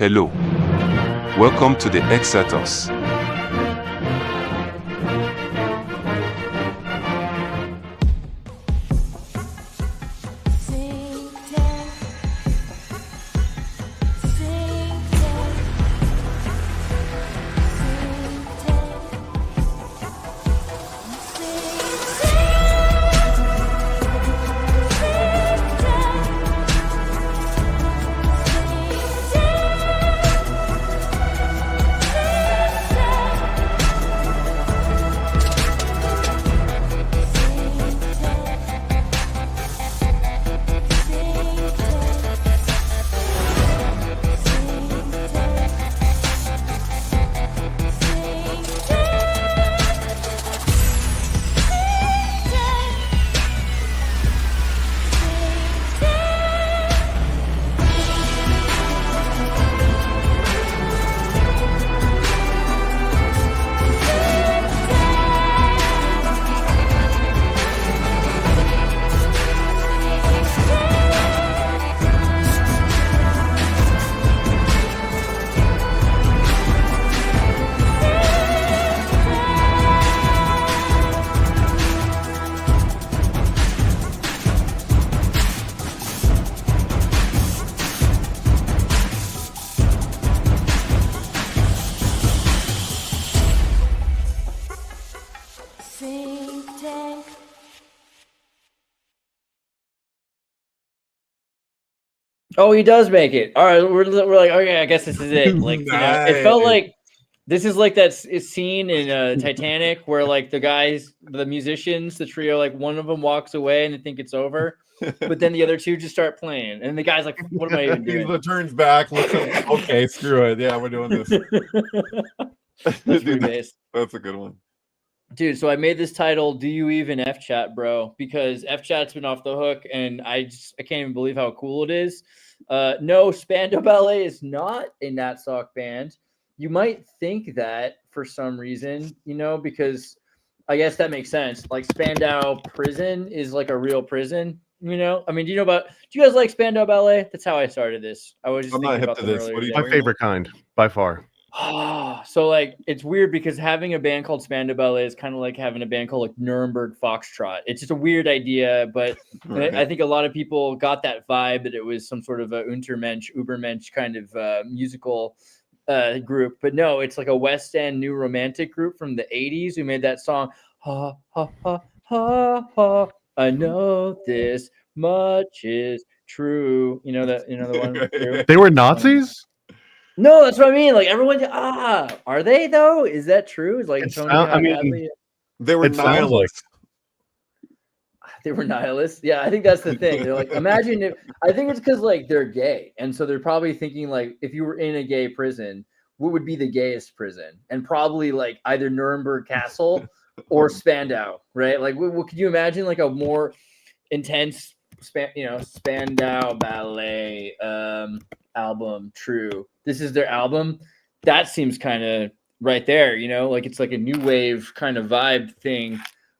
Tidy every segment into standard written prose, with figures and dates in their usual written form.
Hello. Welcome to the Xirtus. Synctank. Oh, he does make it. All right, we're like, okay, I guess this is it. Like, you know, it felt like this is like that scene in Titanic where like the musicians, the trio, like one of them walks away and they think it's over, but then the other two just start playing, and the guy's like, "What am I even doing?" He turns back, looks up, okay, screw it. Yeah, we're doing this. That's pretty based. That's a good one. Dude, so I made this title, Do You Even Efchat, bro? Because Efchat's been off the hook, and I can't even believe how cool it is. No, Spandau Ballet is not a Nat Sock band. You might think that for some reason, you know, because I guess that makes sense. Like Spandau Prison is like a real prison, you know? I mean, do you guys like Spandau Ballet? That's how I started this. I was just I'm not thinking hip about to them this. earlier What do you today. My favorite kind, by far. So like it's weird because having a band called Spandau Ballet is kind of like having a band called like Nuremberg Foxtrot. It's just a weird idea, but Right. I think a lot of people got that vibe that it was some sort of a Ubermensch kind of musical group. But no, it's like a West End new romantic group from the 80s who made that song, ha ha ha ha ha. I know this much is true. You know the one. True? They were Nazis? No, that's what I mean. Like everyone, are they though? Is that true? Is like It's Tony not- I mean, Hadley? They were It sounds nihilists. They were nihilists. Yeah, I think that's the thing. They're like, imagine if I think it's because like they're gay, and so they're probably thinking like, if you were in a gay prison, what would be the gayest prison? And probably like either Nuremberg Castle or Spandau, right? Like, what could you imagine like a more intense, Spandau Ballet album? True. This is their album. That seems kind of right there, you know, like it's like a new wave kind of vibe thing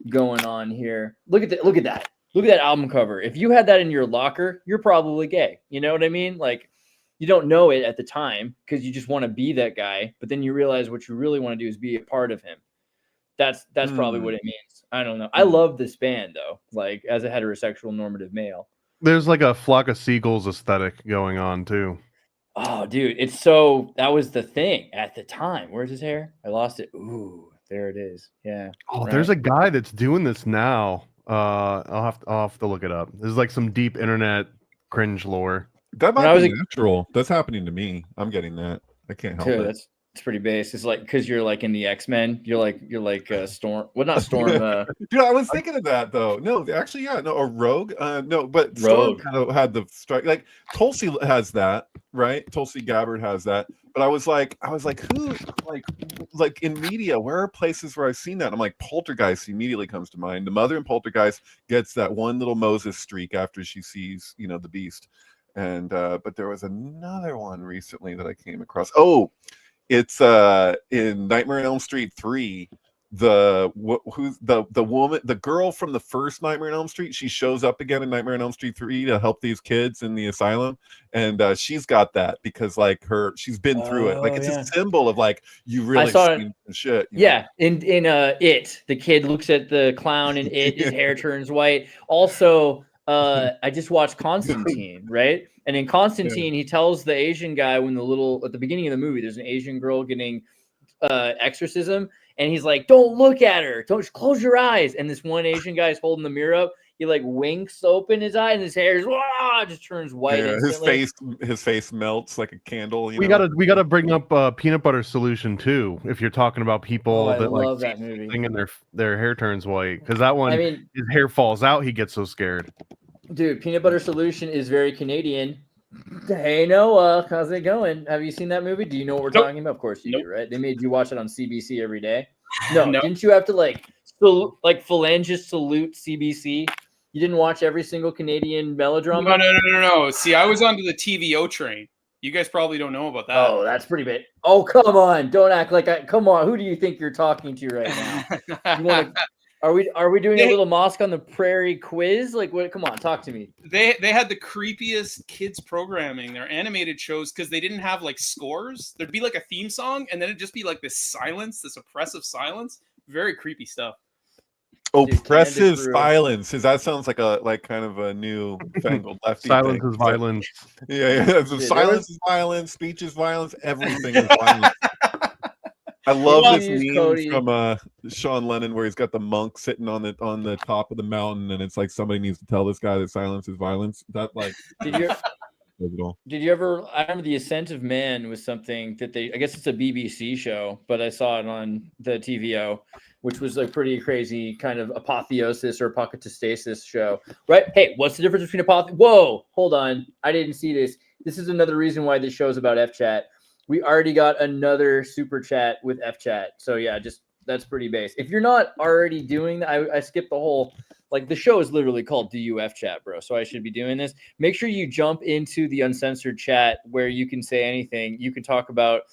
going on here. Look at that. Look at that album cover. If you had that in your locker, you're probably gay. You know what I mean? Like you don't know it at the time because you just want to be that guy, but then you realize what you really want to do is be a part of him. That's probably what it means. I don't know. I love this band though, like as a heterosexual normative male. There's like a flock of seagulls aesthetic going on too. Oh, dude, that was the thing at the time. Where's his hair? I lost it. Ooh, there it is. Yeah. Oh, right. there's a guy that's doing this now. I'll have to look it up. There's like some deep internet cringe lore. That When I might was be a- natural. That's happening to me. I'm getting that. I can't help Dude, it. it's pretty base. It's like because you're like in the X-Men. You're like Storm. Well, not Storm. Dude, I was thinking of that though. No, actually, yeah, no, a rogue. No, but Storm Rogue. kind of had the strike. Like Tulsi has that, right? Tulsi Gabbard has that. But I was like, who, like in media, where are places where I've seen that? I'm like, Poltergeist immediately comes to mind. The mother in Poltergeist gets that one little Moses streak after she sees, the beast. And but there was another one recently that I came across. Oh, it's in Nightmare on Elm Street 3. who's the woman, the girl from the first Nightmare on Elm Street. She shows up again in Nightmare on Elm Street 3 to help these kids in the asylum, and she's got that because like she's been through it. Like it's a symbol of like you really seen some shit. Yeah, in It, the kid looks at the clown and his hair turns white. Also, I just watched Constantine, right? And in Constantine, he tells the Asian guy at the beginning of the movie, there's an Asian girl getting exorcism, and he's like, "Don't look at her. Don't close your eyes." And this one Asian guy is holding the mirror up. He like winks open his eye, and his hair just turns white. Yeah, his face melts like a candle. We gotta bring up Peanut Butter Solution too. If you're talking about people that love like that movie and their hair turns white, because that one, his hair falls out, he gets so scared. Dude, Peanut Butter Solution is very Canadian. Hey Noah, how's it going? Have you seen that movie? Do you know what we're talking about? Of course you do, right? They made you watch it on CBC every day. No, didn't you have to phalangist salute CBC? You didn't watch every single Canadian melodrama? No. See, I was onto the TVO train. You guys probably don't know about that. Oh, that's pretty big. Oh, come on! Don't act like come on. Who do you think you're talking to right now? Are we doing a little Mosque on the Prairie quiz? Like, what? Come on, talk to me. They had the creepiest kids programming. Their animated shows, because they didn't have like scores. There'd be like a theme song, and then it'd just be like this silence, this oppressive silence. Very creepy stuff. Oppressive silence. That sounds like kind of a new fangled lefty silence thing. Is violence. Yeah. So silence is violence. Speech is violence. Everything is violence. I love this meme from Sean Lennon where he's got the monk sitting on the top of the mountain, and it's like somebody needs to tell this guy that silence is violence. That like. Did you ever? I remember The Ascent of Man was something that I guess it's a BBC show, but I saw it on the TVO, which was a pretty crazy kind of apotheosis or apocatastasis show, right? Hey, what's the difference between Whoa, hold on. I didn't see this. This is another reason why this show's about Efchat. We already got another super chat with Efchat. So yeah, that's pretty base. If you're not already doing that, I skipped the whole, like the show is literally called Do You Efchat, bro. So I should be doing this. Make sure you jump into the uncensored chat where you can say anything. You can talk about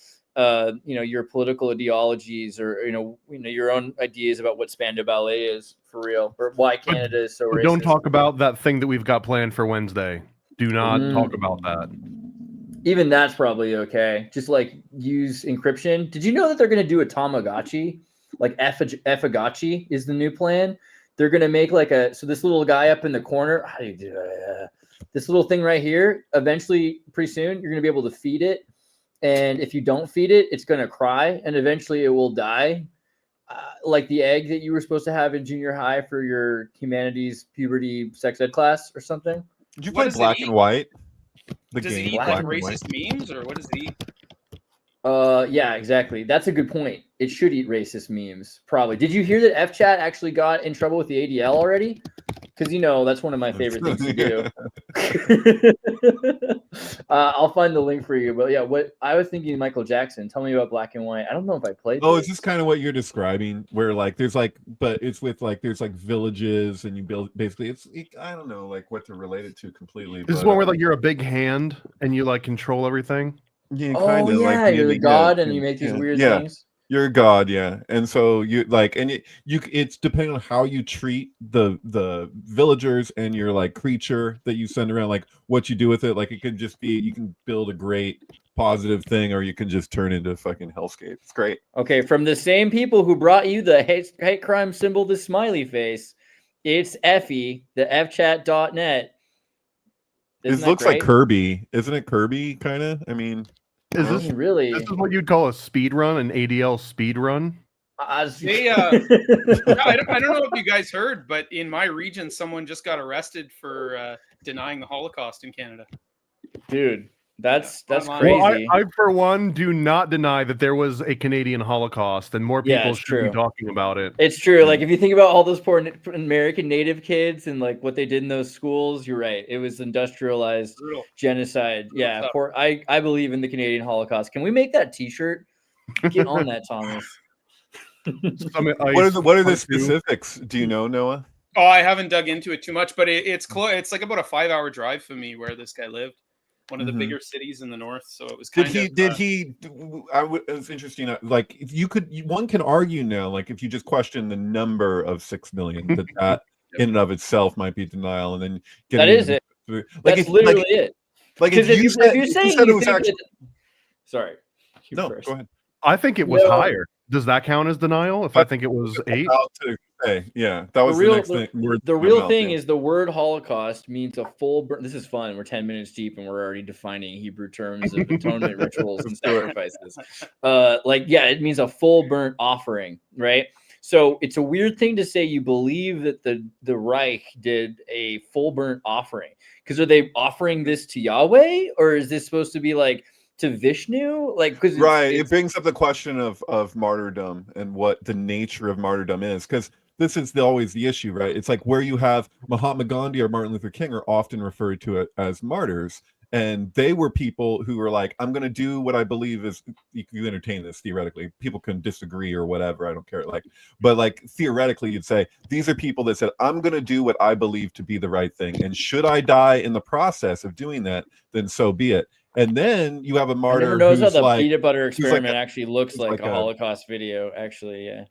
your political ideologies or your own ideas about what Spandau Ballet is for real, or why Canada is so racist. Don't talk about that thing that we've got planned for Wednesday. Do not talk about that. Even that's probably okay. Just like use encryption. Did you know that they're going to do a Tamagotchi? Like Efagotchi is the new plan. They're going to make so this little guy up in the corner. How do you do it? This little thing right here. Eventually, pretty soon, you're going to be able to feed it. And if you don't feed it, it's going to cry. And eventually it will die. Like the egg that you were supposed to have in junior high for your humanities, puberty, sex ed class or something. Did you play Black and White? Does it eat like racist memes, or what does it eat? Yeah, exactly. That's a good point. It should eat racist memes, probably. Did you hear that Efchat actually got in trouble with the ADL already? Because that's one of my favorite things to do. I'll find the link for you. But yeah, what I was thinking, Michael Jackson. Tell me about Black and White. I don't know if I played. Oh, is this kind of what you're describing? Where but it's with there's villages and you build basically. I don't know what to relate it to completely. This is one where you're a big hand and you control everything. Yeah, kind of. Yeah, you're the god and you make these weird things. You're a god, yeah, and so you it's depending on how you treat the villagers and your creature that you send around, what you do with it. It could just be you can build a great positive thing, or you can just turn into a fucking hellscape. It's great. Okay, from the same people who brought you the hate crime symbol, the smiley face, it's Effie, the Efchat.net. It looks like Kirby, isn't it? Kirby, kind of. I mean. Is this really? This is what you'd call a speed run, an ADL speed run? I don't know if you guys heard, but in my region, someone just got arrested for denying the Holocaust in Canada. Dude, that's crazy. Well, I, for one, do not deny that there was a Canadian Holocaust, and more people should be talking about it. It's true. If you think about all those poor American Native kids and what they did in those schools, you're right. It was industrialized genocide. Yeah, I believe in the Canadian Holocaust. Can we make that T-shirt? Get on that, Thomas. What are the specifics? Do you know, Noah? Oh, I haven't dug into it too much, but it's close. It's about a 5-hour drive for me where this guy lived. one of the bigger cities in the north. So it was Did kind he? of. Did he? It was interesting. Like, if you could, one can argue now. Like, if you just question the number of 6 million, that in and of itself might be denial, and then That is it. Like, That's literally it. Like, Because if you said it was think actually sorry, you no, first. go ahead. I think it was No. higher. Does that count as denial? If I think it was 8, About to say, yeah, that was the next thing. The real thing is the word Holocaust means a full. This is fun. We're 10 minutes deep and we're already defining Hebrew terms of atonement rituals and sacrifices. It means a full burnt offering, right? So it's a weird thing to say you believe that the Reich did a full burnt offering, because are they offering this to Yahweh, or is this supposed to be like to Vishnu? Like, because it brings up the question of martyrdom and what the nature of martyrdom is, because this is always the issue, right? It's like where you have Mahatma Gandhi or Martin Luther King are often referred to as martyrs, and they were people who were like, I'm going to do what I believe is. You entertain this theoretically. People can disagree or whatever. I don't care. But theoretically, you'd say these are people that said, I'm going to do what I believe to be the right thing, and should I die in the process of doing that, then so be it. And then you have a martyr. I never knows how who's the peanut butter experiment actually looks like a Holocaust video. Actually, yeah.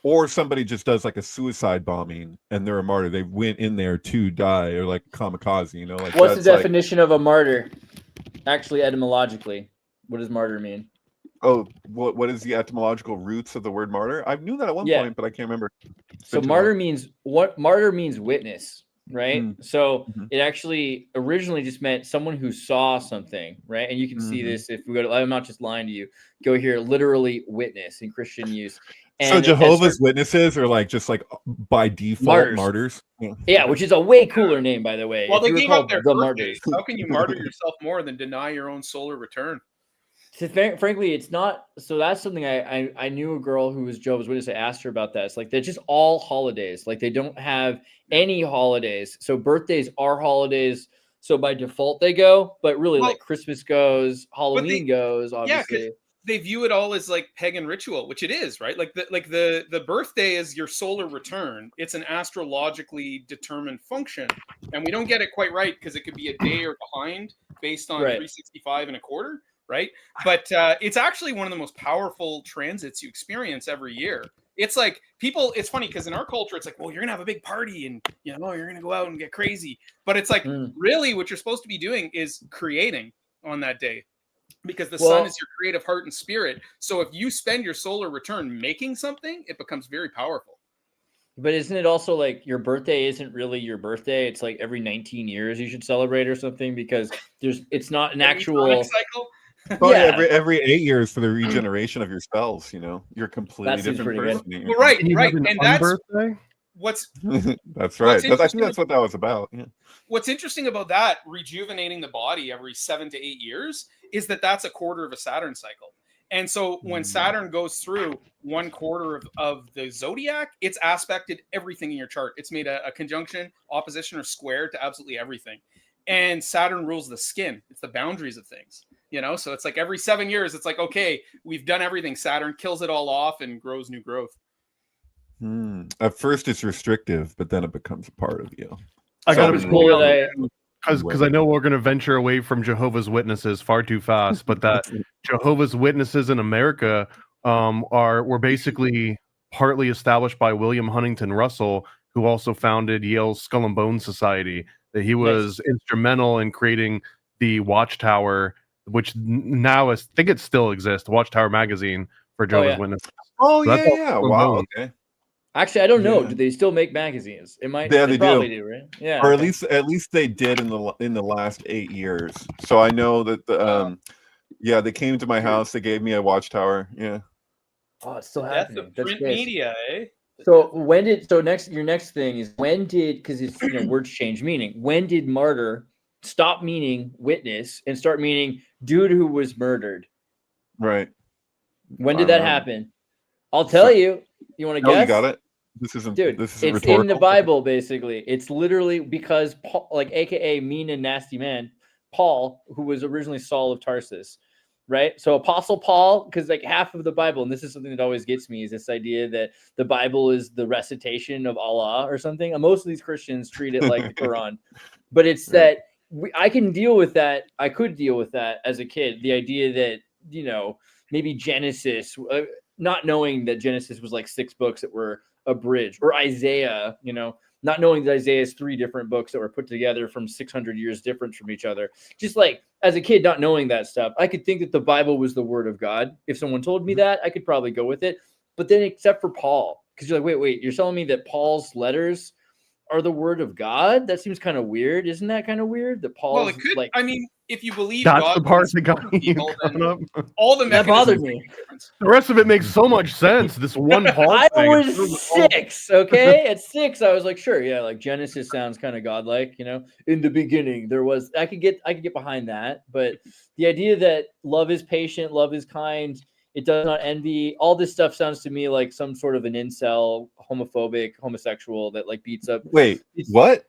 Or somebody just does like a suicide bombing and they're a martyr. They went in there to die, or like kamikaze, you know. Like, what's the definition of a martyr? Actually, etymologically, what does martyr mean? Oh, what is the etymological roots of the word martyr? I knew that at one point, but I can't remember. So martyr means witness, right? So it actually originally just meant someone who saw something, right? And you can see this if we go to, I'm not just lying to you, go here, literally witness in Christian use. And so Jehovah's Witnesses are just by default martyrs. Yeah, which is a way cooler name, by the way. Well, they gave up their martyrs. How can you martyr yourself more than deny your own solar return? So, frankly, it's not. So that's something I knew a girl who was Jehovah's Witness. I asked her about that. It's like they're just all holidays. Like they don't have any holidays. So birthdays are holidays. So by default they go. But really, like Christmas goes, Halloween goes. Obviously, yeah, they view it all as like pagan ritual, which it is, right? Like the birthday is your solar return. It's an astrologically determined function, and we don't get it quite right because it could be a day or behind based on 365 and a quarter. Right. But it's actually one of the most powerful transits you experience every year. It's like people, it's funny because in our culture, it's like, well, you're going to have a big party and, you're going to go out and get crazy. But it's like, really what you're supposed to be doing is creating on that day, because the sun is your creative heart and spirit. So if you spend your solar return making something, it becomes very powerful. But isn't it also like your birthday isn't really your birthday? It's like every 19 years you should celebrate or something, because it's not an actual cycle. Oh yeah, every 8 years for the regeneration of your cells. You're a completely different person. Well, right, and that's birthday? What's that's right. I think that's what that was about. Yeah. What's interesting about that, rejuvenating the body every 7 to 8 years, is that's a quarter of a Saturn cycle. And so when Saturn goes through 1/4 of the zodiac, it's aspected everything in your chart. It's made a conjunction, opposition, or square to absolutely everything. And Saturn rules the skin. It's the boundaries of things. So it's like every 7 years, it's like, okay, we've done everything. Saturn kills it all off and grows new growth. At first it's restrictive, but then it becomes a part of you. I got to cool because I know we're going to venture away from Jehovah's Witnesses far too fast, but that Jehovah's Witnesses in America were basically partly established by William Huntington Russell, who also founded Yale's Skull and Bones Society. That he was instrumental in creating the Watchtower, which now I think it still exists, Watchtower magazine for Jehovah's Witnesses. Oh, so yeah. Wow. Okay. Actually, I don't know. Do they still make magazines? It might. Yeah, they probably do, right? Yeah. Or at least they did in the last 8 years. So I know that they came to my house. They gave me a Watchtower. Yeah. Oh, it's still happening. That's print media, eh? So your next thing is because it's words change meaning. When did martyr stop meaning witness and start meaning dude who was murdered? Right. When did that happen? I'll tell you. You want to guess? You got it. This isn't it's rhetorical. In the Bible, basically. It's literally because Paul, AKA mean and nasty man, Paul, who was originally Saul of Tarsus, right? So Apostle Paul, because half of the Bible, and this is something that always gets me, is this idea that the Bible is the recitation of Allah or something. And most of these Christians treat it like the Quran, but it's that I can deal with that. I could deal with that as a kid. The idea that, you know, maybe Genesis, not knowing that Genesis was like 6 books that were abridged, or Isaiah, you know, not knowing that Isaiah is 3 different books that were put together from 600 years difference from each other. Just like as a kid, not knowing that stuff, I could think that the Bible was the word of God. If someone told me that, I could probably go with it. But then, except for Paul, because you're like, wait, you're telling me that Paul's letters are the word of God? That seems kind of weird. Isn't that kind of weird? That Paul's Well, it could. like, I mean, if you believe That's God the part was that got me people, then caught up. all the that mechanisms bothered make me. a difference. The rest of it makes so much sense. This one Paul I thing. was 6, okay? At 6, I was like, sure, yeah, like Genesis sounds kind of godlike, you know. In the beginning, there was. I could get behind that, but the idea that love is patient, love is kind, it does not envy. All this stuff sounds to me like some sort of an incel, homophobic, homosexual that like beats up. Wait, what?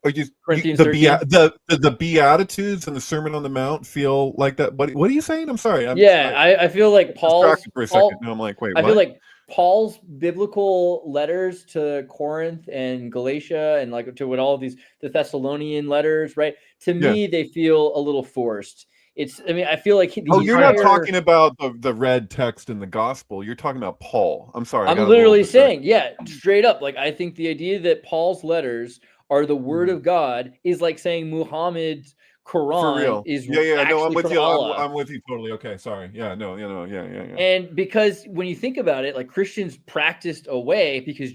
Are you Corinthians the 13? the Beatitudes and the Sermon on the Mount feel like that? What are you saying? I'm sorry. I feel like Distracted for a second. No, I'm like, wait, I what? feel like Paul's biblical letters to Corinth and Galatia and like to what all of these, the Thessalonian letters, right? To me, they feel a little forced. I feel like You're not talking about the red text in the gospel. You're talking about Paul. I'm sorry. I'm literally saying, straight up. Like, I think the idea that Paul's letters are the word of God is like saying Muhammad's Quran is no, I'm with from you. Allah. I'm with you totally. Okay, sorry. Yeah. And because when you think about it, like Christians practiced away because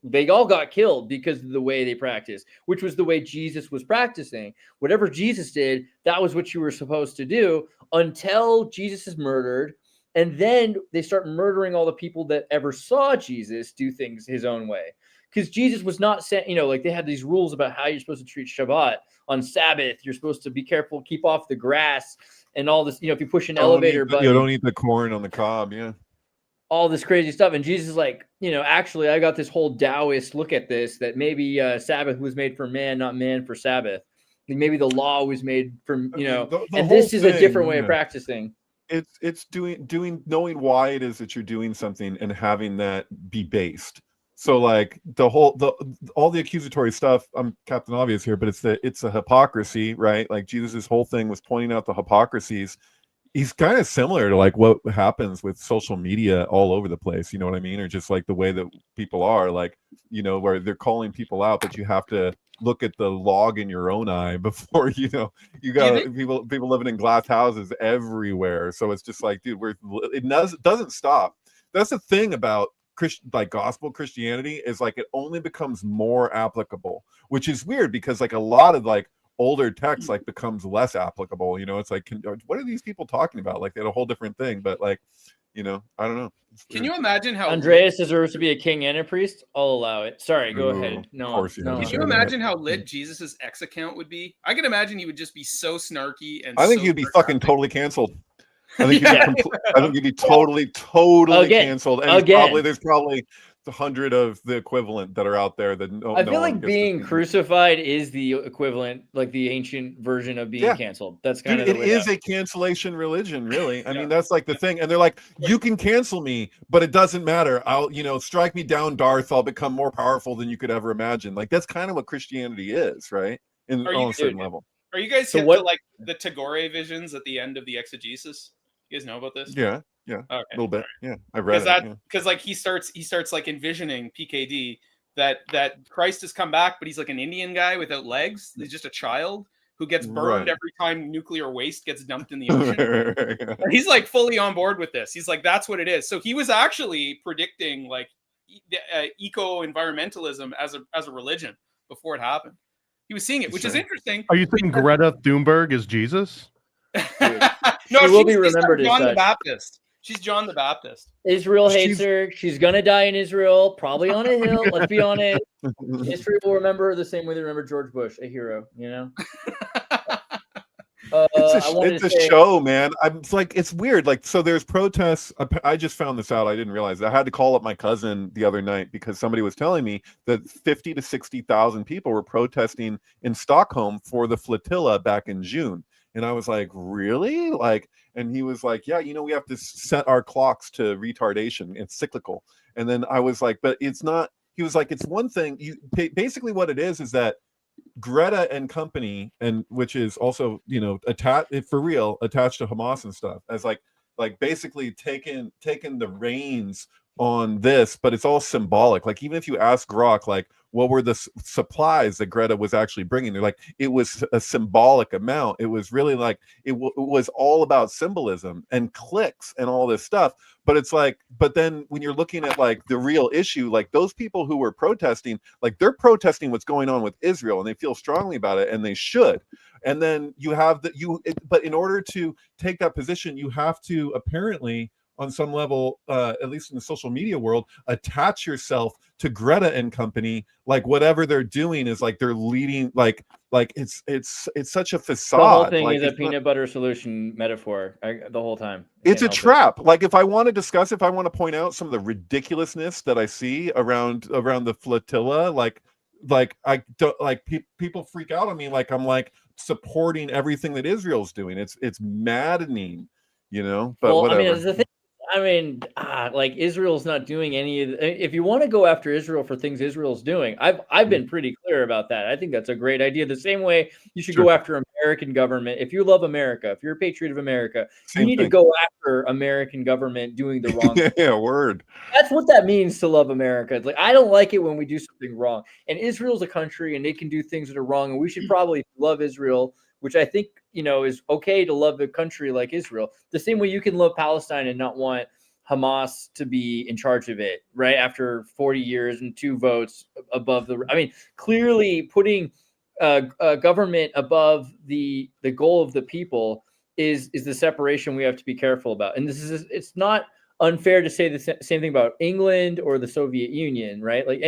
they all got killed because of the way they practiced, which was the way Jesus was practicing. Whatever Jesus did, that was what you were supposed to do until Jesus is murdered. And then they start murdering all the people that ever saw Jesus do things his own way. Because Jesus was not sent, like they had these rules about how you're supposed to treat Shabbat. On Sabbath, you're supposed to be careful, keep off the grass and all this. If you push an elevator button, you don't eat the corn on the cob. Yeah. All this crazy stuff. And Jesus is like, actually, I got this whole Taoist look at this, that maybe Sabbath was made for man, not man for Sabbath. Maybe the law was made from, and this is a different way of practicing. It's doing knowing why it is that you're doing something and having that be based. So like all the accusatory stuff, I'm Captain Obvious here, but it's a hypocrisy, right? Like Jesus's whole thing was pointing out the hypocrisies. He's kind of similar to like what happens with social media all over the place, you know what I mean? Or just like the way that people are, like, where they're calling people out, but you have to look at the log in your own eye before you got people living in glass houses everywhere. So it's just like, dude, it doesn't stop. That's the thing about like gospel Christianity, is like it only becomes more applicable, which is weird because like a lot of like older text like becomes less applicable. It's like, what are these people talking about? Like they had a whole different thing, but like, I don't know. Can you imagine how Andreas deserves to be a king and a priest? I'll allow it. Sorry, go ahead. No, of course no. Can you imagine how lit Jesus's X account would be? I can imagine he would just be so snarky and I think you'd be fucking totally canceled. I think you'd be totally canceled. And there's probably 100 of the equivalent that are out there that I feel like being crucified is the equivalent, like the ancient version of being canceled. That's kind of the way it is a cancellation religion, really. I mean, that's like the thing. And they're like, you can cancel me, but it doesn't matter. I'll, strike me down, Darth. I'll become more powerful than you could ever imagine. Like that's kind of what Christianity is, right? On a certain level. Are you guys hip to like the Tagore visions at the end of the exegesis? You guys know about this? Yeah, okay, a little bit. Yeah, I've read it. Because like he starts like envisioning PKD that Christ has come back, but he's like an Indian guy without legs. He's just a child who gets burned every time nuclear waste gets dumped in the ocean. And he's like fully on board with this. He's like, that's what it is. So he was actually predicting like eco-environmentalism as a religion before it happened. He was seeing it, which is interesting. Are you saying Greta Thunberg is Jesus? No, she will be remembered as John the Baptist. She's John the Baptist. Israel hates her. She's gonna die in Israel, probably on a hill. Let's be honest. History will remember her the same way they remember George Bush, a hero. It's a show, man. It's weird. Like, so there's protests. I just found this out. I didn't realize. I had to call up my cousin the other night because somebody was telling me that 50 to 60,000 people were protesting in Stockholm for the flotilla back in June. And I was like, really? And he was like, yeah, we have to set our clocks to retardation. It's cyclical. And then I was like, but it's not. He was like, it's one thing. Basically what it is that Greta and company, and which is also, you know, attached for real, attached to Hamas and stuff, as like basically taking the reins on this, but it's all symbolic. Like, even if you ask Grok, like, what were the supplies that Greta was actually bringing, they're like, it was a symbolic amount. It was really like it was all about symbolism and clicks and all this stuff. But it's like, but then when you're looking at like the real issue, like those people who were protesting, like they're protesting what's going on with Israel, and they feel strongly about it, and they should. And then you have but in order to take that position, you have to apparently, on some level, at least in the social media world, attach yourself to Greta and company. Like whatever they're doing is like they're leading, like it's such a facade. The whole thing like, is a peanut butter solution metaphor the whole time. It's a trap. Like, if I want to discuss, if I want to point out some of the ridiculousness that I see around the flotilla, like I don't like people freak out on me, like I'm like supporting everything that Israel's doing. It's maddening, you know. But well, whatever. I mean, it's the thing. I mean, like Israel's not doing any of the, if you want to go after Israel for things Israel's doing, I've been pretty clear about that. I think that's a great idea. The same way you should go after American government. If you love America, if you're a patriot of America, you need to go after American government doing the wrong thing. Yeah, word. That's what that means to love America. It's like, I don't like it when we do something wrong. And Israel's a country and they can do things that are wrong. And we should probably love Israel, which I think, you know, is okay to love a country like Israel. The same way you can love Palestine and not want Hamas to be in charge of it, right? After 40 years and 2 votes above the, I mean, clearly putting government above the goal of the people is the separation we have to be careful about. And this is, it's not unfair to say the same thing about England or the Soviet Union, right? Like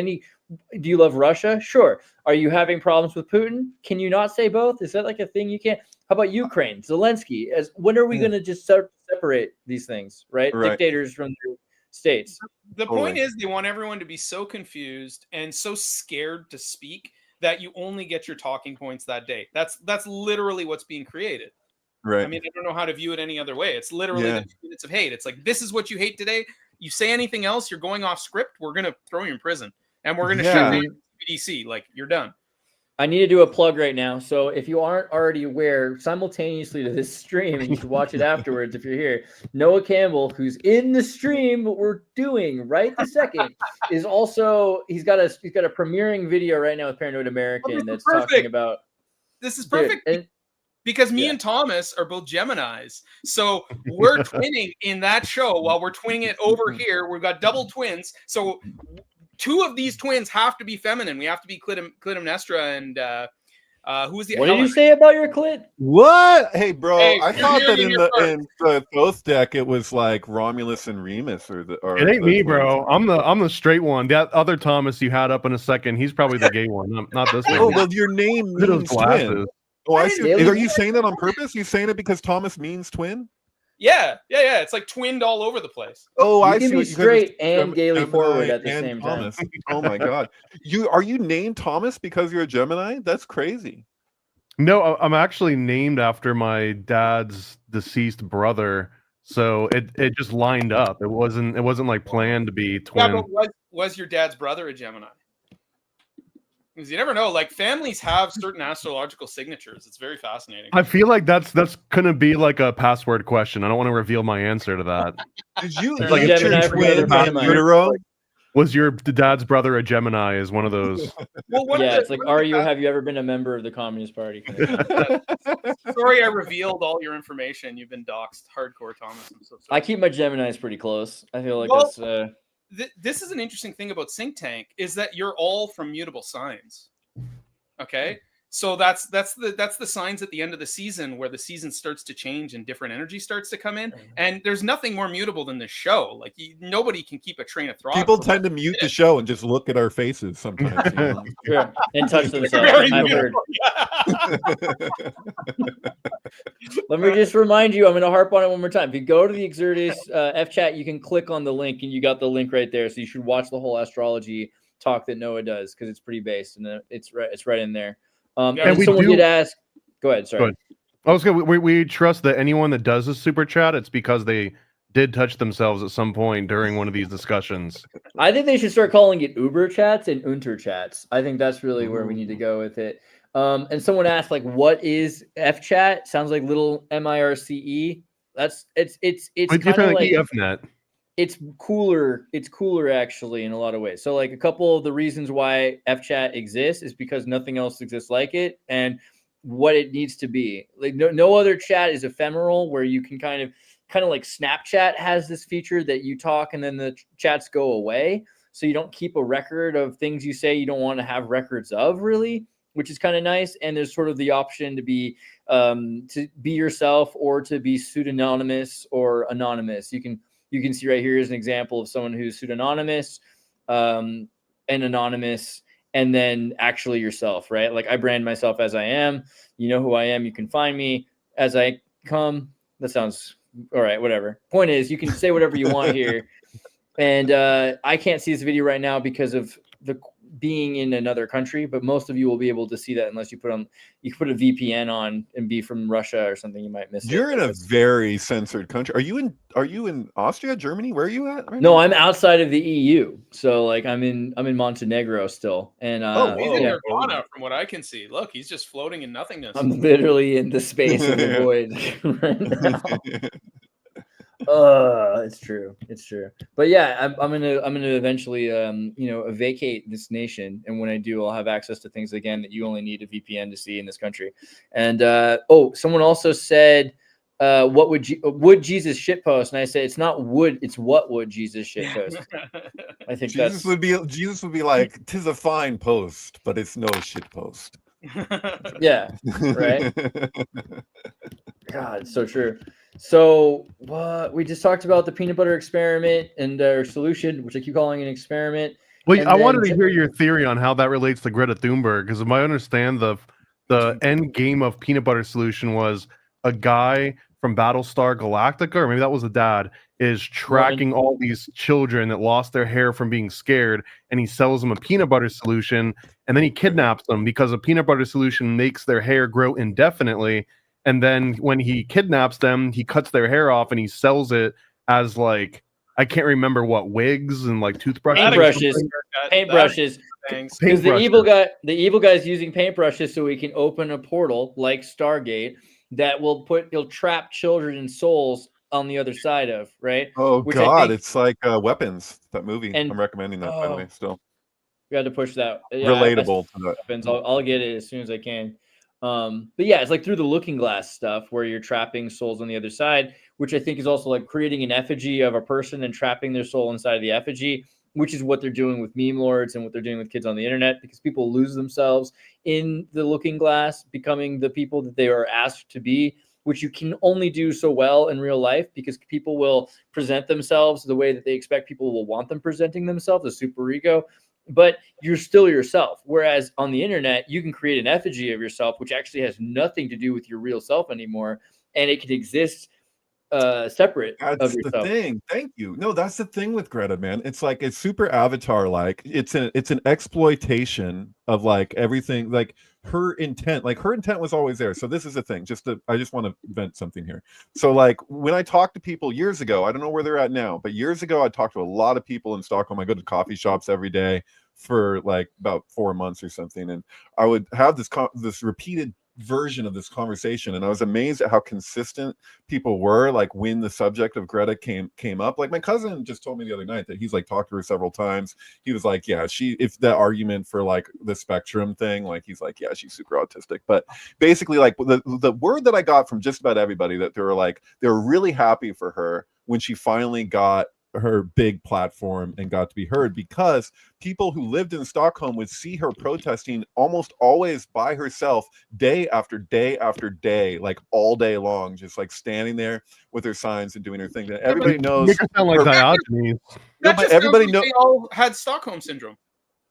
do you love Russia? Sure. Are you having problems with Putin? Can you not say both? Is that like a thing you can't? How about Ukraine, Zelensky? When are we going to just separate these things, right? Dictators from their states. The point is, they want everyone to be so confused and so scared to speak that you only get your talking points that day. That's literally what's being created. Right. I mean, I don't know how to view it any other way. It's literally the 2 minutes of hate. It's like, this is what you hate today. You say anything else, you're going off script. We're going to throw you in prison. And we're going to shut down BDC. Like, you're done. I need to do a plug right now. So if you aren't already aware, simultaneously to this stream, and you should watch it afterwards if you're here, Noah Campbell, who's in the stream what we're doing right this second, is also, he's got a premiering video right now with Paranoid American that's talking about. This is perfect. Because me and Thomas are both Geminis. So we're twinning in that show while we're twinning it over here. We've got double twins. So 2 of these twins have to be feminine. We have to be Clytemnestra and who was the What did you say about your clit? What? Hey, bro, Hey, I thought that in the Thoth deck it was like Romulus and Remus or it ain't me, bro. I'm the straight one. That other Thomas you had up in a second, he's probably the gay one, not this one. Oh, well, your name means twin. Oh, I see. Are you saying that on purpose? You saying it because Thomas means twin? Yeah. It's like twinned all over the place. Oh, I see. You can be straight and gaily forward at the same time. Oh my God. Are you named Thomas because you're a Gemini? That's crazy. No, I'm actually named after my dad's deceased brother. So it just lined up. It wasn't like planned to be twin. Yeah, but was your dad's brother a Gemini? Because you never know. Like, families have certain astrological signatures. It's very fascinating. I feel like that's gonna be like a password question. I don't want to reveal my answer to that. Did you like Gemini utero? Was your dad's brother a Gemini? Is one of those? Well, it's like, have you ever been a member of the Communist Party? Sorry, I revealed all your information. You've been doxxed, hardcore, Thomas. I'm so sorry. I keep my Geminis pretty close. I feel like that's. This is an interesting thing about Synctank is that you're all from mutable signs. Okay, so that's the signs at the end of the season where the season starts to change and different energy starts to come in. And there's nothing more mutable than this show. Like, nobody can keep a train of thought. People tend to mute the show and just look at our faces sometimes. Sure. And touch themselves. I've heard. Let me just remind you, I'm going to harp on it one more time. If you go to the Xirtus Efchat, you can click on the link, and you got the link right there. So you should watch the whole astrology talk that Noah does, because it's pretty based, and it's right in there. And someone did ask. Go ahead. Sorry. Go ahead. I was gonna. We trust that anyone that does a super chat, it's because they did touch themselves at some point during one of these discussions. I think they should start calling it Uber chats and Unter chats. I think that's really where we need to go with it. And someone asked, like, what is Efchat? Sounds like little MIRCE. It's It's kind of like EFNet. it's cooler. It's cooler actually in a lot of ways. So like a couple of the reasons why Efchat exists is because nothing else exists like it, and what it needs to be. Like no other chat is ephemeral, where you can kind of like Snapchat has this feature that you talk and then the chats go away. So you don't keep a record of things you say you don't want to have records of, really, which is kind of nice. And there's sort of the option to be yourself or to be pseudonymous or anonymous. You can see right here is an example of someone who's pseudonymous and anonymous, and then actually yourself, right? Like I brand myself as I am. You know who I am. You can find me as I come. That sounds all right. Whatever. Point is, you can say whatever you want here. And I can't see this video right now because of the being in another country, but most of you will be able to see that unless you put a VPN on and be from Russia or something. You might miss it. You're in a very censored country. Are you in Austria, Germany? Where are you at? No, I'm outside of the EU. So like I'm in Montenegro still. And he's in Nirvana from what I can see. Look, he's just floating in nothingness. I'm literally in the space of the void right now. It's true. But yeah, I'm gonna eventually vacate this nation, and when I do, I'll have access to things again that you only need a VPN to see in this country. And someone also said, what would Jesus shitpost? And I say it's not would, it's what would Jesus shitpost. I think Jesus would be like, 'tis a fine post, but it's no shitpost. Yeah, right. God, it's so true. So what we just talked about the peanut butter experiment and their solution, which I keep calling an experiment. Well, I wanted to hear your theory on how that relates to Greta Thunberg, because I understand the end game of peanut butter solution was a guy from Battlestar Galactica, or maybe that was the dad, is tracking all these children that lost their hair from being scared, and he sells them a peanut butter solution, and then he kidnaps them because a peanut butter solution makes their hair grow indefinitely. And then when he kidnaps them, he cuts their hair off and he sells it as like, I can't remember what, wigs and like toothbrushes. Paintbrushes. Because the evil guy's using paintbrushes so he can open a portal like Stargate that he'll trap children and souls on the other side of, right? Oh God, it's like Weapons, that movie. And, I'm recommending that, by the way, still. We had to push that. Yeah, relatable to that. Weapons. I'll get it as soon as I can. But yeah, it's like through the looking glass stuff where you're trapping souls on the other side, which I think is also like creating an effigy of a person and trapping their soul inside of the effigy, which is what they're doing with meme lords and what they're doing with kids on the internet, because people lose themselves in the looking glass, becoming the people that they are asked to be, which you can only do so well in real life because people will present themselves the way that they expect people will want them presenting themselves, a super ego. But you're still yourself. Whereas on the internet, you can create an effigy of yourself, which actually has nothing to do with your real self anymore. And it can exist separate of yourself. The thing. Thank you. No, that's the thing with Greta, man. It's like, it's super avatar-like. It's an exploitation of like everything, like her intent was always there. So this is the thing. I just want to vent something here. So like when I talked to people years ago, I don't know where they're at now, but years ago I talked to a lot of people in Stockholm. I go to coffee shops every day for like about 4 months or something, and I would have this repeated version of this conversation, and I was amazed at how consistent people were, like when the subject of Greta came up. Like my cousin just told me the other night that he's like talked to her several times. He was like, yeah, if the argument for like the spectrum thing, like he's like, yeah, she's super autistic. But basically, like the word that I got from just about everybody, that they were really happy for her when she finally got her big platform and got to be heard, because people who lived in Stockholm would see her protesting almost always by herself, day after day after day, like all day long, just like standing there with her signs and doing her thing. That everybody knows. Make her sound like Diogenes. No, but everybody knows they all had Stockholm syndrome.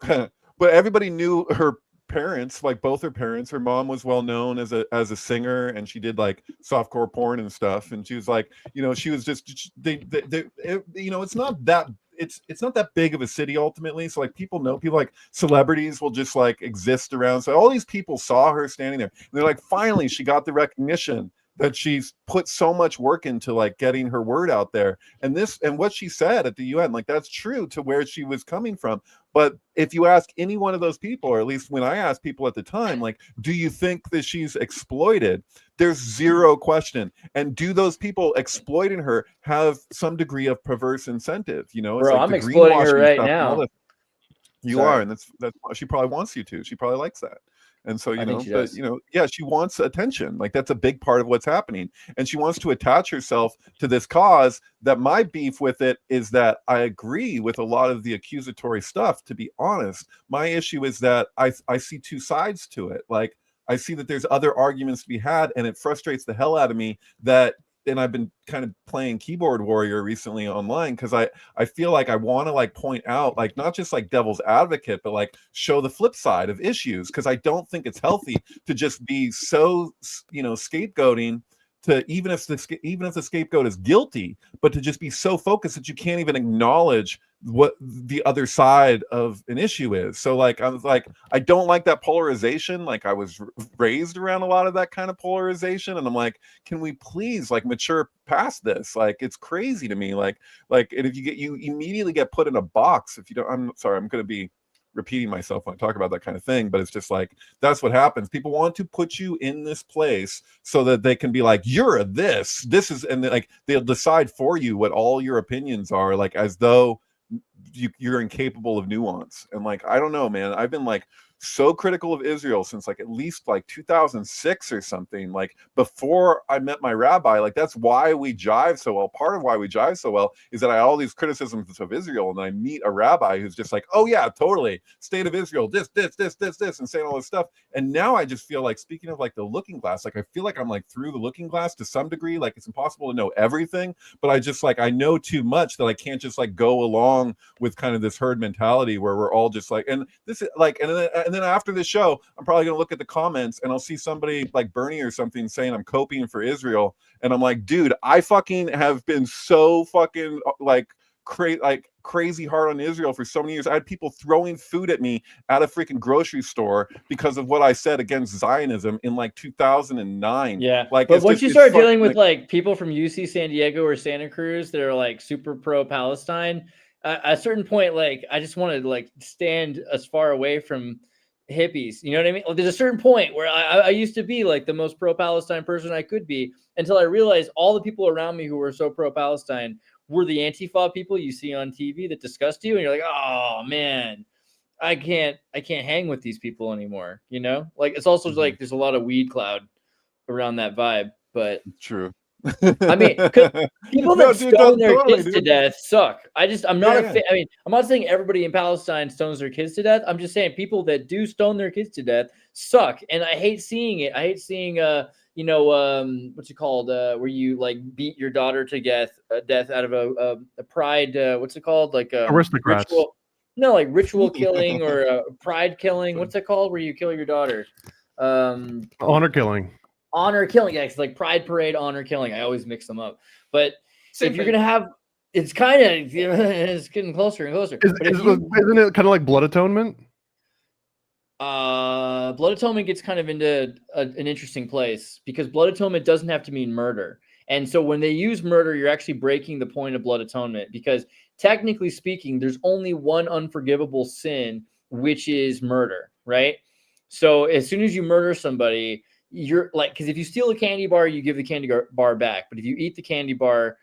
But everybody knew her parents, like both her parents. Her mom was well known as a singer, and she did like softcore porn and stuff, and she was like, she was just it's not that big of a city ultimately. So like people like celebrities will just like exist around. So all these people saw her standing there, and they're like, finally she got the recognition that she's put so much work into like getting her word out there. And what she said at the UN, like that's true to where she was coming from. But if you ask any one of those people, or at least when I asked people at the time, like, do you think that she's exploited? There's zero question. And do those people exploiting her have some degree of perverse incentive? You know, it's Bro, like I'm the exploiting her greenwashing right stuff and all now. that. You Sorry. are, and that's she probably wants you to. She probably likes that. And so, I think she does. yeah, she wants attention. Like that's a big part of what's happening. And she wants to attach herself to this cause. That my beef with it is that I agree with a lot of the accusatory stuff, to be honest. My issue is that I see two sides to it. Like I see that there's other arguments to be had, and it frustrates the hell out of me that, and I've been kind of playing keyboard warrior recently online because I feel like I want to like point out, like, not just like devil's advocate, but like show the flip side of issues, because I don't think it's healthy to just be so, scapegoating to, even if the scapegoat is guilty, but to just be so focused that you can't even acknowledge what the other side of an issue is. So like, I was like, I don't like that polarization. Like I was raised around a lot of that kind of polarization, and I'm like, can we please like mature past this? Like it's crazy to me. Like and if you immediately get put in a box if you don't. I'm sorry, I'm going to be repeating myself when I talk about that kind of thing, but it's just like that's what happens. People want to put you in this place so that they can be like, you're a this is, and like they'll decide for you what all your opinions are, like as though you're incapable of nuance. And like, I don't know, man, I've been like so critical of Israel since like at least like 2006 or something, like before I met my rabbi. Like that's why we jive so well. Part of why we jive so well is that I have all these criticisms of Israel, and I meet a rabbi who's just like, oh yeah, totally, state of Israel, this, and saying all this stuff. And now I just feel like, speaking of like the looking glass, like I feel like I'm like through the looking glass to some degree. Like it's impossible to know everything, but I just like, I know too much that I can't just like go along with kind of this herd mentality where we're all just like, and this is like, and then after this show, I'm probably gonna look at the comments and I'll see somebody like Bernie or something saying I'm copying for Israel, and I'm like, dude, I fucking have been so fucking like crazy hard on Israel for so many years. I had people throwing food at me at a freaking grocery store because of what I said against Zionism in like 2009. Yeah, like, but once you start dealing with like people from UC San Diego or Santa Cruz that are like super pro Palestine, at a certain point, like I just want to like stand as far away from hippies. You know what I mean? Like, there's a certain point where I used to be like the most pro Palestine person I could be, until I realized all the people around me who were so pro Palestine were the Antifa people you see on TV that disgust you, and you're like, oh man, I can't hang with these people anymore. You know, like it's also like there's a lot of weed cloud around that vibe, but true. I mean, people that stone their kids to death suck. I'm not I mean, I'm not saying everybody in Palestine stones their kids to death. I'm just saying people that do stone their kids to death suck, and I hate seeing it. I hate seeing what's it called, where you like beat your daughter to death out of a pride, what's it called, like aristocrats. Ritual, no, like ritual killing or pride killing. What's it called, where you kill your daughter? Honor killing. Honor killing, yeah, it's like pride parade, honor killing. I always mix them up. But if you're gonna have, it's kind of it's getting closer and closer. Isn't it kind of like blood atonement? Blood atonement gets kind of into an interesting place, because blood atonement doesn't have to mean murder. And so when they use murder, you're actually breaking the point of blood atonement, because technically speaking, there's only one unforgivable sin, which is murder, right? So as soon as you murder somebody, you're like, because if you steal a candy bar, you give the candy bar back. But if you eat the candy bar,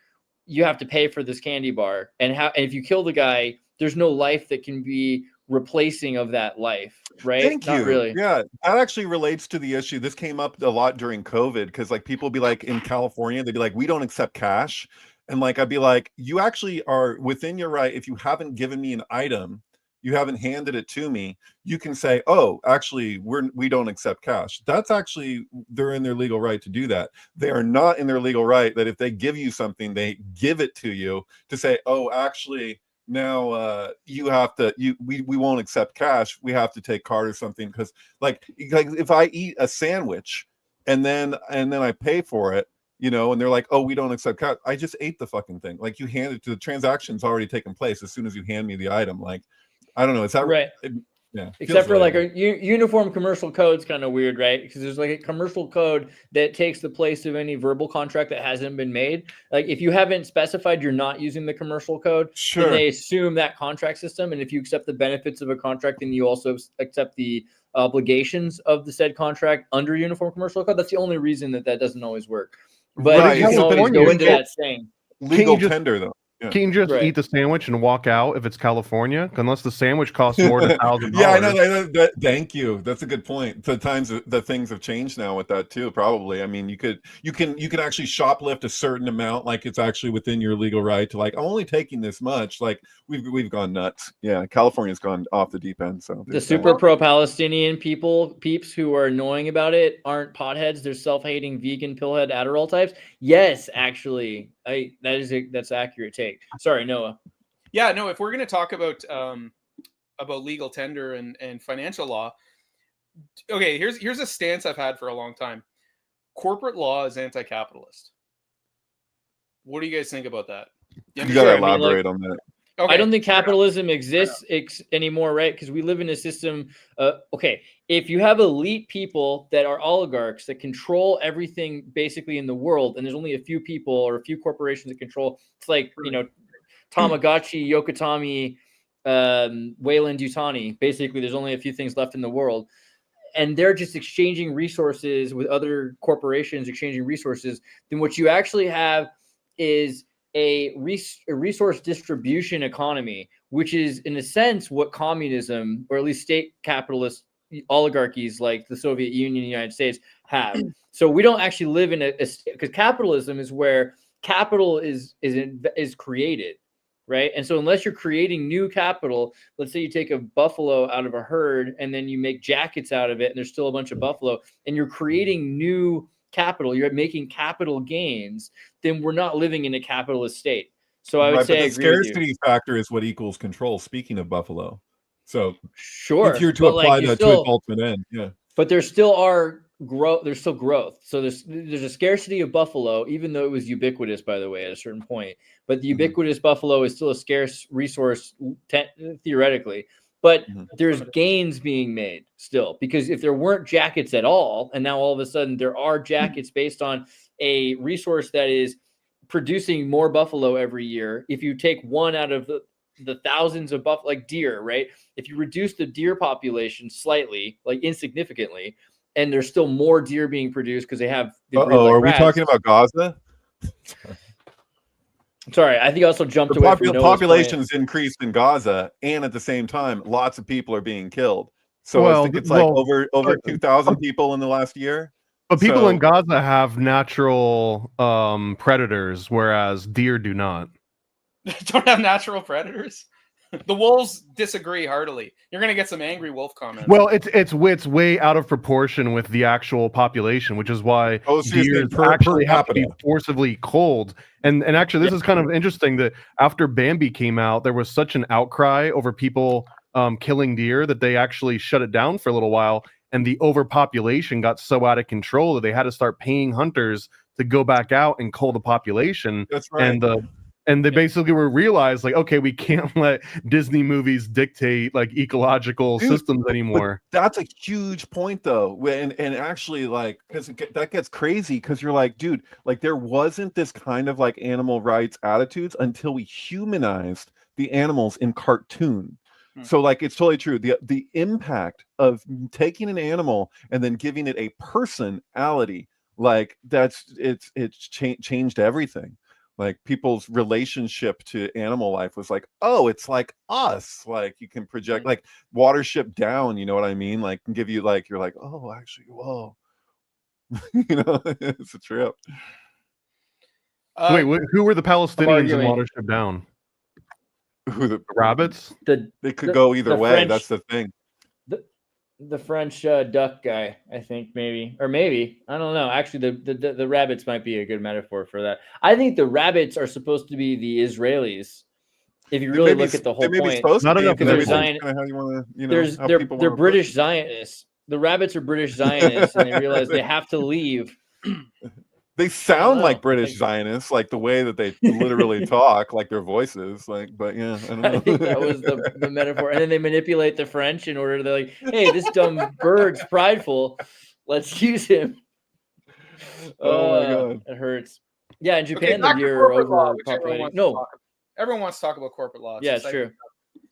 you have to pay for this candy bar. And if you kill the guy, there's no life that can be replacing of that life, right? Thank you. Really. Yeah, that actually relates to the issue. This came up a lot during COVID, because like people be like, in California, they'd be like, we don't accept cash. And like, I'd be like, you actually are within your right. If you haven't given me an item, you haven't handed it to me, you can say, oh, actually, we don't accept cash. That's actually, they're in their legal right to do that. They are not in their legal right that if they give you something, they give it to you to say, oh, actually, now you have to, we won't accept cash, we have to take card or something. Because like if I eat a sandwich and then I pay for it, and they're like, oh, we don't accept cash, I just ate the fucking thing. Like, you hand it to, the transaction's already taken place as soon as you hand me the item. Like, I don't know, is that right? Yeah. Except for feels like right. a uniform commercial code's kind of weird, right? Because there's like a commercial code that takes the place of any verbal contract that hasn't been made. Like if you haven't specified you're not using the commercial code, then Sure. they assume that contract system. And if you accept the benefits of a contract, then you also accept the obligations of the said contract under uniform commercial code. That's the only reason that doesn't always work. But Right. you can always California, go into that saying. Legal you just- tender though. Yeah. Can you just Right. eat the sandwich and walk out if it's California? Unless the sandwich costs more than $1,000. Yeah, I know that. Thank you. That's a good point. The things have changed now with that too. Probably. I mean, you can actually shoplift a certain amount, like it's actually within your legal right to like. I'm only taking this much. Like we've gone nuts. Yeah, California's gone off the deep end. So The super pro-Palestinian peeps who are annoying about it aren't potheads. They're self-hating vegan pillhead Adderall types. Yes, actually, that's accurate take. Sorry, Noah. Yeah, no. If we're going to talk about legal tender and financial law, okay, here's a stance I've had for a long time. Corporate law is anti-capitalist. What do you guys think about that? You gotta elaborate on that. Okay. I don't think capitalism exists anymore, right? Because we live in a system. Okay, if you have elite people that are oligarchs that control everything basically in the world, and there's only a few people or a few corporations that control, it's like Tamagotchi, Yokotami, Wayland Yutani. Basically, there's only a few things left in the world, and they're just exchanging resources with other corporations, exchanging resources. Then what you actually have is a resource distribution economy, which is in a sense what communism, or at least state capitalist oligarchies like the Soviet Union and the United States have. So we don't actually live in because capitalism is where capital is created, right? And so unless you're creating new capital, let's say you take a buffalo out of a herd and then you make jackets out of it, and there's still a bunch of buffalo, and you're creating new capital, you're making capital gains, then we're not living in a capitalist state. So I would say but the scarcity factor is what equals control. Speaking of buffalo, so sure, if you're to apply that to its ultimate end, yeah. But there still are growth. There's still growth. So there's a scarcity of buffalo, even though it was ubiquitous, by the way, at a certain point. But the ubiquitous buffalo is still a scarce resource theoretically. But there's gains being made still, because if there weren't jackets at all, and now all of a sudden there are jackets based on a resource that is producing more buffalo every year. If you take one out of the thousands of buffalo, like deer, right? If you reduce the deer population slightly, like insignificantly, and there's still more deer being produced because they have. Are we talking about Gaza? Sorry, I think I also jumped away from Noah's population's increased in Gaza, and at the same time, lots of people are being killed. So I think it's like over 2,000 people in the last year. But people in Gaza have natural predators, whereas deer do not. Don't have natural predators. The wolves disagree heartily. You're going to get some angry wolf comments. Well, it's way out of proportion with the actual population, which is why deer actually have to be forcibly culled. And actually, this is kind of interesting that after Bambi came out, there was such an outcry over people killing deer that they actually shut it down for a little while. And the overpopulation got so out of control that they had to start paying hunters to go back out and cull the population. That's right. And they basically were realized, like, okay, we can't let Disney movies dictate like ecological systems anymore. That's a huge point, though. And actually, like, because that gets crazy, because you're like, dude, like, there wasn't this kind of like animal rights attitudes until we humanized the animals in cartoon. So like, it's totally true. The impact of taking an animal and then giving it a personality, like it's changed everything. Like people's relationship to animal life was like, oh, it's like us. Like you can project, like Watership Down, you know what I mean? Like can give you like, you're like, oh, actually, whoa. You know, it's a trip. Wait, who were the Palestinians in Watership Down? Who the rabbits? They could go either way. French, that's the thing. The French duck guy, I think, maybe I don't know. Actually, the rabbits might be a good metaphor for that. I think the rabbits are supposed to be the Israelis. If you really look at the whole point, not enough. They're British Zionists. The rabbits are British Zionists, and they realize they have to leave. They sound like British Zionists, like the way that they literally talk, like their voices. Like, but yeah, I don't know. I think that was the metaphor. And then they manipulate the French in order to like, hey, this dumb bird's prideful. Let's use him. Oh my god, it hurts. Yeah, in Japan, back to you're corporate law, over which everyone wants to No, talk about. Everyone wants to talk about corporate law. yeah, it's true.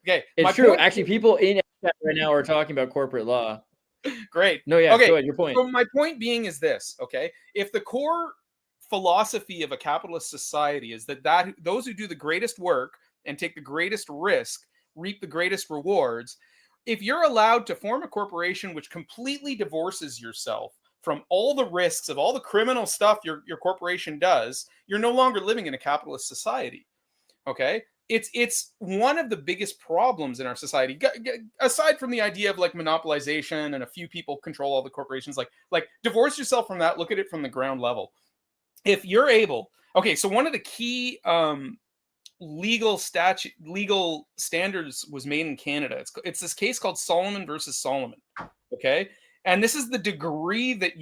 Okay, it's true. Actually, people in Efchat right now are talking about corporate law. Great. No, yeah. Okay. Go ahead. Your point. So my point being is this. Okay, if the core philosophy of a capitalist society is that those who do the greatest work and take the greatest risk reap the greatest rewards, if you're allowed to form a corporation which completely divorces yourself from all the risks of all the criminal stuff your corporation does, you're no longer living in a capitalist society. Okay, it's one of the biggest problems in our society, aside from the idea of like monopolization and a few people control all the corporations. Like divorce yourself from that. Look at it from the ground level. If you're able, okay, so one of the key legal standards was made in Canada. It's this case called Solomon versus Solomon. Okay, and this is the degree that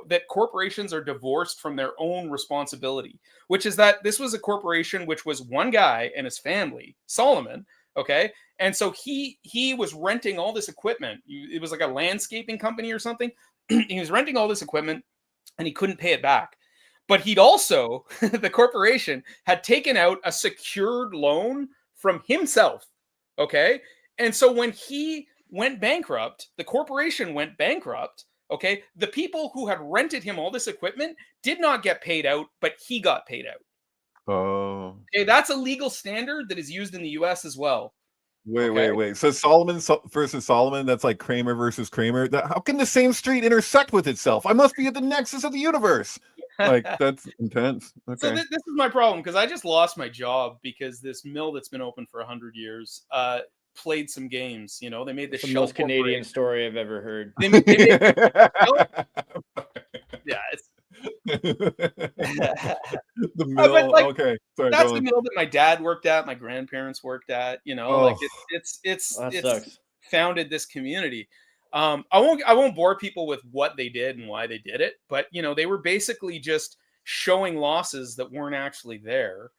that corporations are divorced from their own responsibility, which is that this was a corporation which was one guy and his family, Solomon. Okay, and so he was renting all this equipment. It was like a landscaping company or something. He was renting all this equipment, and he couldn't pay it back. But he'd also, the corporation had taken out a secured loan from himself. Okay. And so when he went bankrupt, the corporation went bankrupt. Okay. The people who had rented him all this equipment did not get paid out, but he got paid out. Oh. Okay. That's a legal standard that is used in the US as well. Wait. So Solomon versus Solomon, that's like Kramer versus Kramer. How can the same street intersect with itself? I must be at the nexus of the universe. Like, that's intense. Okay. So this is my problem, because I just lost my job because this mill that's been open for 100 years played some games. You know, they made the most Canadian story I've ever heard. They made yeah, it's the mill. Like, okay, sorry. That's the mill that my dad worked at, my grandparents worked at. You know, like it's founded this community. I won't bore people with what they did and why they did it, but you know, they were basically just showing losses that weren't actually there,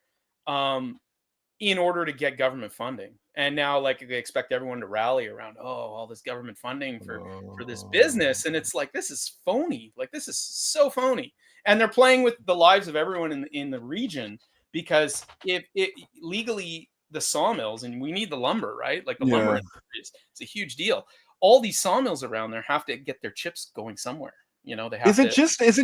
in order to get government funding. And now, like, they expect everyone to rally around, all this government funding for this business, and it's like, this is phony. Like, this is so phony. And they're playing with the lives of everyone in the region, because if it legally the sawmills, and we need the lumber, right? Like the lumber industry it's a huge deal. All these sawmills around there have to get their chips going somewhere. You know, they have is it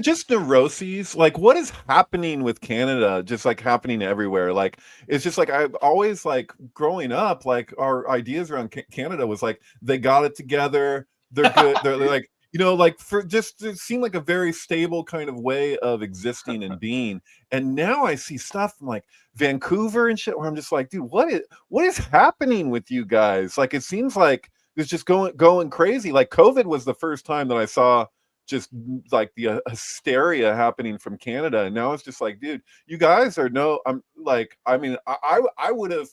just neuroses? Like, what is happening with Canada? Just like happening everywhere. Like, it's just like, I've always, like, growing up, like, our ideas around Canada was like, they got it together. They're good. They're like, you know, like, for just, it seemed like a very stable kind of way of existing and being. And now I see stuff from like Vancouver and shit where I'm just like, dude, what is happening with you guys? Like, it seems like it's just going crazy. Like, COVID was the first time that I saw just like the hysteria happening from Canada, and now it's just like, dude, you guys are I would have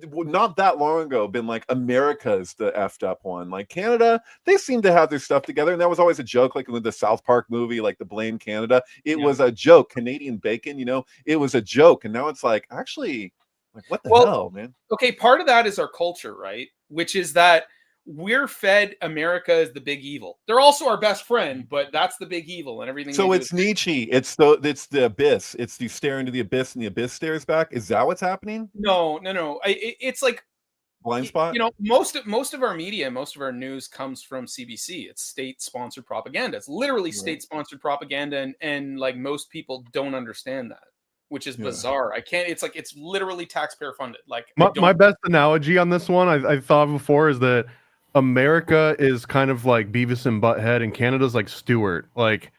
not that long ago been like, America's the effed up one. Like, Canada, they seem to have their stuff together, and that was always a joke. Like with the South Park movie, like the Blame Canada, it was a joke. Canadian bacon, you know, it was a joke, and now it's like, actually, like, what the hell, man? Okay, part of that is our culture, right? Which is that we're fed America as the big evil. They're also our best friend, but that's the big evil, and everything. So it's Nietzsche. It's the abyss. It's you stare into the abyss, and the abyss stares back. Is that what's happening? No. It's like blind spot. You know, most of our media, most of our news comes from CBC. It's state-sponsored propaganda. It's literally state-sponsored propaganda, and like, most people don't understand that, which is bizarre. It's literally taxpayer funded. Like, my best analogy on this one I thought before is that America is kind of like Beavis and Butthead, and Canada's like Stewart. Like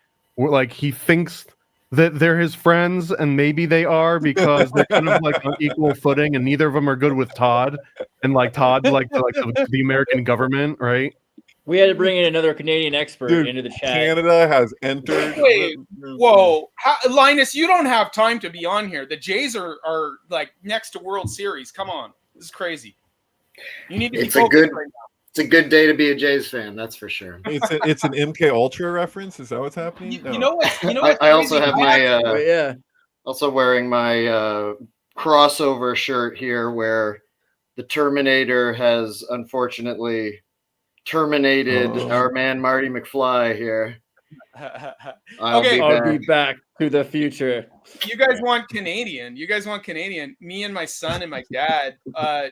he thinks that they're his friends, and maybe they are, because they're kind of like on equal footing, and neither of them are good with Todd, and like Todd's like the American government, right? We had to bring in another Canadian expert into the chat. Canada has entered. Wait, whoa, Linus, you don't have time to be on here. The Jays are like next to World Series. Come on, this is crazy. You need to be focused right now. It's a good day to be a Jays fan, that's for sure. It's an MK Ultra reference. Is that what's happening? You know what? You know what? I also have my yeah. also wearing my crossover shirt here, where the Terminator has unfortunately terminated our man Marty McFly here. I'll be back to the future. You guys want Canadian? Me and my son and my dad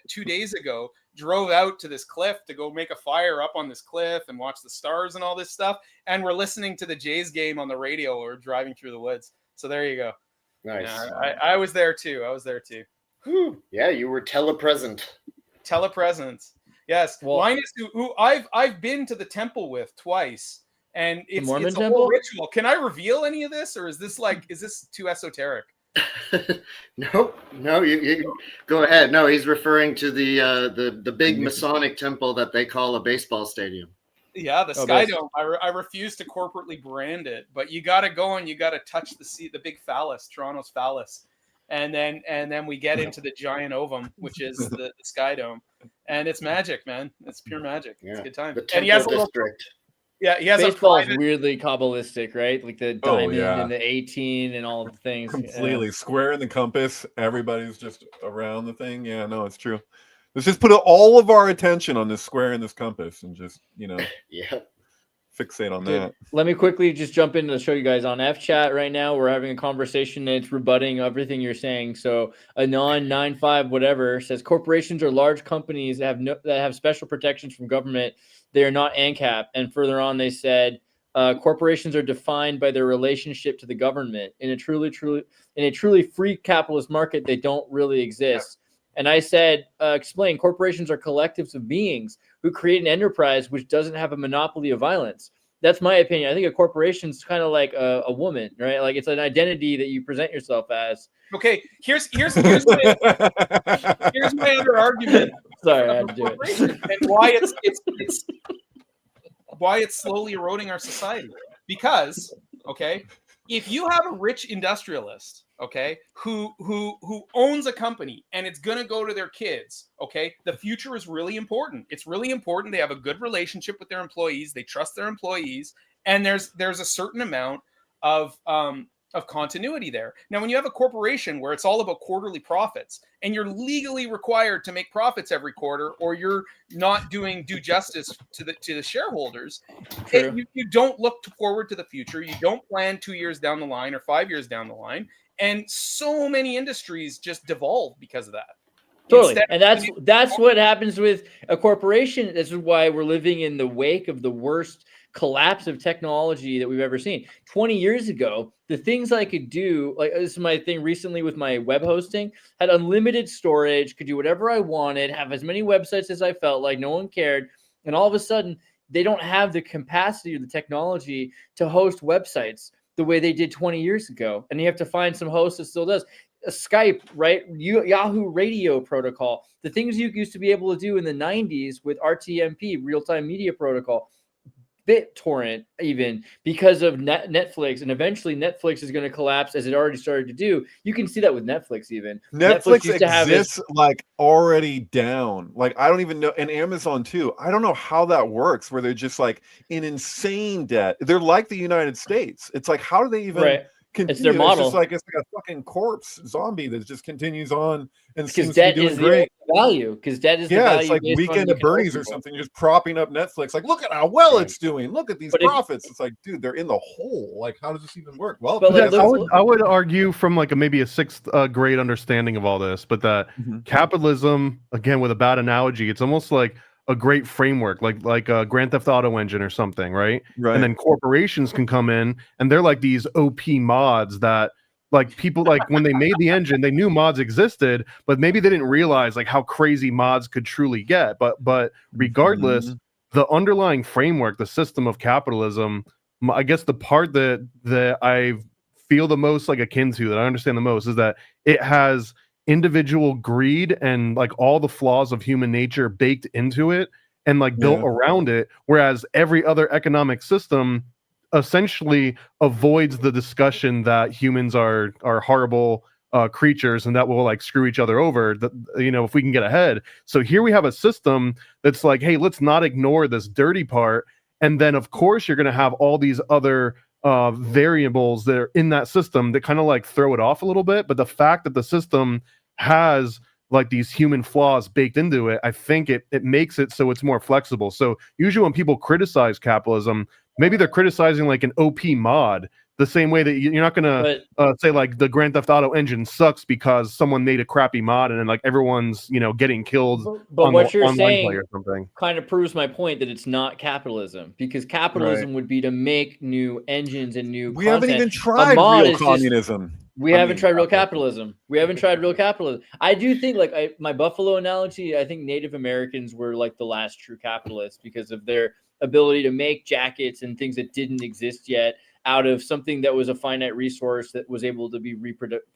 2 days ago drove out to this cliff to go make a fire up on this cliff and watch the stars and all this stuff. And we're listening to the Jays game on the radio or driving through the woods. So there you go. Nice. Yeah, I was there too. Whew. Yeah, you were telepresent. Yes. Well, Linus, who I've been to the temple with twice. And it's Mormon a whole temple? ritual. Can I reveal any of this, or is this too esoteric? No, you go ahead. No, he's referring to the big Masonic temple that they call a baseball stadium. Yeah, the Sky Dome. I refuse to corporately brand it, but you got to go and you got to touch the big phallus, Toronto's phallus, and then we get into the giant ovum, which is the Sky Dome, and it's magic, man. It's pure magic. Yeah. It's a good time. The And he has a little, district. yeah, he has baseball a is private, weirdly kabbalistic, right? Like the diamond yeah. and the 18 and all the things. Completely square in the compass. Everybody's just around the thing. Yeah, no, it's true. Let's just put all of our attention on this square in this compass and just, Yeah. fixate on Dude, that. let me quickly just jump in to show you guys on Efchat right now. We're having a conversation and it's rebutting everything you're saying. So Anon 95 whatever says corporations are large companies that have special protections from government. They are not ANCAP. And further on, they said corporations are defined by their relationship to the government. In a truly free capitalist market, they don't really exist. And I said, explain, corporations are collectives of beings who create an enterprise which doesn't have a monopoly of violence. That's my opinion. I think a corporation is kind of like a woman, right? Like it's an identity that you present yourself as. Okay, here's my other argument. Sorry, I had to do it. And why it's slowly eroding our society. Because, okay, if you have a rich industrialist, okay, who owns a company and it's gonna go to their kids, okay, the future is really important. It's really important. They have a good relationship with their employees. They trust their employees, and there's a certain amount of continuity there. Now, when you have a corporation where it's all about quarterly profits and you're legally required to make profits every quarter, or you're not doing due justice to the shareholders, you don't look forward to the future. You don't plan 2 years down the line or 5 years down the line. And so many industries just devolve because of that. Totally. And that's what happens with a corporation. This is why we're living in the wake of the worst collapse of technology that we've ever seen. 20 years ago, the things I could do, like this is my thing recently with my web hosting, had unlimited storage, could do whatever I wanted, have as many websites as I felt like, no one cared. And all of a sudden, they don't have the capacity or the technology to host websites the way they did 20 years ago. And you have to find some host that still does. Skype, right? Yahoo Radio Protocol, the things you used to be able to do in the 90s with RTMP, real-time media protocol, BitTorrent, even because of Netflix, and eventually Netflix is going to collapse as it already started to do. You can see that with Netflix even. Netflix used to exists like already down. Like I don't even know, and Amazon too. I don't know how that works, where they're just like in insane debt. They're like the United States. It's like, how do they even continue? It's their model. It's just like a fucking corpse zombie that just continues on and because debt is the value. Because debt is the value. It's like Weekend at Bernie's or something. You're just propping up Netflix. Like, look at how well it's doing. Look at these profits. It's like, dude, they're in the hole. Like, how does this even work? Well, but like, I would argue from like maybe a sixth grade understanding of all this, but that capitalism, again, with a bad analogy, it's almost like a great framework, like a Grand Theft Auto engine or something, right? And then corporations can come in and they're like these OP mods that like people, like when they made the engine, they knew mods existed, but maybe they didn't realize like how crazy mods could truly get. But regardless, the underlying framework, the system of capitalism, I guess the part that I feel the most like akin to, that I understand the most, is that it has individual greed and like all the flaws of human nature baked into it and like built around it, whereas every other economic system essentially avoids the discussion that humans are horrible creatures, and that will like screw each other over, if we can get ahead. So here we have a system that's like, hey, let's not ignore this dirty part. And then of course you're going to have all these other variables that are in that system that kind of like throw it off a little bit. But the fact that the system has like these human flaws baked into it, I think it makes it so it's more flexible. So usually when people criticize capitalism, maybe they're criticizing like an OP mod, the same way that you're not going to say like the Grand Theft Auto engine sucks because someone made a crappy mod and then like everyone's, getting killed. But what you're saying or something kind of proves my point that it's not capitalism, because capitalism would be to make new engines and new We content. haven't even tried real communism. We haven't tried real capitalism. We haven't tried real capitalism. I do think, like my Buffalo analogy, I think Native Americans were like the last true capitalists because of their ability to make jackets and things that didn't exist yet out of something that was a finite resource that was able to be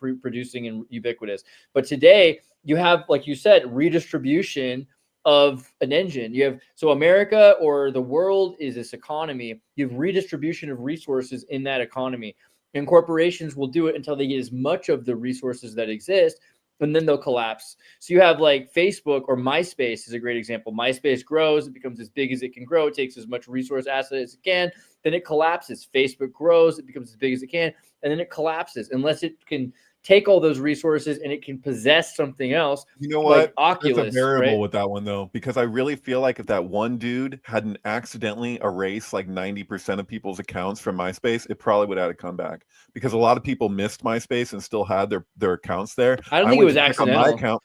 reproducing and ubiquitous. But today you have, like you said, redistribution of an engine. You have, so America or the world is this economy. You have redistribution of resources in that economy. And corporations will do it until they get as much of the resources that exist, and then they'll collapse. So you have like Facebook or MySpace is a great example. MySpace grows, it becomes as big as it can grow, it takes as much resource asset as it can, then it collapses. Facebook grows, it becomes as big as it can, and then it collapses unless it can take all those resources and it can possess something else. You know what? Like Oculus, there's a variable right? with that one though, because I really feel like if that one dude hadn't accidentally erased like 90% of people's accounts from MySpace, it probably would have had a comeback, because a lot of people missed MySpace and still had their accounts there. I don't think it was accidental. On my account.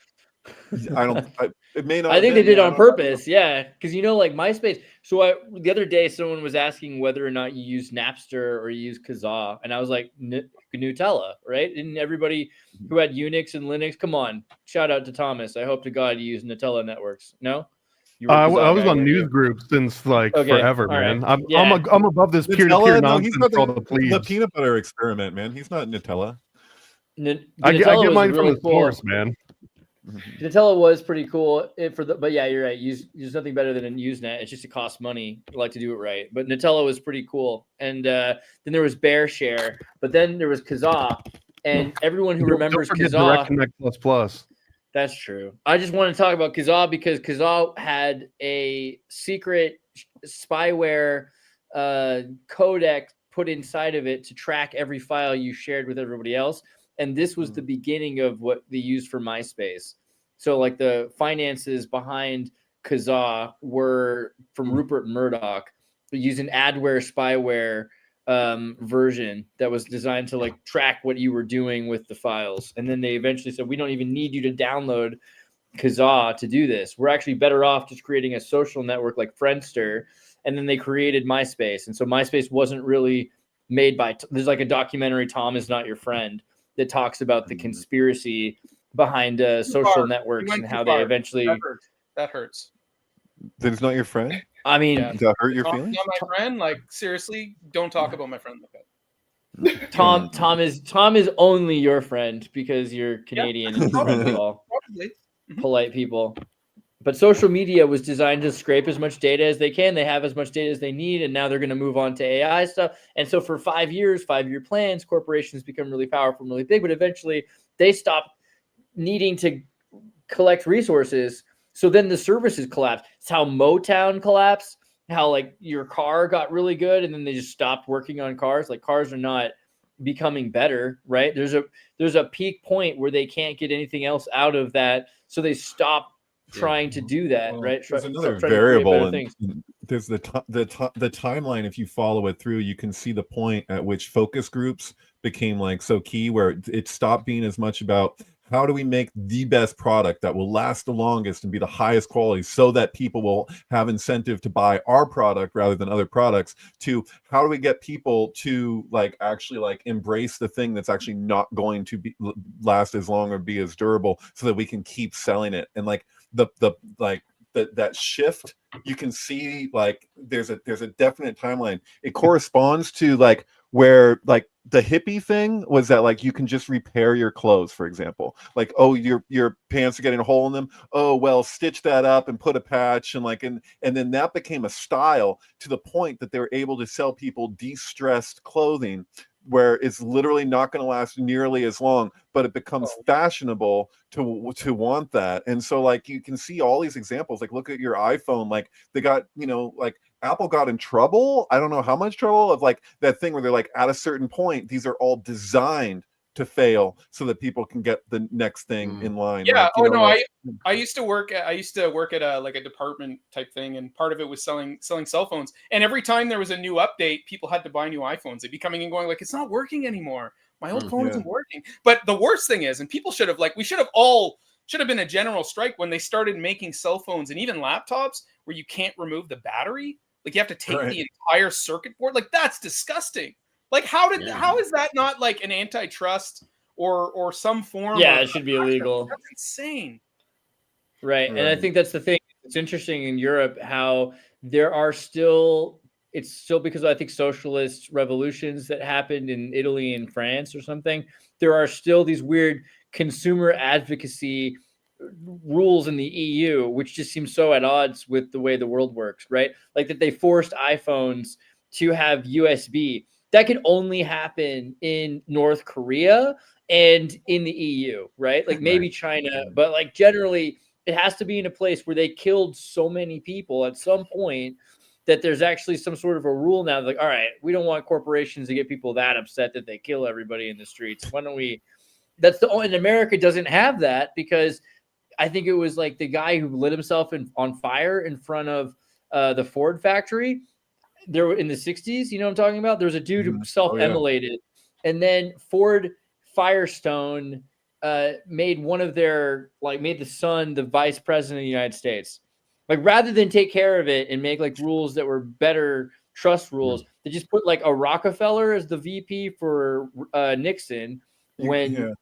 It may not. I think they did it on purpose. Yeah, because like MySpace. So the other day, someone was asking whether or not you use Napster or you use Kazaa, and I was like, Nutella, right? And everybody who had Unix and Linux, come on, shout out to Thomas. I hope to God you use Nutella networks. No, I was on news groups since like forever, man. Right. I'm above this peer-to-peer nonsense. The peanut butter experiment, man. He's not Nutella. I get mine from the source, man. Nutella was pretty cool but yeah, you're right. Use nothing better than a Usenet. It's just it costs money. I like to do it right. But Nutella was pretty cool. And then there was BearShare, but then there was Kazaa, and everyone who remembers Kazaa. Direct That's true. I just want to talk about Kazaa because Kazaa had a secret spyware codec put inside of it to track every file you shared with everybody else. And this was the beginning of what they used for MySpace. So like the finances behind Kazaa were from Rupert Murdoch, using adware spyware version that was designed to like track what you were doing with the files. And then they eventually said, we don't even need you to download Kazaa to do this. We're actually better off just creating a social network like Friendster. And then they created MySpace. And so MySpace wasn't really made by, there's like a documentary, Tom Is Not Your Friend, that talks about the conspiracy behind social networks and how they eventually. That hurts. That is not your friend? I mean, does that hurt your feelings? Not my friend. Like, seriously, don't talk about my friend like that. Tom is only your friend because you're Canadian and friends with all polite people. But social media was designed to scrape as much data as they can. They have as much data as they need, and now they're going to move on to AI stuff. And so for 5 years, 5-year plans, corporations become really powerful and really big, but eventually they stop needing to collect resources. So then the services collapse. It's how Motown collapsed, how like your car got really good, and then they just stopped working on cars. Like cars are not becoming better, right? There's a peak point where they can't get anything else out of that, so they stop trying to do that, right? There's another variable, and there's the timeline. If you follow it through, you can see the point at which focus groups became like so key, where it stopped being as much about how do we make the best product that will last the longest and be the highest quality so that people will have incentive to buy our product rather than other products, to how do we get people to like actually like embrace the thing that's actually not going to be last as long or be as durable so that we can keep selling it. And like that shift, you can see like there's a definite timeline. It corresponds to like where like the hippie thing was that like you can just repair your clothes, for example. Like, oh, your pants are getting a hole in them. Oh, well, stitch that up and put a patch, and like and then that became a style to the point that they were able to sell people de-stressed clothing where it's literally not going to last nearly as long, but it becomes fashionable to want that. And so like you can see all these examples. Like look at your iPhone. Like they got, like Apple got in trouble. I don't know how much trouble of like that thing where they're like at a certain point, these are all designed to fail so that people can get the next thing in line. Yeah. Like, I used to work at a like a department type thing, and part of it was selling cell phones. And every time there was a new update, people had to buy new iPhones. They'd be coming and going like, it's not working anymore. My old phone isn't working. But the worst thing is, and people should have been a general strike when they started making cell phones and even laptops where you can't remove the battery. Like you have to take the entire circuit board. Like that's disgusting. Like how is that not like an antitrust or some form? Yeah, it should be illegal. That's insane. Right. And I think that's the thing. It's interesting in Europe how it's still because I think socialist revolutions that happened in Italy and France or something. There are still these weird consumer advocacy rules in the EU, which just seem so at odds with the way the world works, right? Like that they forced iPhones to have USB. That could only happen in North Korea and in the EU, right? Like maybe China, but like generally it has to be in a place where they killed so many people at some point that there's actually some sort of a rule now. Like, all right, we don't want corporations to get people that upset that they kill everybody in the streets. Why don't we? And America doesn't have that because I think it was like the guy who lit himself on fire in front of the Ford factory. There were in the 60s, you know what I'm talking about? There was a dude who self-immolated, and then Ford Firestone made the son the vice president of the United States. Like rather than take care of it and make like rules that were better trust rules, they just put like a Rockefeller as the VP for Nixon when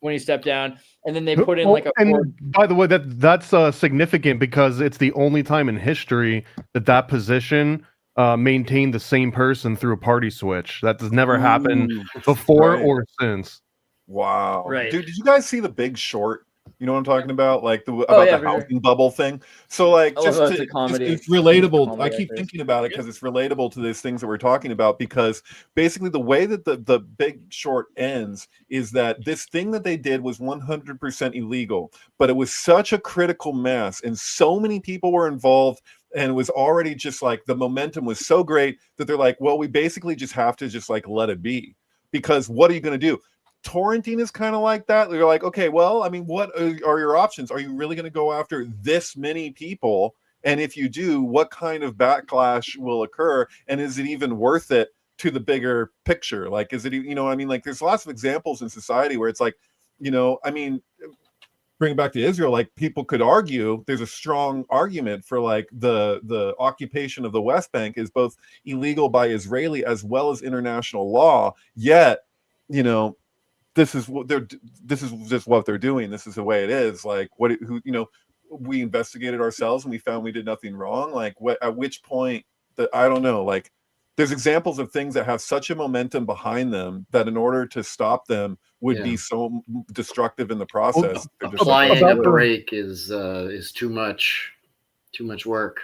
he stepped down, and then they put in like a. And by the way, that's significant because it's the only time in history that position maintained the same person through a party switch. That has never happened before or since. Wow. Right. Dude, did you guys see The Big Short? You know what I'm talking about? Like the housing bubble thing. So like it's relatable. I keep thinking about it because it's relatable to these things that we're talking about, because basically the way that the Big Short ends is that this thing that they did was 100% illegal, but it was such a critical mass and so many people were involved, and it was already just like the momentum was so great that they're like, well, we basically just have to just like let it be, because what are you going to do? Torrenting is kind of like that. You're like, okay, well, I mean, what are your options? Are you really going to go after this many people? And if you do, what kind of backlash will occur? And is it even worth it to the bigger picture? Like, is it, I mean, like there's lots of examples in society where it's like, I mean, bring it back to Israel, like people could argue, there's a strong argument for like the occupation of the West Bank is both illegal by Israeli as well as international law. Yet, this is just what they're doing. This is the way it is. Like we investigated ourselves and we found we did nothing wrong. Like at which point I don't know, like there's examples of things that have such a momentum behind them that in order to stop them would be so destructive in the process. Applying a brake is too much work.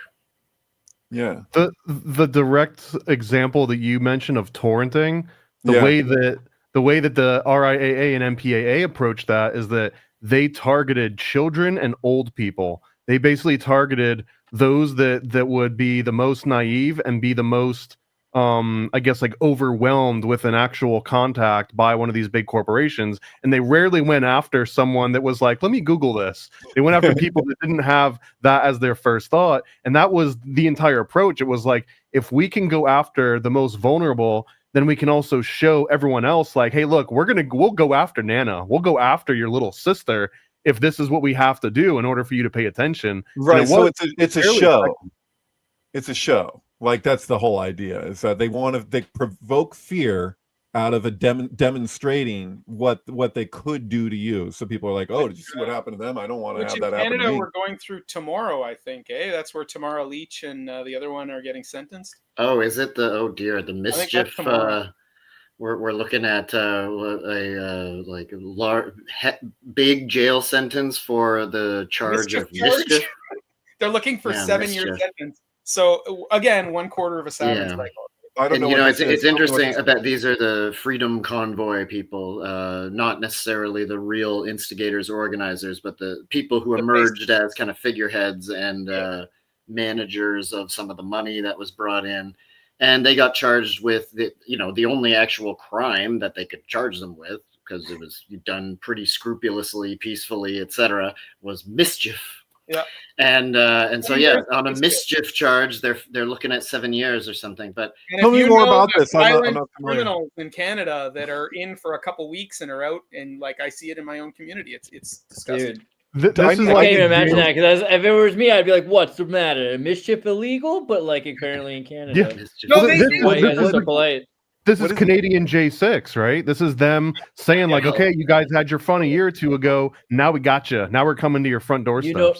Yeah. The direct example that you mentioned of torrenting, the way that the RIAA and MPAA approached that is that they targeted children and old people. They basically targeted those that would be the most naive and be the most, I guess, like overwhelmed with an actual contact by one of these big corporations. And they rarely went after someone that was like, let me Google this. They went after people that didn't have that as their first thought. And that was the entire approach. It was like, if we can go after the most vulnerable, then we can also show everyone else like, hey, look, we'll go after Nana. We'll go after your little sister if this is what we have to do in order for you to pay attention. Right. So it's a show. Effective. It's a show. Like that's the whole idea, is that they provoke fear out of a demonstrating what they could do to you. So people are like, oh, did you see what happened to them? I don't want to have that happen to me. Canada, we're going through tomorrow, I think. That's where Tamara Leach and the other one are getting sentenced. Oh, is it the mischief? We're looking at big jail sentence for the charge of mischief. They're looking for 7-year sentence. So again, 1/4 of a salmon cycle. I don't And know. you know, what it's this is. I don't know what interesting this is. that these are the Freedom Convoy people, not necessarily the real instigators or organizers, but the people who The emerged as kind of figureheads and managers of some of the money that was brought in. And they got charged with the only actual crime that they could charge them with, because it was done pretty scrupulously, peacefully, etc., was mischief. Yeah. And so on a mischief charge, they're looking at 7 years or something. But And Tell if me you more know about the this. I'm violent not familiar. criminals in Canada that are in for a couple weeks and are out, and like I see it in my own community, it's disgusting. Dude, This I is need- I like can't even a imagine deal- that, because if it was me, I'd be like, "What's the matter? Mischief illegal?" But like apparently in Canada, Yeah. mischief. No, why they- you guys are so polite? This What is is it? Canadian J6, right? This is them saying like, Yeah. okay, you guys had your fun a year or two ago. Now we got you. Now we're coming to your front doorstep. Well,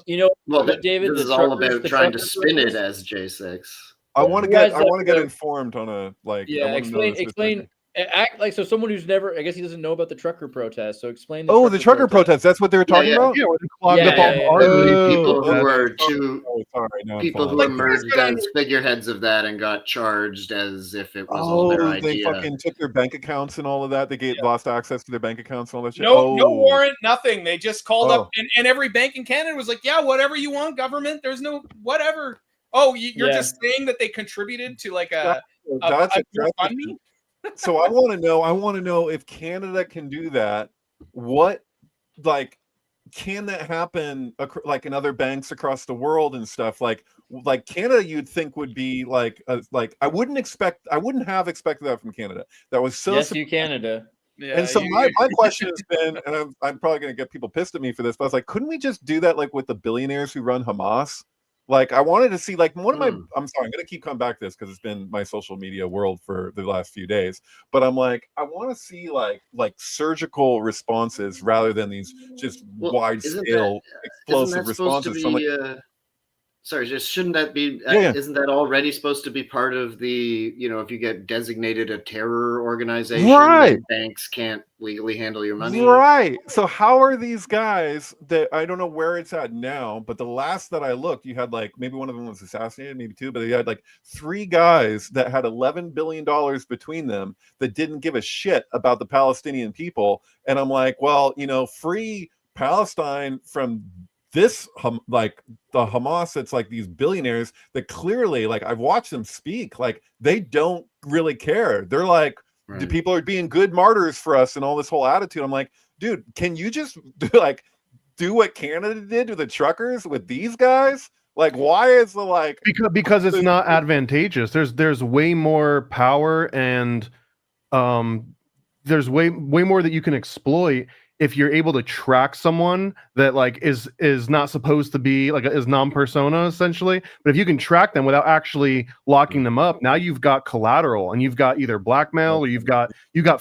what, David? this The is all truckers- about the trying to truckers spin it protest? as J6. I want to You guys get have- informed on a like. I Yeah, wanna know this explain. Act like so someone who's never. I guess he doesn't know about the trucker protest. So explain. Oh, the trucker protest. That's what they were talking yeah. about. Yeah, where they clogged Yeah, up all yeah, the yeah. arteries. Oh, People who okay. were two Oh, sorry, now I'm people who following. emerged Like, as figureheads of that and got charged as if it was all their Oh, idea. they fucking took their bank accounts and all of that. They lost access to their bank accounts and all that shit. No Oh. warrant, nothing. They just called Oh. up, and every bank in Canada was like, "Yeah, whatever you want, government. There's no whatever." Oh, you're just saying that they contributed to like a That's it. GoFundMe? So I want to know if Canada can do that. What, like, can that happen like in other banks across the world and stuff? Like Canada, you'd think would be like I wouldn't have expected that from Canada. That was so. Yes, you Canada. Yeah, And so my question has been, and I'm probably going to get people pissed at me for this, but I was like, couldn't we just do that like with the billionaires who run Hamas? Like, I wanted to see, like, one of my, I'm sorry, I'm going to keep coming back to this because it's been my social media world for the last few days. But I'm like, I want to see like surgical responses rather than these just wide scale explosive responses. So I'm like, sorry, just shouldn't that be? Yeah. Isn't that already supposed to be part of the? If you get designated a terror organization, right? Banks can't legally handle your money, right? So how are these guys that I don't know where it's at now? But the last that I looked, you had like maybe one of them was assassinated, maybe two, but you had like 3 guys that had $11 billion between them that didn't give a shit about the Palestinian people. And I'm like, well, free Palestine from this like the Hamas, it's like these billionaires that clearly, like, I've watched them speak, like they don't really care. They're like, the people are being good martyrs for us and all this whole attitude. I'm like, dude, can you just do what Canada did to the truckers with these guys? Like, why is the like because it's not advantageous. There's way more power and there's way more that you can exploit if you're able to track someone that like is not supposed to be like is non-persona essentially. But if you can track them without actually locking them up, now you've got collateral and you've got either blackmail or you've got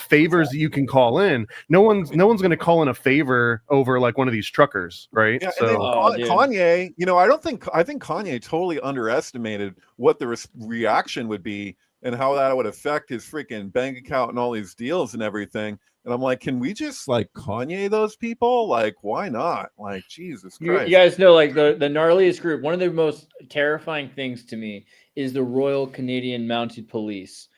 favors that you can call in. No one's going to call in a favor over like one of these truckers, right? Yeah, so Kanye, I think Kanye totally underestimated what the reaction would be and how that would affect his freaking bank account and all these deals and everything. And I'm like, can we just like Kanye those people? Like, why not? Like, Jesus Christ. You guys know, like the gnarliest group, one of the most terrifying things to me is the Royal Canadian Mounted Police.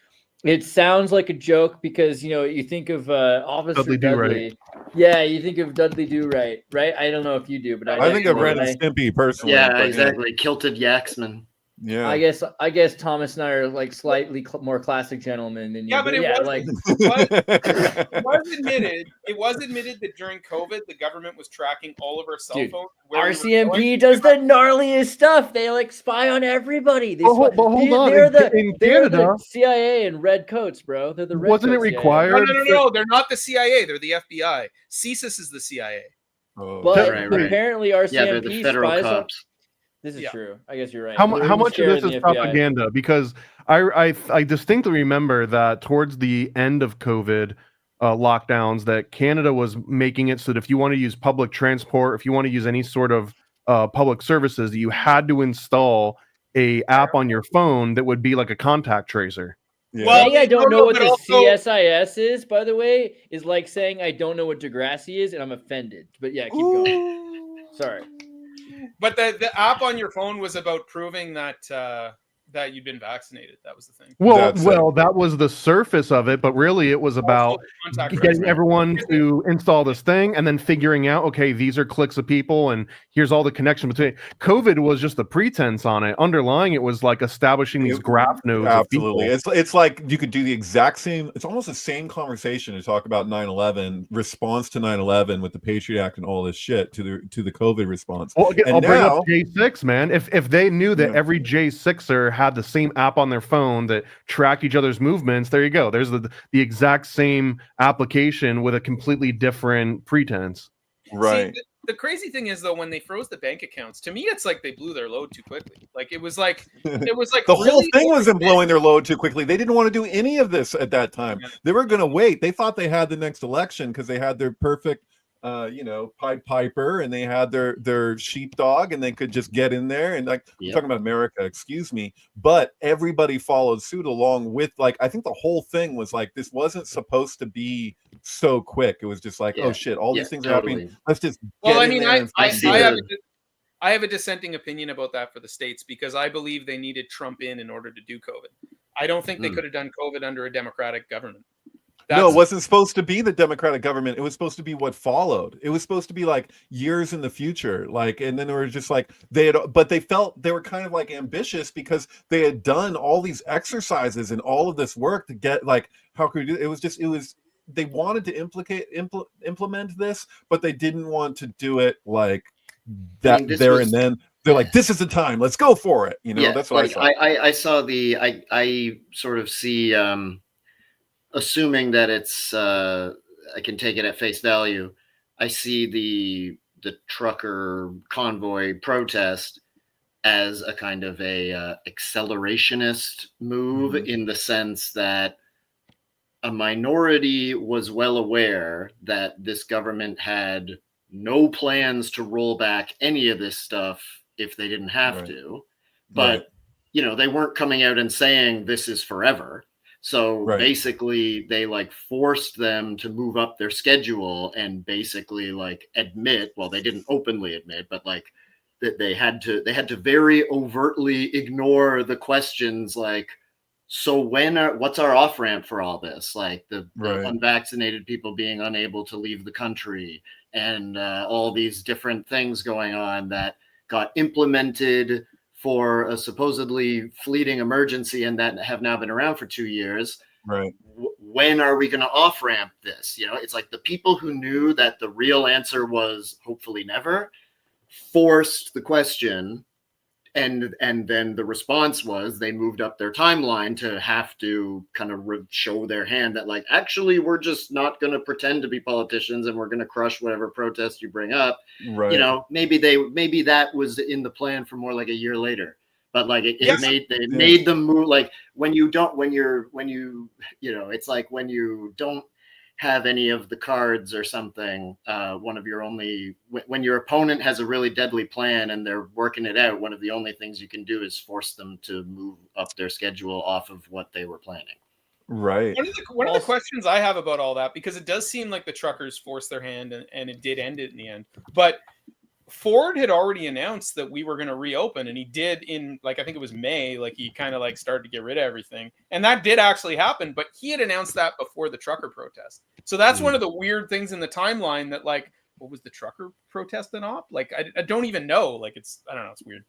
It sounds like a joke because, you think of Officer Dudley. Yeah, you think of Dudley Do-Right, right? I don't know if you do, but I think of Ren and Stimpy personally. Yeah, but, exactly. Kilted Yaxman. Yeah, I guess Thomas and I are like slightly more classic gentlemen than you. Yeah, but it was admitted that during COVID, the government was tracking all of our cell phones. RCMP does the gnarliest stuff. They like spy on everybody. Hold on. They're In Canada, the CIA in red coats, bro. They're the red wasn't it coat CIA. required? No. They're not the CIA. They're the FBI. CSIS is the CIA. But apparently RCMP they're the federal spies cops. This is true. I guess you're right. How much of this is propaganda? Because I distinctly remember that towards the end of COVID lockdowns, that Canada was making it so that if you want to use public transport, if you want to use any sort of public services, you had to install a app on your phone that would be like a contact tracer. Yeah. Well, I don't know what the CSIS is, by the way, is like saying I don't know what Degrassi is, and I'm offended. But yeah, keep going. Sorry. But the app on your phone was about proving that that you'd been vaccinated. That was the thing. Well, That's that was the surface of it, but really it was about Also, contact getting tracing. everyone to install this thing and then figuring out, okay, these are clicks of people and here's all the connection between. COVID was just the pretense on it. Underlying it was like establishing these graph nodes Absolutely. of people. It's like you could do the exact same, it's almost the same conversation to talk about 9/11, response to 9/11 with the Patriot Act and all this shit to the COVID response. Well, And I'll bring now- up J6, man. If they knew that Yeah. every J6er had the same app on their phone that tracked each other's movements, there you go. There's the exact same application with a completely different pretense. Right. See, the crazy thing is though, when they froze the bank accounts, to me it's like they blew their load too quickly. Like it was like the whole really thing wasn't blowing their load too quickly. They didn't want to do any of this at that time. Yeah. They were going to wait. They thought they had the next election because they had their perfect Pied Piper, and they had their sheepdog, and they could just get in there and like I'm talking about America, excuse me, but everybody followed suit along with like I think the whole thing was like this wasn't supposed to be so quick. It was just like oh shit, all these things are happening. Let's just well, I get in mean, there and I have a dissenting opinion about that for the states because I believe they needed Trump in order to do COVID. I don't think they could have done COVID under a Democratic government. No, it wasn't supposed to be the Democratic government. It was supposed to be what followed. It was supposed to be like years in the future. Like, and then they were just like but they felt they were kind of like ambitious because they had done all these exercises and all of this work to get like, how could we do it? They wanted to implement this, but they didn't want to do it like that and then. They're like, this is the time. Let's go for it. You know, that's what I saw. I sort of see. Assuming that it's I can take it at face value, I see the trucker convoy protest as a kind of a accelerationist move in the sense that a minority was well aware that this government had no plans to roll back any of this stuff if they didn't have to, but they weren't coming out and saying this is forever. So basically they like forced them to move up their schedule and basically like admit, well, they didn't openly admit, but like that they had to very overtly ignore the questions like, so what's our off ramp for all this? Like the unvaccinated people being unable to leave the country and all these different things going on that got implemented for a supposedly fleeting emergency and that have now been around for 2 years. Right. When are we going to off ramp this? It's like the people who knew that the real answer was hopefully never forced the question. And then the response was they moved up their timeline to have to kind of show their hand that like, actually, we're just not going to pretend to be politicians and we're going to crush whatever protest you bring up. Right. Maybe that was in the plan for more like a year later, but like it made them move. Like it's like when you don't have any of the cards or something, when your opponent has a really deadly plan and they're working it out, one of the only things you can do is force them to move up their schedule off of what they were planning. Right. One of the questions I have about all that, because it does seem like the truckers forced their hand and it did end it in the end, but Ford had already announced that we were going to reopen, and he did in like I think it was May. Like he kind of like started to get rid of everything, and that did actually happen. But he had announced that before the trucker protest. So that's one of the weird things in the timeline. That like, what was the trucker protest then op? Like I don't even know. Like I don't know. It's weird.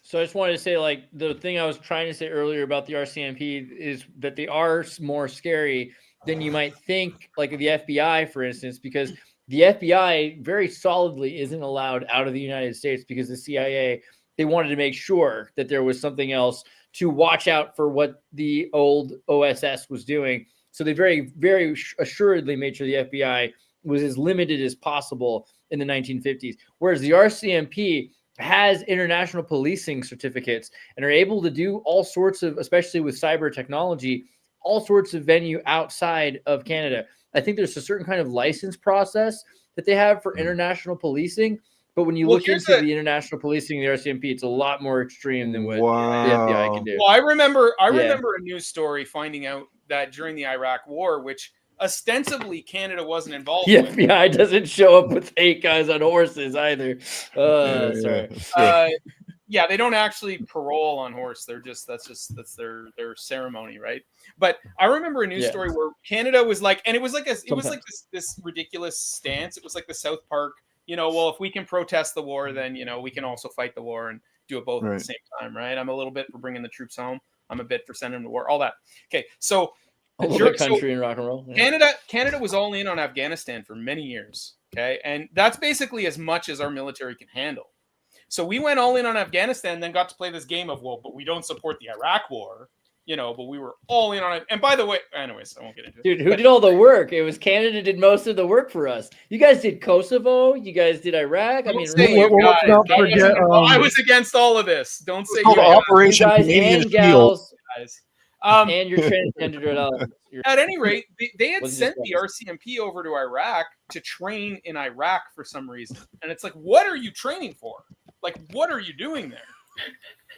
So I just wanted to say, like, the thing I was trying to say earlier about the RCMP is that they are more scary than you might think. Like the FBI, for instance, because the FBI very solidly isn't allowed out of the United States because the CIA, they wanted to make sure that there was something else to watch out for what the old OSS was doing. So they very, very assuredly made sure the FBI was as limited as possible in the 1950s. Whereas the RCMP has international policing certificates and are able to do all sorts of, especially with cyber technology, all sorts of venue outside of Canada. I think there's a certain kind of license process that they have for international policing. But when you look into the international policing, the RCMP, it's a lot more extreme than what the FBI can do. Well, I remember a news story finding out that during the Iraq War, which ostensibly Canada wasn't involved the with. FBI doesn't show up with 8 guys on horses either. Sorry. Yeah, they don't actually parole on horse. That's their ceremony, right? But I remember a news story where Canada was like, and it was like this ridiculous stance. It was like the South Park, well, if we can protest the war, then we can also fight the war and do it both at the same time, right? I'm a little bit for bringing the troops home. I'm a bit for sending them to war. All that. Okay, so a little country in rock and roll. Yeah. Canada was all in on Afghanistan for many years. Okay, and that's basically as much as our military can handle. So we went all in on Afghanistan, then got to play this game of, but we don't support the Iraq war, but we were all in on it. And by the way, anyways, I won't get into it. Dude, who did all the work? It was Canada did most of the work for us. You guys did Kosovo. You guys did Iraq. I mean, I was against all of this. Don't say you Operation guys Canadian and gals. guys. And you're transgender. At any rate, they had sent the RCMP over to Iraq to train in Iraq for some reason. And it's like, what are you training for? Like, what are you doing there?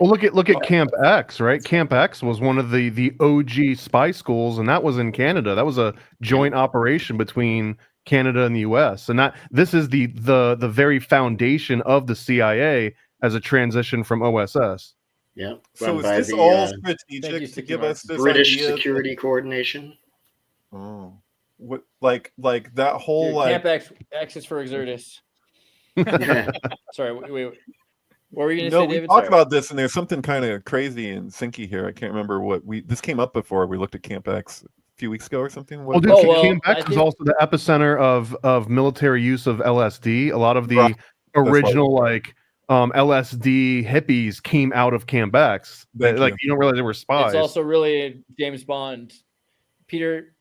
Well, look at Camp X, right? Camp X was one of the OG spy schools, and that was in Canada. That was a joint operation between Canada and the U.S. And this is the very foundation of the CIA as a transition from OSS. Yeah. So is this all strategic to give us this British idea security coordination? Oh, what like that whole Camp X is for Xirtus. Sorry, wait. What were you going to say, David? We talked about this, and there's something kind of crazy and sinky here. I can't remember this came up before. We looked at Camp X a few weeks ago or something. Camp X was also the epicenter of military use of LSD. A lot of the original LSD hippies came out of Camp X. You don't realize they were spies. It's also really James Bond.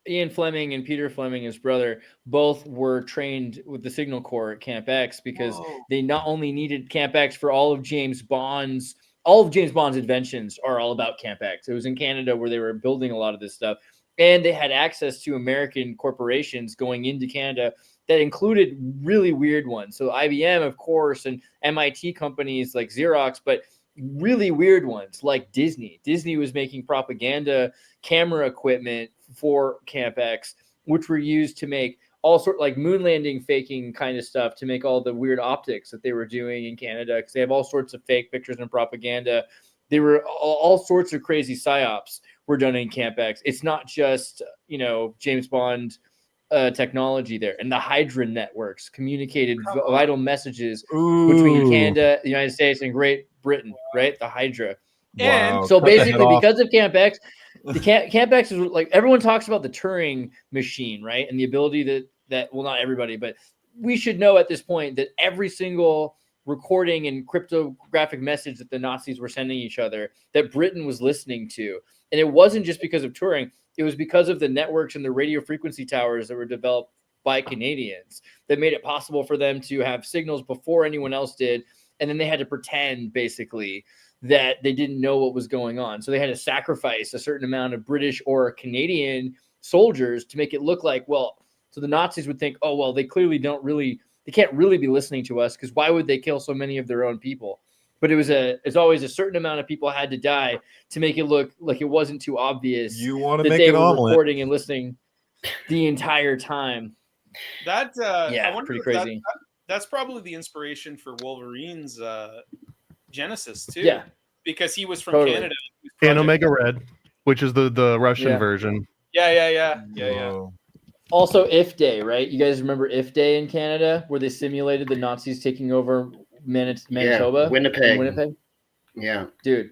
Ian Fleming and Peter Fleming, his brother, both were trained with the Signal Corps at Camp X because they not only needed Camp X for all of James Bond's inventions are all about Camp X. It was in Canada where they were building a lot of this stuff, and they had access to American corporations going into Canada that included really weird ones. So IBM, of course, and MIT companies like Xerox, but really weird ones like Disney. Disney was making propaganda camera equipment for Camp X, which were used to make all sort like moon landing faking kind of stuff to make all the weird optics that they were doing in Canada, because they have all sorts of fake pictures and propaganda. They were all sorts of crazy psyops were done in Camp X. It's not just James Bond technology there, and the Hydra networks communicated vital messages between Canada, the United States, and Great Britain, right? The Hydra. And so basically, because of Camp X, the Camp X is like everyone talks about the Turing machine, right? And the ability that well, not everybody, but we should know at this point that every single recording and cryptographic message that the Nazis were sending each other, that Britain was listening to. And it wasn't just because of Turing. It was because of the networks and the radio frequency towers that were developed by Canadians that made it possible for them to have signals before anyone else did. And then they had to pretend, basically, that they didn't know what was going on. So they had to sacrifice a certain amount of British or Canadian soldiers to make it look like, so the Nazis would think, they clearly they can't really be listening to us, because why would they kill so many of their own people? But it's always a certain amount of people had to die to make it look like it wasn't too obvious. You want to that make they an were omelet. Recording and listening the entire time. That I wonder pretty if crazy. That's probably the inspiration for Wolverine's Genesis too. Yeah, because he was from Canada. And Omega Red, which is the Russian version. Yeah. Also, If Day, right? You guys remember If Day in Canada, where they simulated the Nazis taking over Manitoba? Winnipeg. Yeah. Dude,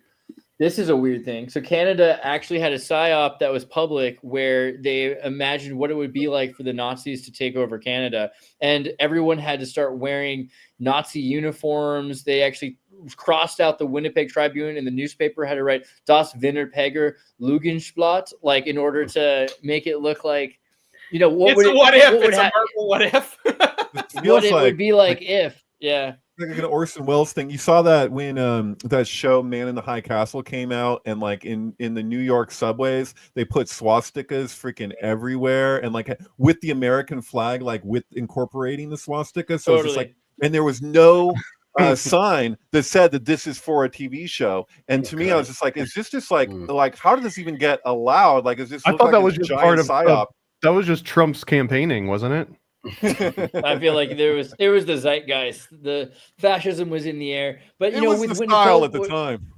this is a weird thing. So Canada actually had a psyop that was public where they imagined what it would be like for the Nazis to take over Canada. And everyone had to start wearing Nazi uniforms. They actually crossed out the Winnipeg Tribune, and the newspaper had to write Das Winnipegger Lügenblatt, in order to make it look like, what would it would be like if, like an Orson Welles thing. You saw that when that show Man in the High Castle came out, and in the New York subways they put swastikas freaking everywhere, and with the American flag, with incorporating the swastika. So it's just and there was no sign that said that this is for a TV show. And to me, I was just like, is this just how did this even get allowed? Is this? I thought that was just part of that was just Trump's campaigning, wasn't it? I feel like it was the zeitgeist. The fascism was in the air. But it was with the style at the Winnipeg, time.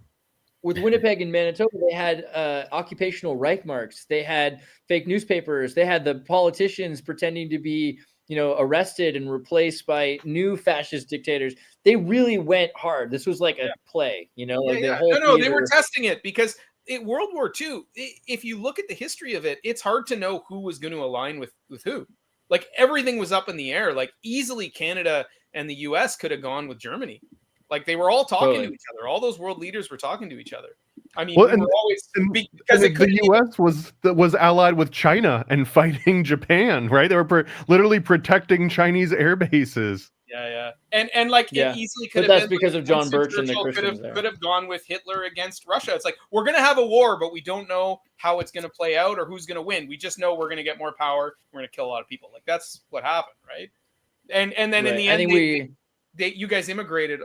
with Winnipeg and Manitoba, they had occupational Reich marks. They had fake newspapers. They had the politicians pretending to be, arrested and replaced by new fascist dictators. They really went hard. This was like a play, like the whole. No, they were testing it because World War II. If you look at the history of it, it's hard to know who was going to align with who. Like everything was up in the air. Like easily, Canada and the U.S. could have gone with Germany. Like they were all talking to each other. All those world leaders were talking to each other. I mean, we were always because the U.S. was allied with China and fighting Japan, right? They were literally protecting Chinese air bases. Yeah. And like it easily could have that's been because like, of John Birch and the Churchill Christians. Could have gone with Hitler against Russia. It's like we're going to have a war, but we don't know how it's going to play out or who's going to win. We just know we're going to get more power. We're going to kill a lot of people. Like that's what happened, right? And then in the end, you guys immigrated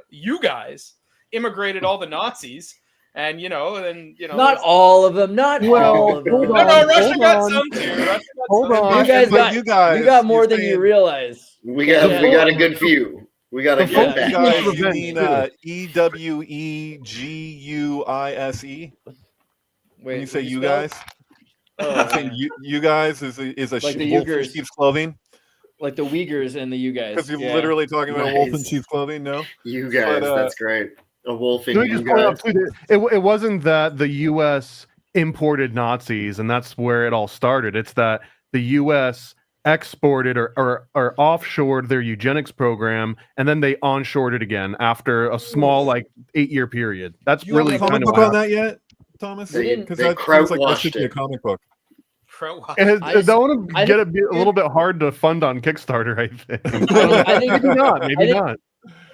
all the Nazis. And not all of them, not all of them. No, Russia got some too. Hold on, you got more than you realize. We got a good few. We got a good you guys. You mean EWEGUISE? When you say you guys, you guys is a like the wolf in sheep's clothing. Like the Uyghurs and the you guys. Because you're literally talking about wolf in sheep's clothing, no? You guys, that's great. A wolf in you guys. It wasn't that the U.S. imported Nazis, and that's where it all started. It's that the U.S. exported or offshored their eugenics program, and then they onshored it again after a small 8-year period. That's you really have a comic book on that yet, Thomas? Because that seems like that should be a comic book. That one would get a little bit hard to fund on Kickstarter, I think. I think maybe not. Maybe not.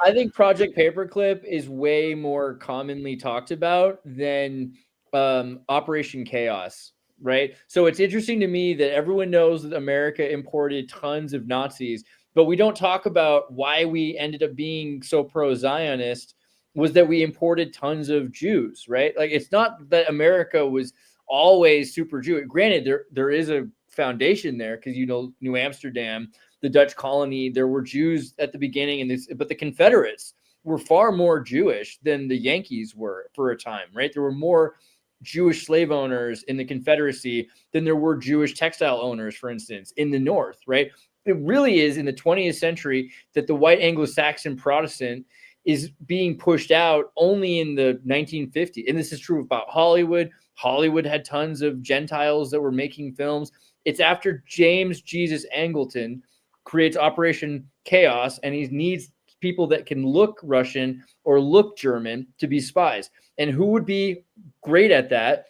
I think Project Paperclip is way more commonly talked about than Operation Chaos, right? So it's interesting to me that everyone knows that America imported tons of Nazis, but we don't talk about why we ended up being so pro-Zionist was that we imported tons of Jews, right? Like it's not that America was always super Jewish. Granted, there is a foundation there because New Amsterdam, the Dutch colony, there were Jews at the beginning, but the Confederates were far more Jewish than the Yankees were for a time, right? There were more Jewish slave owners in the Confederacy than there were Jewish textile owners, for instance, in the North, right? It really is in the 20th century that the white Anglo-Saxon Protestant is being pushed out only in the 1950s. And this is true about Hollywood. Hollywood had tons of Gentiles that were making films. It's after James Jesus Angleton creates Operation Chaos, and he needs people that can look Russian or look German to be spies. And who would be great at that,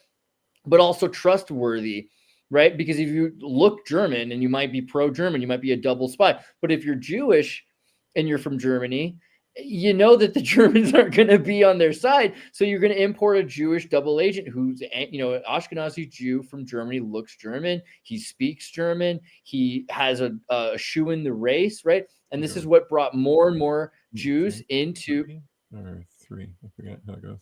but also trustworthy, right? Because if you look German and you might be pro-German, you might be a double spy. But if you're Jewish and you're from Germany, you know that the Germans aren't going to be on their side. So you're going to import a Jewish double agent who's, an Ashkenazi Jew from Germany, looks German. He speaks German. He has a shoe in the race, right? And this is what brought more and more Jews into... Or 3. I forget how it goes.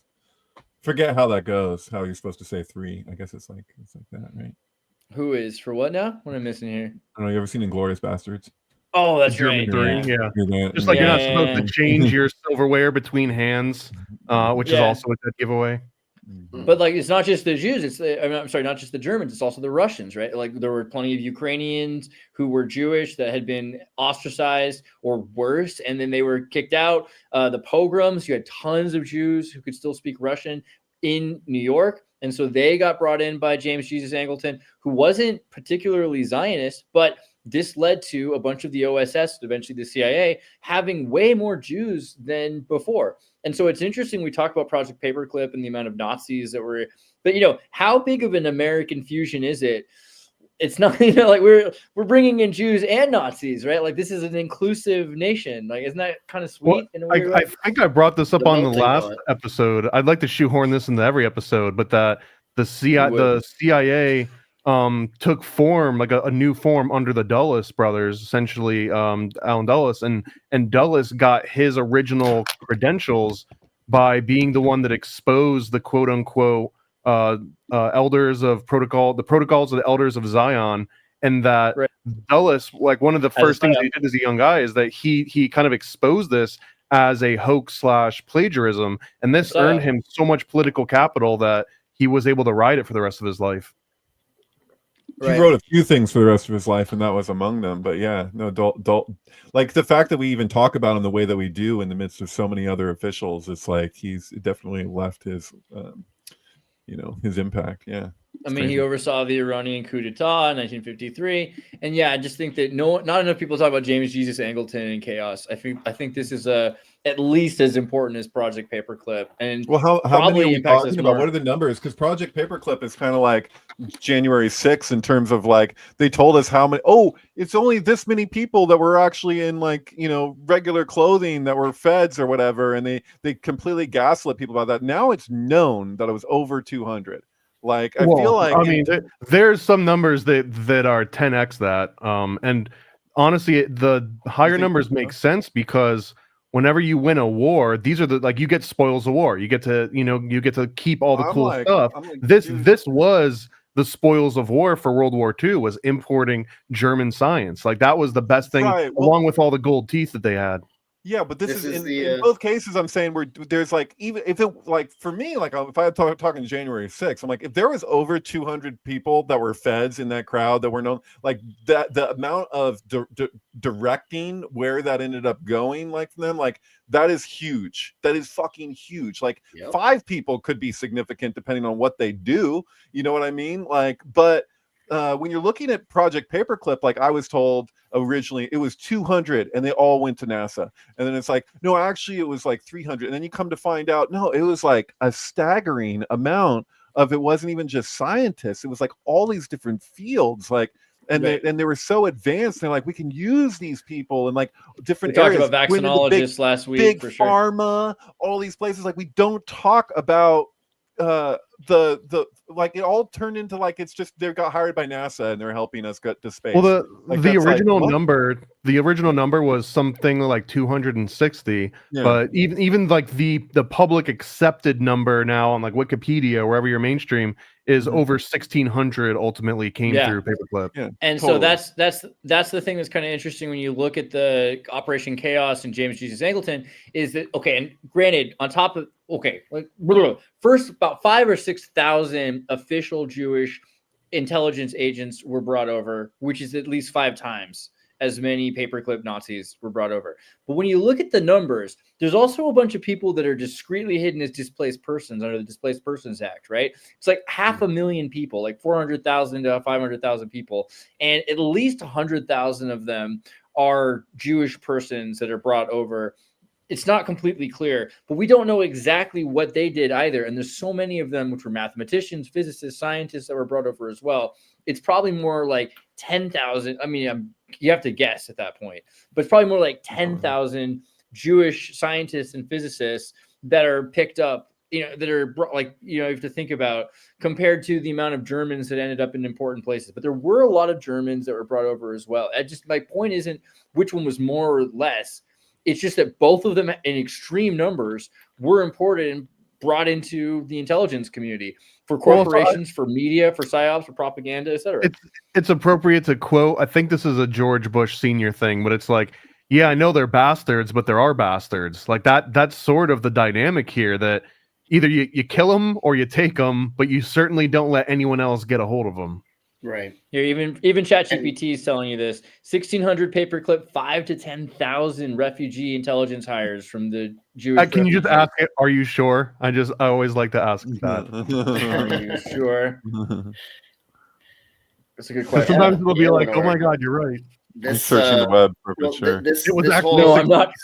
Forget how that goes, how you're supposed to say 3. I guess it's like that, right? Who is? For what now? What am I missing here? I don't know. You ever seen Inglourious Bastards? Oh, that's right. 3, yeah. Just like you're not supposed to change your silverware between hands, which is also a dead giveaway. But it's not just the Jews. Not just the Germans. It's also the Russians, right? Like there were plenty of Ukrainians who were Jewish that had been ostracized or worse, and then they were kicked out. The pogroms. You had tons of Jews who could still speak Russian in New York, and so they got brought in by James Jesus Angleton, who wasn't particularly Zionist, but this led to a bunch of the OSS, eventually the CIA, having way more Jews than before. And so it's interesting. We talk about Project Paperclip and the amount of Nazis that were, but how big of an American fusion is it? It's not, like we're bringing in Jews and Nazis, right? Like this is an inclusive nation. Like, isn't that kind of sweet? I think I brought this up on the last episode. I'd like to shoehorn this into every episode, but that the CIA took form, like a new form under the Dulles brothers, essentially Alan Dulles, and Dulles got his original credentials by being the one that exposed the quote unquote elders of protocol, the protocols of the elders of Zion, and that Right. Dulles, like one of the As a first things psyop. he did as a young guy is that he kind of exposed this as a hoax / plagiarism, and this Psyop. earned him so much political capital that he was able to ride it for the rest of his life. He wrote a few things for the rest of his life, and that was among them. But yeah, no, like the fact that we even talk about him the way that we do in the midst of so many other officials, it's like he's definitely left his, his impact. Yeah. I mean, he oversaw the Iranian coup d'etat in 1953, and yeah, I just think that not enough people talk about James Jesus Angleton and chaos. I think this is at least as important as Project Paperclip, and well, how probably many are we impacts us talking about? more. What are the numbers? Because Project Paperclip is kind of like January 6th in terms of like they told us how many. Oh, it's only this many people that were actually in like regular clothing that were feds or whatever, and they completely gaslit people about that. Now it's known that it was over 200. Like I feel like there's some numbers that are 10x that, and honestly, the higher numbers make sense because whenever you win a war, these are you get spoils of war. You get to keep all the cool stuff. This was the spoils of war for World War II, was importing German science. Like that was the best thing, along with all the gold teeth that they had. Yeah, but this is in both cases. I'm saying where there's like, even if it like for me, like if I had talking January 6th, I'm like, if there was over 200 people that were feds in that crowd that were known, like that, the amount of directing where that ended up going, like from them, like that is huge. That is fucking huge. Like 5 people could be significant depending on what they do. You know what I mean? Like, but when you're looking at Project Paperclip, like I was told originally it was 200 and they all went to NASA, and then it's like, no, actually it was like 300, and then you come to find out, no, it was like a staggering amount of, it wasn't even just scientists, it was like all these different fields, like, and they were so advanced. They're like, we can use these people in like different areas. We talked about vaccinologists last week, big for sure. Pharma, all these places. Like we don't talk about the like it all turned into like it's just they got hired by NASA and they're helping us get to space. Well, the original number number was something like 260, but even like the public accepted number now on like Wikipedia, wherever you're mainstream, is over 1,600 ultimately came through Paperclip. Yeah. And so that's the thing that's kind of interesting when you look at the Operation Chaos and James Jesus Angleton, is that and granted, on top of first about 5,000 or 6,000 official Jewish intelligence agents were brought over, which is at least 5 times as many Paperclip Nazis were brought over. But when you look at the numbers, there's also a bunch of people that are discreetly hidden as displaced persons under the Displaced Persons Act, right? It's like 500,000 people, like 400,000 to 500,000 people, and at least 100,000 of them are Jewish persons that are brought over. It's not completely clear, but we don't know exactly what they did either. And there's so many of them, which were mathematicians, physicists, scientists that were brought over as well. It's probably more like 10,000. I mean, you have to guess at that point, but it's probably more like 10,000 Jewish scientists and physicists that are picked up, that are you have to think about compared to the amount of Germans that ended up in important places. But there were a lot of Germans that were brought over as well. My point isn't which one was more or less. It's just that both of them in extreme numbers were imported and brought into the intelligence community for corporations, for media, for psyops, for propaganda, etc. It's appropriate to quote, I think this is a George Bush Sr. thing, but it's like, yeah, I know they're bastards, but there are bastards. Like that's sort of the dynamic here, that either you kill them or you take them, but you certainly don't let anyone else get a hold of them. Right. Here, even ChatGPT is telling you this. 1,600 Paperclip, 5,000 to 10,000 refugee intelligence hires from the Jewish. Can you just ask it? Are you sure? I always like to ask that. Are you sure? That's a good question. Sometimes it'll be like, "Oh my God, you're right." I'm searching the web for sure.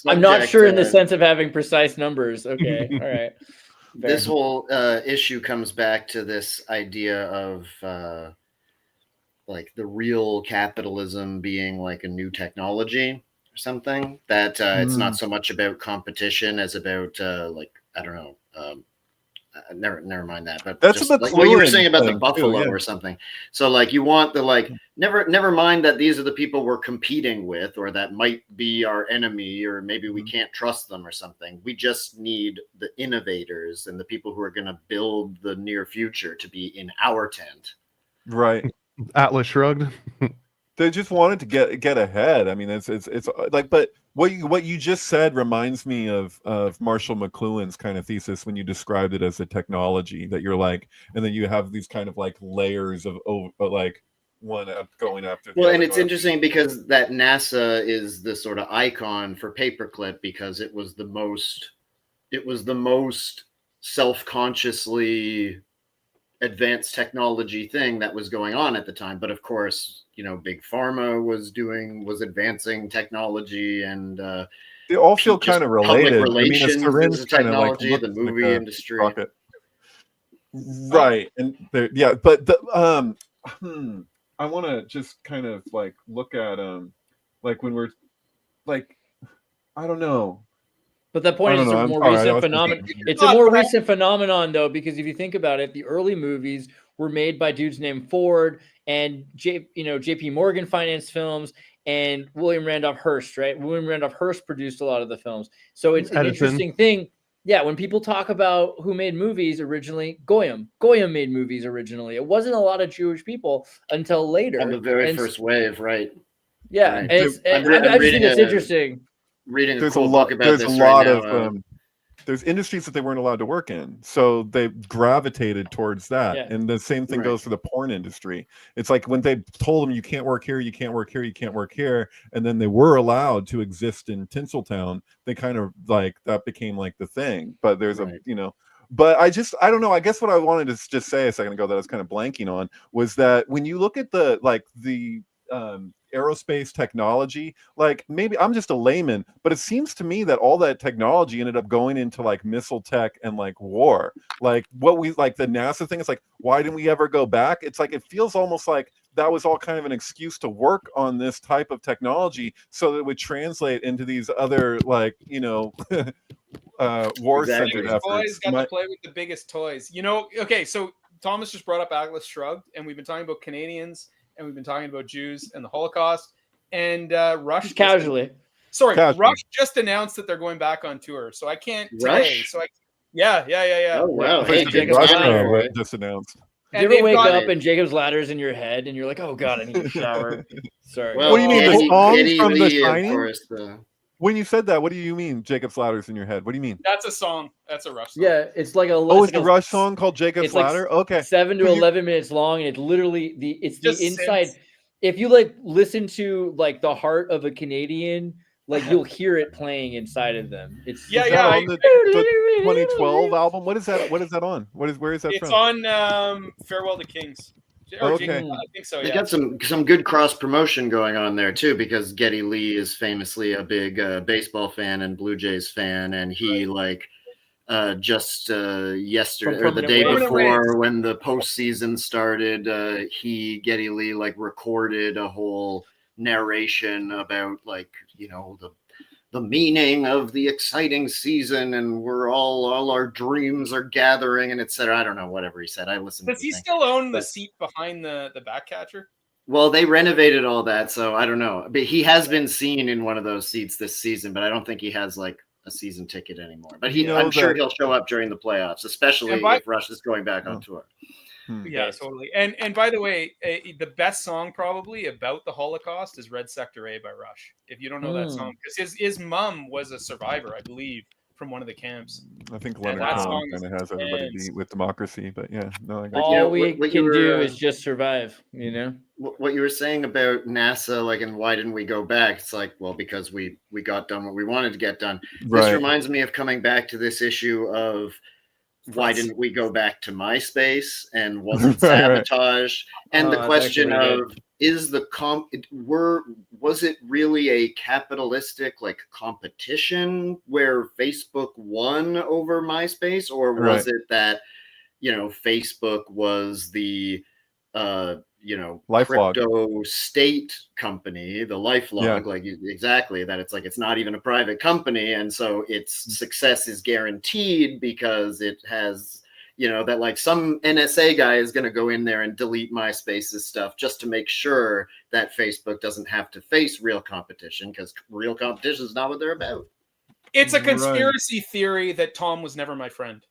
I'm not sure in the sense of having precise numbers. Okay, all right. This whole issue comes back to this idea of like the real capitalism being like a new technology or something, that it's not so much about competition as about like, I don't know, never mind that, but that's just like what you were saying about the buffalo or something. So like you want the like never mind that these are the people we're competing with, or that might be our enemy, or maybe we can't trust them or something. We just need the innovators and the people who are going to build the near future to be in our tent. Right. Atlas shrugged. They just wanted to get ahead. I mean, it's like, but what you just said reminds me of Marshall McLuhan's kind of thesis when you described it as a technology that you're like, and then you have these kind of like layers of like one going after the Well, other. and it's interesting because that NASA is the sort of icon for paperclip because it was the most self-consciously advanced technology thing that was going on at the time. But of course, big pharma was advancing technology, and they all feel kind of related. Public relations, I mean, a syringe is a kind of like technology, the movie industry. Rocket. Right. And yeah, but the I want to just kind of like look at like when we're like, I don't know. But the point is, it's a more recent phenomenon. It's a more recent phenomenon, though, because if you think about it, the early movies were made by dudes named Ford and J.P. Morgan financed films and William Randolph Hearst, right? William Randolph Hearst produced a lot of the films. So it's an interesting thing. Yeah, when people talk about who made movies originally, Goyim made movies originally. It wasn't a lot of Jewish people until later. On the very first wave, right? Yeah, right. I just think it's interesting. Reading a cool book about this right now. There's industries that they weren't allowed to work in, so they gravitated towards that. Yeah. And the same thing goes for the porn industry. It's like when they told them you can't work here, you can't work here, you can't work here, and then they were allowed to exist in Tinseltown, they kind of like that became like the thing. But there's but I don't know. I guess what I wanted to just say a second ago that I was kind of blanking on was that when you look at the aerospace technology, like maybe I'm just a layman, but it seems to me that all that technology ended up going into like missile tech and like war. Like what we like the NASA thing, it's like, why didn't we ever go back? It's like it feels almost like that was all kind of an excuse to work on this type of technology so that it would translate into these other like war-centered efforts. Boys got to play with the biggest toys. Okay, so Thomas just brought up Atlas Shrugged, and we've been talking about Canadians, and we've been talking about Jews and the Holocaust, and Rush casually. Rush just announced that they're going back on tour, so I can't today. So yeah. Oh wow! Hey, Rush just announced. Do you ever wake up and Jacob's Ladder's in your head, and you're like, "Oh God, I need to shower." Sorry. Well, what do you mean the song from The Shining? When you said that, what do you mean Jacob's Ladder's in your head? What do you mean? That's a song. That's a Rush song. Yeah, it's like a. It's a Rush song called Jacob's Ladder. Okay, 7 to 11 minutes long, and it's literally the inside. If you like listen to like the heart of a Canadian, like you'll hear it playing inside of them. It's on the 2012 album. What is that? What is that on? Where is that from? It's on Farewell to Kings. Okay. I think so. They got some good cross promotion going on there too, because Geddy Lee is famously a big baseball fan and Blue Jays fan, and he just yesterday or the day before when the postseason started, Geddy Lee recorded a whole narration about the meaning of the exciting season, and we're all our dreams are gathering, and etc. I don't know, whatever he said. I listened. Does he still own the seat behind the back catcher? Well, they renovated all that, so I don't know. But he has been seen in one of those seats this season, but I don't think he has a season ticket anymore. But I'm sure he'll show up during the playoffs, especially if Rush is going back on tour. Yeah, totally. And by the way, the best song probably about the Holocaust is Red Sector A by Rush. If you don't know that song, because his mom was a survivor, I believe, from one of the camps. I think Leonard Cohen kind of has everybody beat with democracy, but yeah, no. All we can do is just survive. What you were saying about NASA, and why didn't we go back? It's because we got done what we wanted to get done. Right. This reminds me of coming back to this issue of. Why didn't we go back to MySpace, and was it sabotaged? And the question of was it really a capitalistic competition where Facebook won over MySpace, or was it that Facebook was the crypto state company, the LifeLog, exactly that it's not even a private company, and so its success is guaranteed because it has that some NSA guy is going to go in there and delete MySpace's stuff just to make sure that Facebook doesn't have to face real competition, because real competition is not what they're about. It's a conspiracy theory that Tom was never my friend.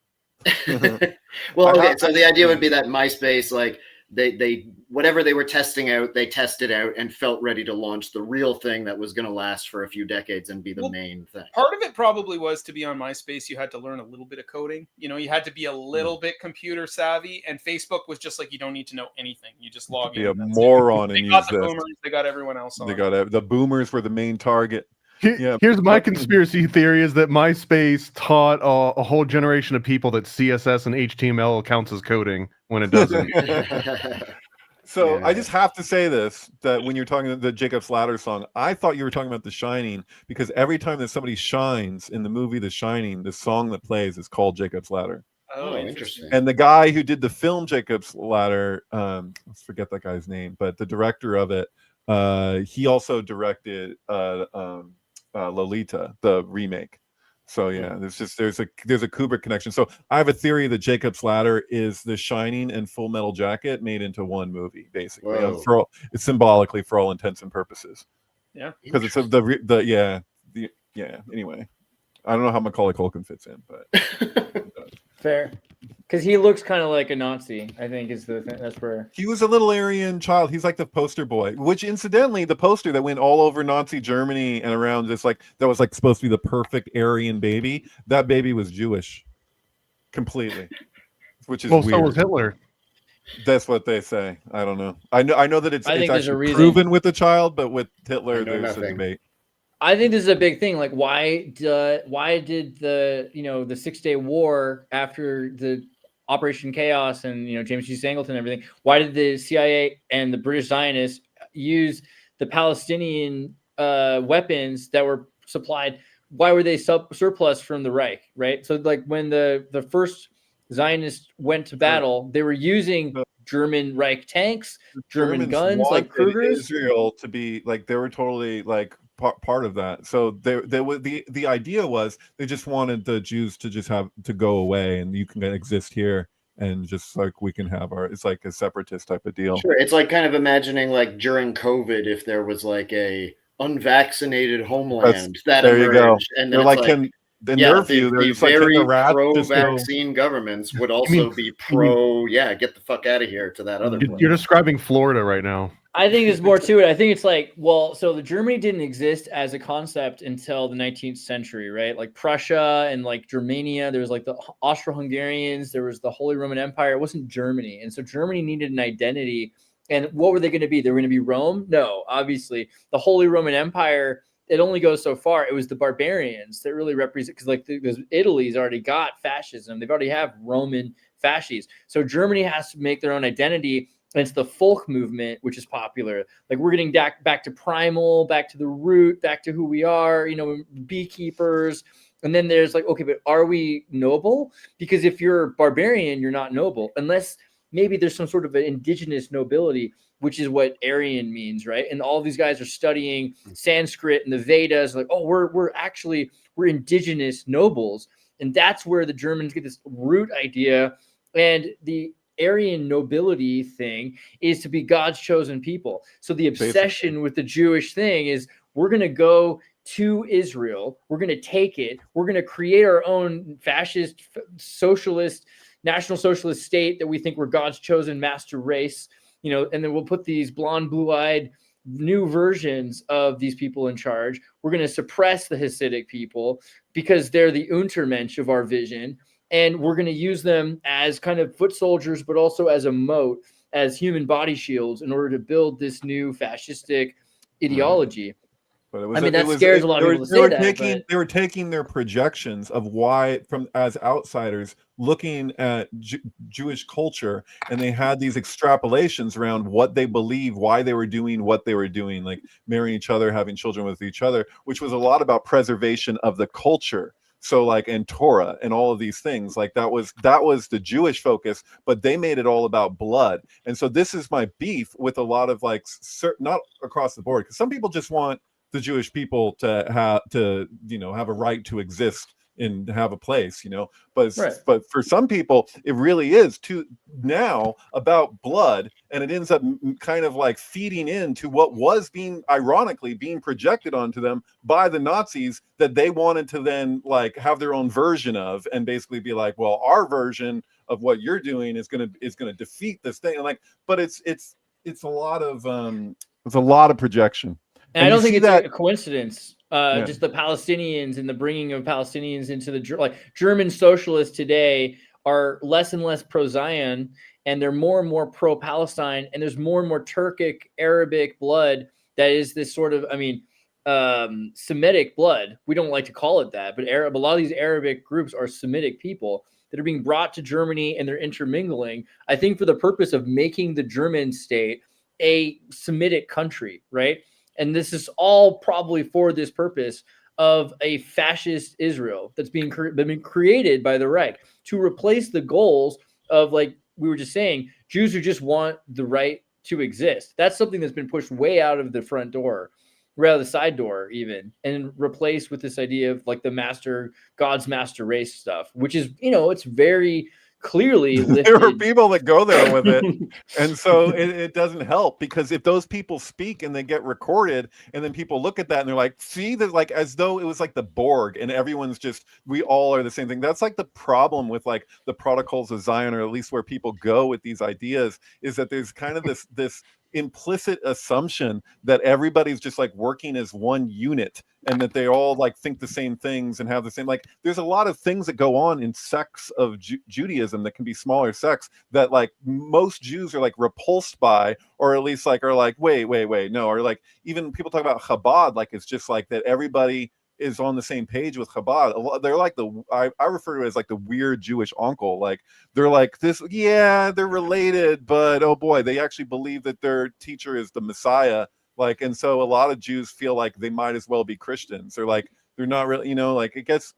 Well, okay, so the idea would be that MySpace they whatever they were testing out, they tested out and felt ready to launch the real thing that was going to last for a few decades and be the main thing. Part of it probably was, to be on MySpace, you had to learn a little bit of coding. You had to be a little bit computer savvy, and Facebook was just like, you don't need to know anything. You just log in. Be a moron and use this. Boomers, they got everyone else on. They got the boomers were the main target. Yeah. Here's my conspiracy theory: is that MySpace taught a whole generation of people that CSS and HTML counts as coding when it doesn't. So I just have to say this, that when you're talking the Jacob's Ladder song, I thought you were talking about The Shining, because every time that somebody shines in the movie The Shining, the song that plays is called Jacob's Ladder. Oh, interesting. And the guy who did the film Jacob's Ladder, I forget that guy's name, but the director of it, he also directed Lolita, the remake. So yeah, there's a Kubrick connection. So I have a theory that Jacob's Ladder is The Shining and Full Metal Jacket made into one movie, basically. It's symbolically for all intents and purposes. Yeah, because it's Anyway, I don't know how Macaulay Culkin fits in, but fair. Because he looks kind of like a Nazi, I think is the thing. That's where he was a little Aryan child. He's like the poster boy, which incidentally, the poster that went all over Nazi Germany and around this, like that was like supposed to be the perfect Aryan baby. That baby was Jewish, completely, which is weird. So was Hitler. That's what they say. I don't know. I know that it's actually proven with the child, but with Hitler, there's a debate. I think this is a big thing. Like, why did the 6 Day War after the Operation Chaos and James G. Singleton and everything? Why did the CIA and the British Zionists use the Palestinian weapons that were supplied? Why were they surplus from the Reich? Right. So like when the first Zionists went to battle, they were using German Reich tanks, German guns like Krugers. Israel to be like they were totally like part of that. So the idea was they just wanted the Jews to just have to go away, and you can exist here, and just like we can have it's like a separatist type of deal. Sure, it's like kind of imagining like during COVID, if there was like a unvaccinated homeland that there you go, and they're like in their view, they're the just like very pro-vaccine vaccine governments would also be pro. Get the fuck out of here to that other place. You're describing Florida right now. I think there's more to it. I think it's like, so the Germany didn't exist as a concept until the 19th century, right? Like Prussia and like Germania, there was like the Austro-Hungarians, there was the Holy Roman Empire. It wasn't Germany. And so Germany needed an identity. And what were they going to be? They were going to be Rome? No, obviously. The Holy Roman Empire, it only goes so far. It was the barbarians that really represent, because Italy's already got fascism. They've already have Roman fasces. So Germany has to make their own identity. And it's the folk movement, which is popular. Like we're getting back to primal, back to the root, back to who we are, beekeepers. And then there's like, okay, but are we noble? Because if you're barbarian, you're not noble, unless maybe there's some sort of an indigenous nobility, which is what Aryan means, right? And all these guys are studying Sanskrit and the Vedas, like, oh, we're indigenous nobles. And that's where the Germans get this root idea. And the Aryan nobility thing is to be God's chosen people. So the obsession with the Jewish thing is we're going to go to Israel. We're going to take it. We're going to create our own fascist, socialist, national socialist state that we think we're God's chosen master race, and then we'll put these blonde, blue-eyed new versions of these people in charge. We're going to suppress the Hasidic people because they're the Untermensch of our vision. And we're going to use them as kind of foot soldiers, but also as a moat, as human body shields in order to build this new fascistic ideology. But that scares a lot of people to say that. They were taking their projections of why, as outsiders, looking at Jewish culture, and they had these extrapolations around what they believe, why they were doing what they were doing, like marrying each other, having children with each other, which was a lot about preservation of the culture. So like, and Torah and all of these things, like that was the Jewish focus, but they made it all about blood. And so this is my beef with a lot of like, not across the board, because some people just want the Jewish people to have a right to exist and have a place, you know. But Right. but for some people, it really is too now about blood, and it ends up kind of like feeding into what was being ironically being projected onto them by the Nazis that they wanted to then like have their own version of, and basically be like, well, our version of what you're doing is gonna defeat this thing. And like, but it's a lot of projection. And I you don't think see it's that a coincidence. Yeah. Just the Palestinians and the bringing of Palestinians into the like German socialists today are less and less pro-Zion, and they're more and more pro-Palestine. And there's more and more Turkic Arabic blood that is this sort of, I mean, Semitic blood. We don't like to call it that, but Arab. A lot of these Arabic groups are Semitic people that are being brought to Germany, and they're intermingling. I think for the purpose of making the German state a Semitic country, right? And this is all probably for this purpose of a fascist Israel that's being created by the right to replace the goals of, like we were just saying, Jews who just want the right to exist. That's something that's been pushed way out of the front door, rather the side door even, and replaced with this idea of like the God's master race stuff, which is, you know, it's very clearly lifted. There are people that go there with it, and so it doesn't help, because if those people speak and they get recorded, and then people look at that and they're like, see, that, like, as though it was like the Borg and everyone's just, we all are the same thing. That's like the problem with like the protocols of Zion, or at least where people go with these ideas, is that there's kind of this implicit assumption that everybody's just like working as one unit, and that they all like think the same things and have the same, like, there's a lot of things that go on in sects of Judaism that can be smaller sects that like most Jews are like repulsed by, or at least like are like, wait, no, or like even people talk about Chabad, like it's just like that everybody is on the same page with Chabad. They're like I refer to it as like the weird Jewish uncle. Like they're like this, yeah, they're related, but oh boy, they actually believe that their teacher is the Messiah. Like, and so a lot of Jews feel like they might as well be Christians. They're like, they're not really, you know, like it gets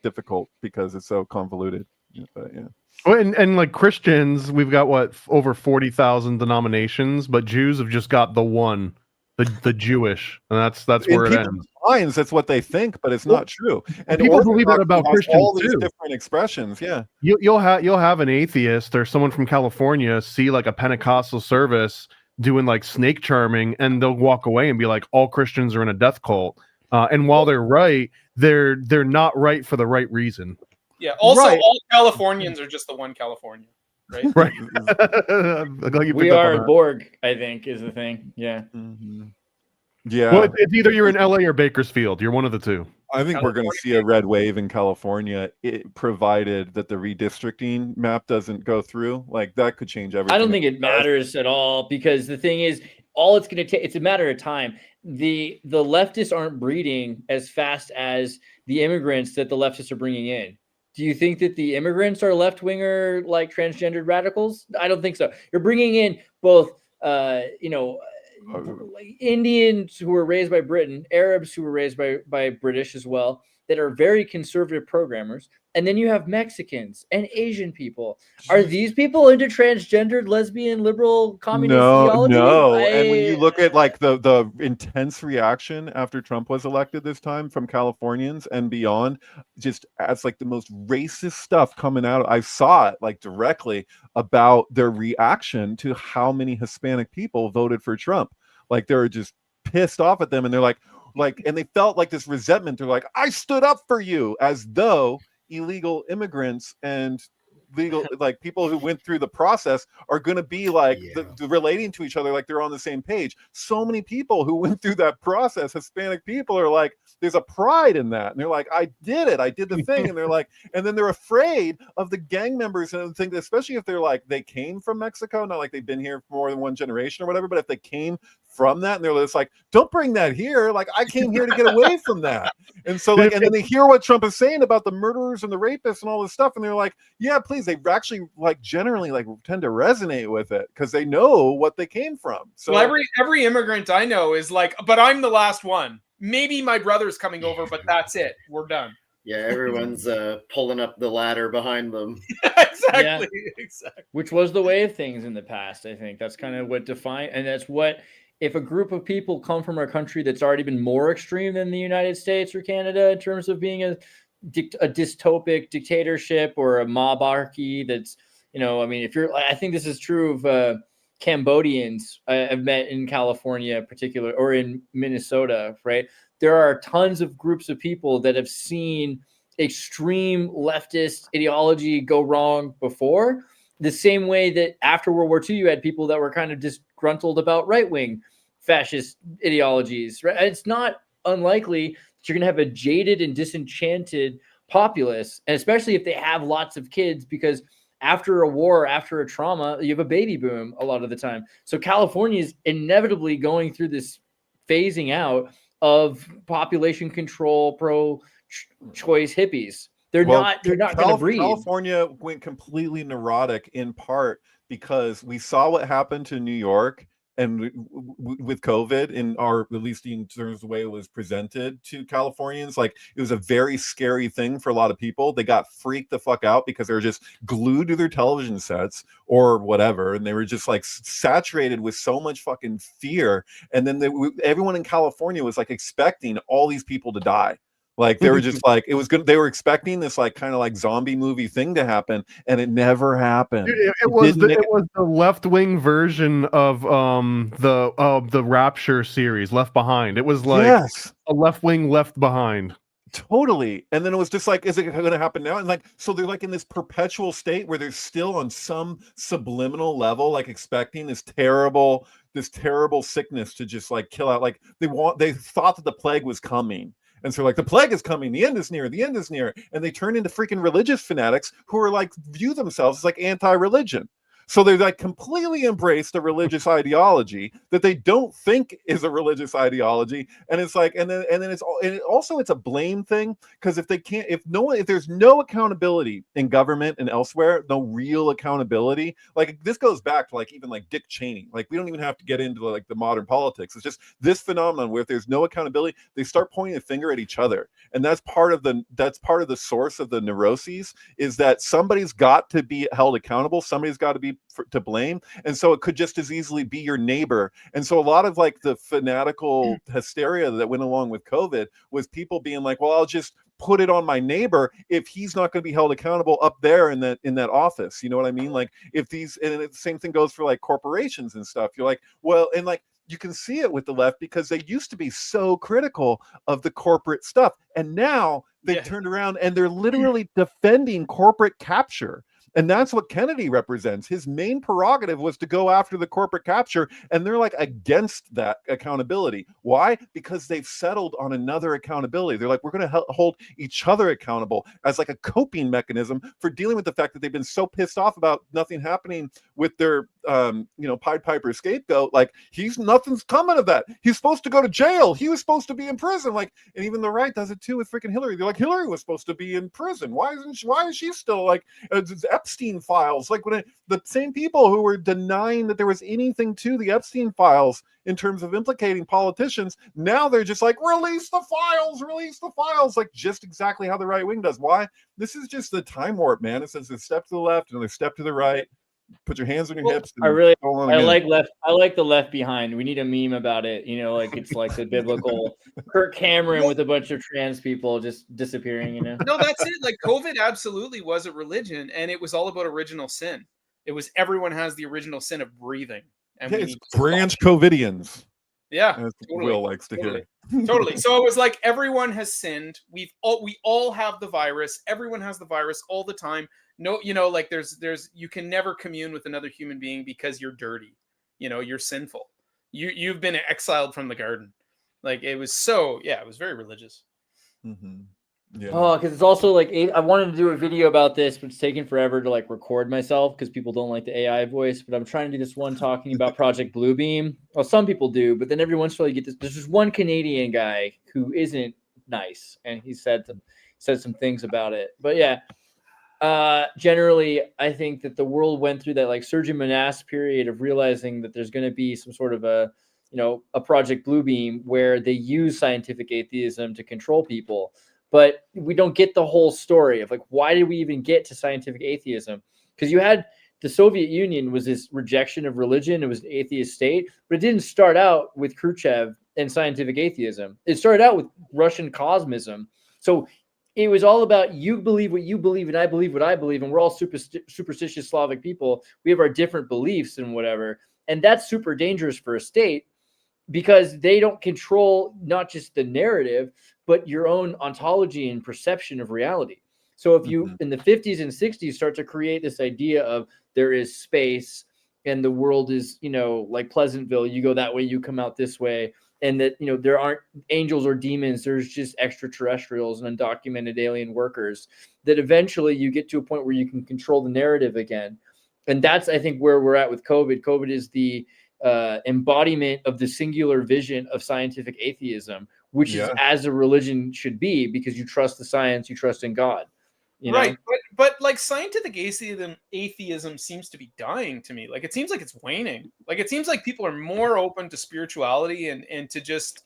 difficult because it's so convoluted. But yeah. Well, and like Christians, we've got what, over 40,000 denominations, but Jews have just got the one, the Jewish, and that's where it ends. Minds, that's what they think, but it's not true. And people believe that about Christians all these too. Different expressions, yeah. You'll have an atheist or someone from California see like a Pentecostal service doing like snake charming, and they'll walk away and be like, all Christians are in a death cult. And while they're right, they're not right for the right reason. Yeah. Also, Right. all Californians are just the one California, right? Right. We are Borg, I think, is the thing. Yeah. Mm-hmm. Yeah. Well, it's either you're in LA or Bakersfield. You're one of the two. I think we're going to see a red wave in California, provided that the redistricting map doesn't go through. Like that could change everything. I don't think it matters at all, because the thing is, all it's going to take, it's a matter of time. The leftists aren't breeding as fast as the immigrants that the leftists are bringing in. Do you think that the immigrants are left-winger, like transgendered radicals? I don't think so. You're bringing in both, Indians who were raised by Britain, Arabs who were raised by British as well, that are very conservative programmers. And then you have Mexicans and Asian people. Are these people into transgendered, lesbian, liberal, communist theology? No. And when you look at like the intense reaction after Trump was elected this time from Californians and beyond, just as like the most racist stuff coming out. I saw it like directly about their reaction to how many Hispanic people voted for Trump. Like they were just pissed off at them, and they're like, and they felt like this resentment. They're like, I stood up for you, as though illegal immigrants and legal, like people who went through the process, are going to be like relating to each other like they're on the same page. So many people who went through that process, Hispanic people, are like, there's a pride in that, and they're like, I did it, I did the thing. And they're like, and then they're afraid of the gang members, and think, especially if they're like, they came from Mexico, not like they've been here for more than one generation or whatever, but if they came from that, and they're just like, don't bring that here, like I came here to get away from that. And so like, and then they hear what Trump is saying about the murderers and the rapists and all this stuff, and they're like, yeah, please. They actually like generally like tend to resonate with it because they know what they came from. So well, every immigrant I know is like, but I'm the last one. Maybe my brother's coming over, but that's it. We're done. Yeah, everyone's pulling up the ladder behind them. Exactly. Which was the way of things in the past. I think that's kind of what defined, and that's what, if a group of people come from a country that's already been more extreme than the United States or Canada in terms of being a a dystopic dictatorship or a mobarchy that's, I mean, I think this is true of Cambodians I've met in California in particular, or in Minnesota, right? There are tons of groups of people that have seen extreme leftist ideology go wrong before, the same way that after World War II, you had people that were kind of disgruntled about right-wing fascist ideologies, right? It's not unlikely that you're going to have a jaded and disenchanted populace, and especially if they have lots of kids, because after a war, after a trauma, you have a baby boom a lot of the time. So California is inevitably going through this phasing out of population control, pro-choice hippies. They're not going to breed. California went completely neurotic in part because we saw what happened to New York and with COVID, at least in terms of the way it was presented to Californians. Like, it was a very scary thing for a lot of people. They got freaked the fuck out because they were just glued to their television sets or whatever, and they were just like saturated with so much fucking fear. And then everyone in California was like expecting all these people to die. Like, they were just like, it was good. They were expecting this like kind of like zombie movie thing to happen, and it never happened. Dude, it was the left wing version of the Rapture series, Left Behind. It was like a left wing Left Behind. Totally. And then it was just like, is it going to happen now? And like, so they're like in this perpetual state where they're still on some subliminal level, like expecting this terrible sickness to just like kill out. Like, they thought that the plague was coming. And so like, the plague is coming, the end is near. And they turn into freaking religious fanatics who are like, view themselves as like anti-religion. So they like completely embrace the religious ideology that they don't think is a religious ideology. And it's like, and then it's a blame thing. Because if there's no accountability in government and elsewhere, no real accountability, like this goes back to like even like Dick Cheney. Like, we don't even have to get into like the modern politics. It's just this phenomenon where if there's no accountability, they start pointing a finger at each other. And that's part of the source of the neuroses, is that somebody's got to be held accountable. Somebody's got to be to blame. And so it could just as easily be your neighbor. And so a lot of like the fanatical hysteria that went along with COVID was people being like, well, I'll just put it on my neighbor if he's not going to be held accountable up there in that office. You know what I mean? Like, and the same thing goes for like corporations and stuff. You're like, well, and like, you can see it with the left because they used to be so critical of the corporate stuff. And now they turned around and they're literally defending corporate capture. And that's what Kennedy represents. His main prerogative was to go after the corporate capture, and they're like against that accountability. Why? Because they've settled on another accountability. They're like, we're going to hold each other accountable as like a coping mechanism for dealing with the fact that they've been so pissed off about nothing happening with their Pied Piper scapegoat. Like, nothing's coming of that. He's supposed to go to jail. He was supposed to be in prison. Like, and even the right does it too with freaking Hillary. They're like, Hillary was supposed to be in prison. Why is she still like Epstein files? Like, when the same people who were denying that there was anything to the Epstein files in terms of implicating politicians, now they're just like, release the files, like just exactly how the right wing does. Why? This is just the time warp, man. It says a step to the left, another step to the right. Put your hands on your hips. I like the Left Behind. We need a meme about it. Like, it's like the biblical Kirk Cameron with a bunch of trans people just disappearing. No, that's it. Like, COVID absolutely was a religion, and it was all about original sin. It was everyone has the original sin of breathing, and it's branch COVIDians. Yeah, as totally, Will likes to hear. Totally. So it was like everyone has sinned. We all have the virus. Everyone has the virus all the time. No, like there's you can never commune with another human being because you're dirty. You're sinful. You've been exiled from the garden. Like, it was it was very religious. Mm-hmm. Yeah. Oh, because it's also like, I wanted to do a video about this, but it's taken forever to like record myself because people don't like the AI voice. But I'm trying to do this one talking about Project Bluebeam. Well, some people do, but then every once in a while you get this. There's just one Canadian guy who isn't nice, and he said some things about it. But yeah, generally, I think that the world went through that like Sergio Monas period of realizing that there's going to be some sort of a Project Bluebeam where they use scientific atheism to control people. But we don't get the whole story of like, why did we even get to scientific atheism? Because you had the Soviet Union was this rejection of religion. It was an atheist state, but it didn't start out with Khrushchev and scientific atheism. It started out with Russian cosmism. So it was all about you believe what you believe and I believe what I believe, and we're all superstitious Slavic people. We have our different beliefs and whatever, and that's super dangerous for a state because they don't control not just the narrative, but your own ontology and perception of reality. So if you in the 50s and 60s start to create this idea of there is space and the world is, like Pleasantville, you go that way, you come out this way, and that, there aren't angels or demons, there's just extraterrestrials and undocumented alien workers, that eventually you get to a point where you can control the narrative again. And that's, I think, where we're at with COVID. COVID is the embodiment of the singular vision of scientific atheism, which is as a religion should be, because you trust the science, you trust in God. Right, but like scientific atheism seems to be dying to me. Like it seems like it's waning. Like it seems like people are more open to spirituality and to just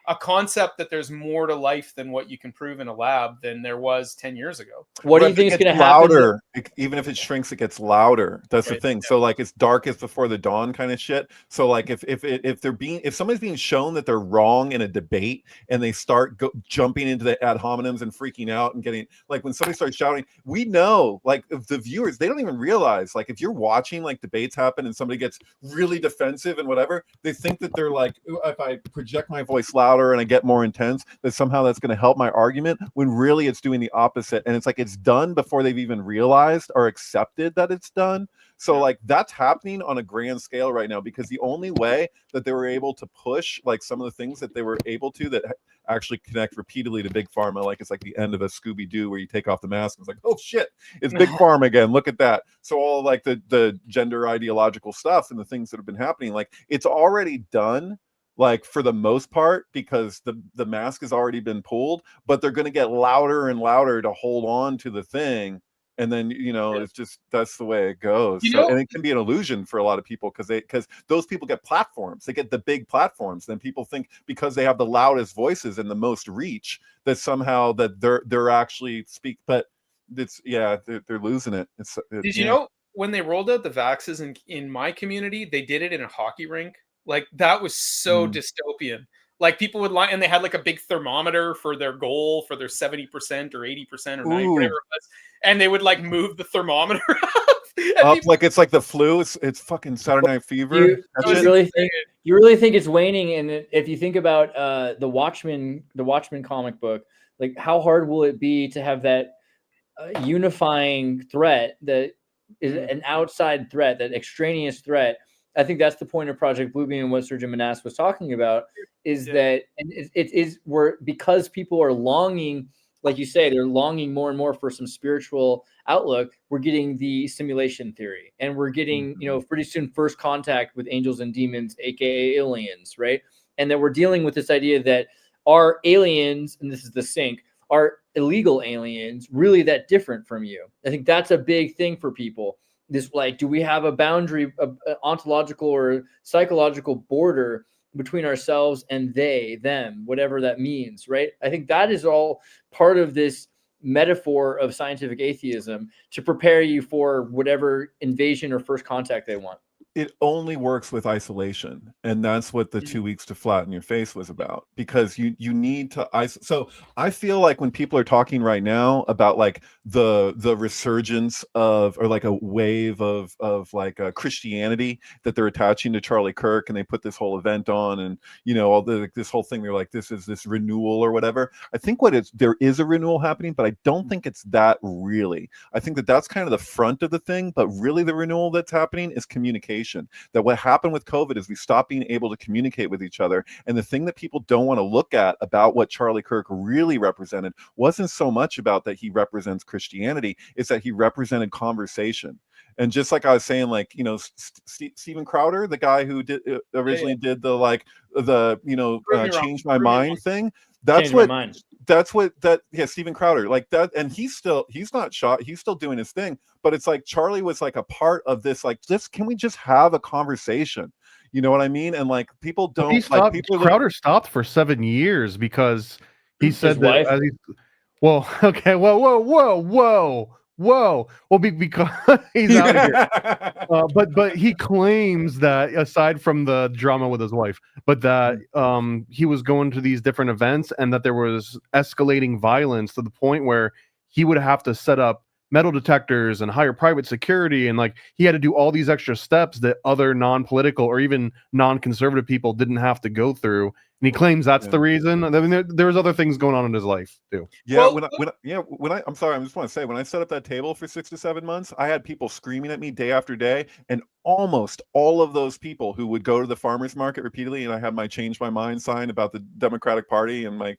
a concept that there's more to life than what you can prove in a lab than there was 10 years ago. What do you think is going to happen? Louder, even if it shrinks, it gets louder. That's the thing. So like it's darkest before the dawn kind of shit. So like if somebody's being shown that they're wrong in a debate and they start jumping into the ad hominems and freaking out and getting, like, when somebody starts shouting, we know, like, the viewers, they don't even realize, like, if you're watching like debates happen and somebody gets really defensive and whatever, they think that they're like, if I project my voice loud and I get more intense, that somehow that's going to help my argument, when really it's doing the opposite. And it's like it's done before they've even realized or accepted that it's done. So like that's happening on a grand scale right now, because the only way that they were able to push like some of the things that they were able to that actually connect repeatedly to big pharma, like it's like the end of a Scooby-Doo where you take off the mask and it's like, oh shit, it's big pharma again, look at that. So all like the gender ideological stuff and the things that have been happening, like it's already done, like for the most part, because the mask has already been pulled, but they're going to get louder and louder to hold on to the thing. And then, it's just, that's the way it goes. And it can be an illusion for a lot of people because those people get platforms. They get the big platforms. Then people think because they have the loudest voices and the most reach that somehow that they're actually but it's, they're losing it. Did you know when they rolled out the vaxes in my community, they did it in a hockey rink? Like that was so dystopian. Like people would lie and they had like a big thermometer for their goal for their 70% or 80% or 90%, whatever it was. And they would like move the thermometer up like it's like the flu. It's fucking Saturday Night Fever. You really think it's waning? And if you think about the Watchmen comic book, like how hard will it be to have that unifying threat that is an outside threat, that extraneous threat? I think that's the point of Project Bluebeam and what Surgeon Manas was talking about, is that, and it is where, because people are longing, like you say, they're longing more and more for some spiritual outlook. We're getting the simulation theory, and we're getting, pretty soon first contact with angels and demons, aka aliens, right? And then we're dealing with this idea that are aliens, and this is the sync, are illegal aliens really that different from you? I think that's a big thing for people. This, like, do we have a boundary, ontological or psychological border between ourselves and they, them, whatever that means, right? I think that is all part of this metaphor of scientific atheism to prepare you for whatever invasion or first contact they want. It only works with isolation, and that's what the 2 weeks to flatten your face was about, because you need to isolate. So I feel like when people are talking right now about like the resurgence of, or like a wave of like Christianity that they're attaching to Charlie Kirk, and they put this whole event on, and all this whole thing, they're like, this is this renewal or whatever. I think there is a renewal happening, but I don't think it's that really. I think that's kind of the front of the thing, but really the renewal that's happening is communication. That what happened with COVID is we stopped being able to communicate with each other. And the thing that people don't want to look at about what Charlie Kirk really represented wasn't so much about that he represents Christianity, it's that he represented conversation. And just like I was saying, like, Steven Crowder, the guy who originally did the change my mind thing. Steven Crowder, like that, and he's not shot, he's still doing his thing, but it's like Charlie was like a part of this, like, can we just have a conversation? You know what I mean? And like people don't Crowder stopped for 7 years because he said that whoa, whoa. Well, because he's out of here. But he claims that aside from the drama with his wife, but that he was going to these different events and that there was escalating violence to the point where he would have to set up metal detectors and hire private security, and like he had to do all these extra steps that other non-political or even non-conservative people didn't have to go through. And he claims that's the reason. I mean, there was other things going on in his life too. Yeah, I'm sorry, I just want to say, when I set up that table for 6 to 7 months, I had people screaming at me day after day, and almost all of those people who would go to the farmers market repeatedly, and I had my change my mind sign about the Democratic Party, and I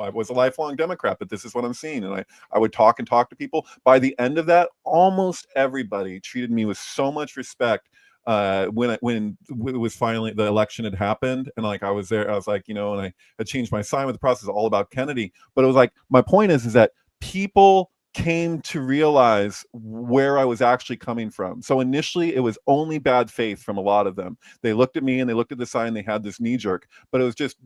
was a lifelong Democrat, but this is what I'm seeing, and I would talk to people. By the end of that, almost everybody treated me with so much respect. When it was finally the election had happened, and like I was there, I was like, and I had changed my sign with the process all about Kennedy. But it was like, my point is that people came to realize where I was actually coming from. So initially it was only bad faith from a lot of them. They looked at me and they looked at the sign, they had this knee jerk, but it was just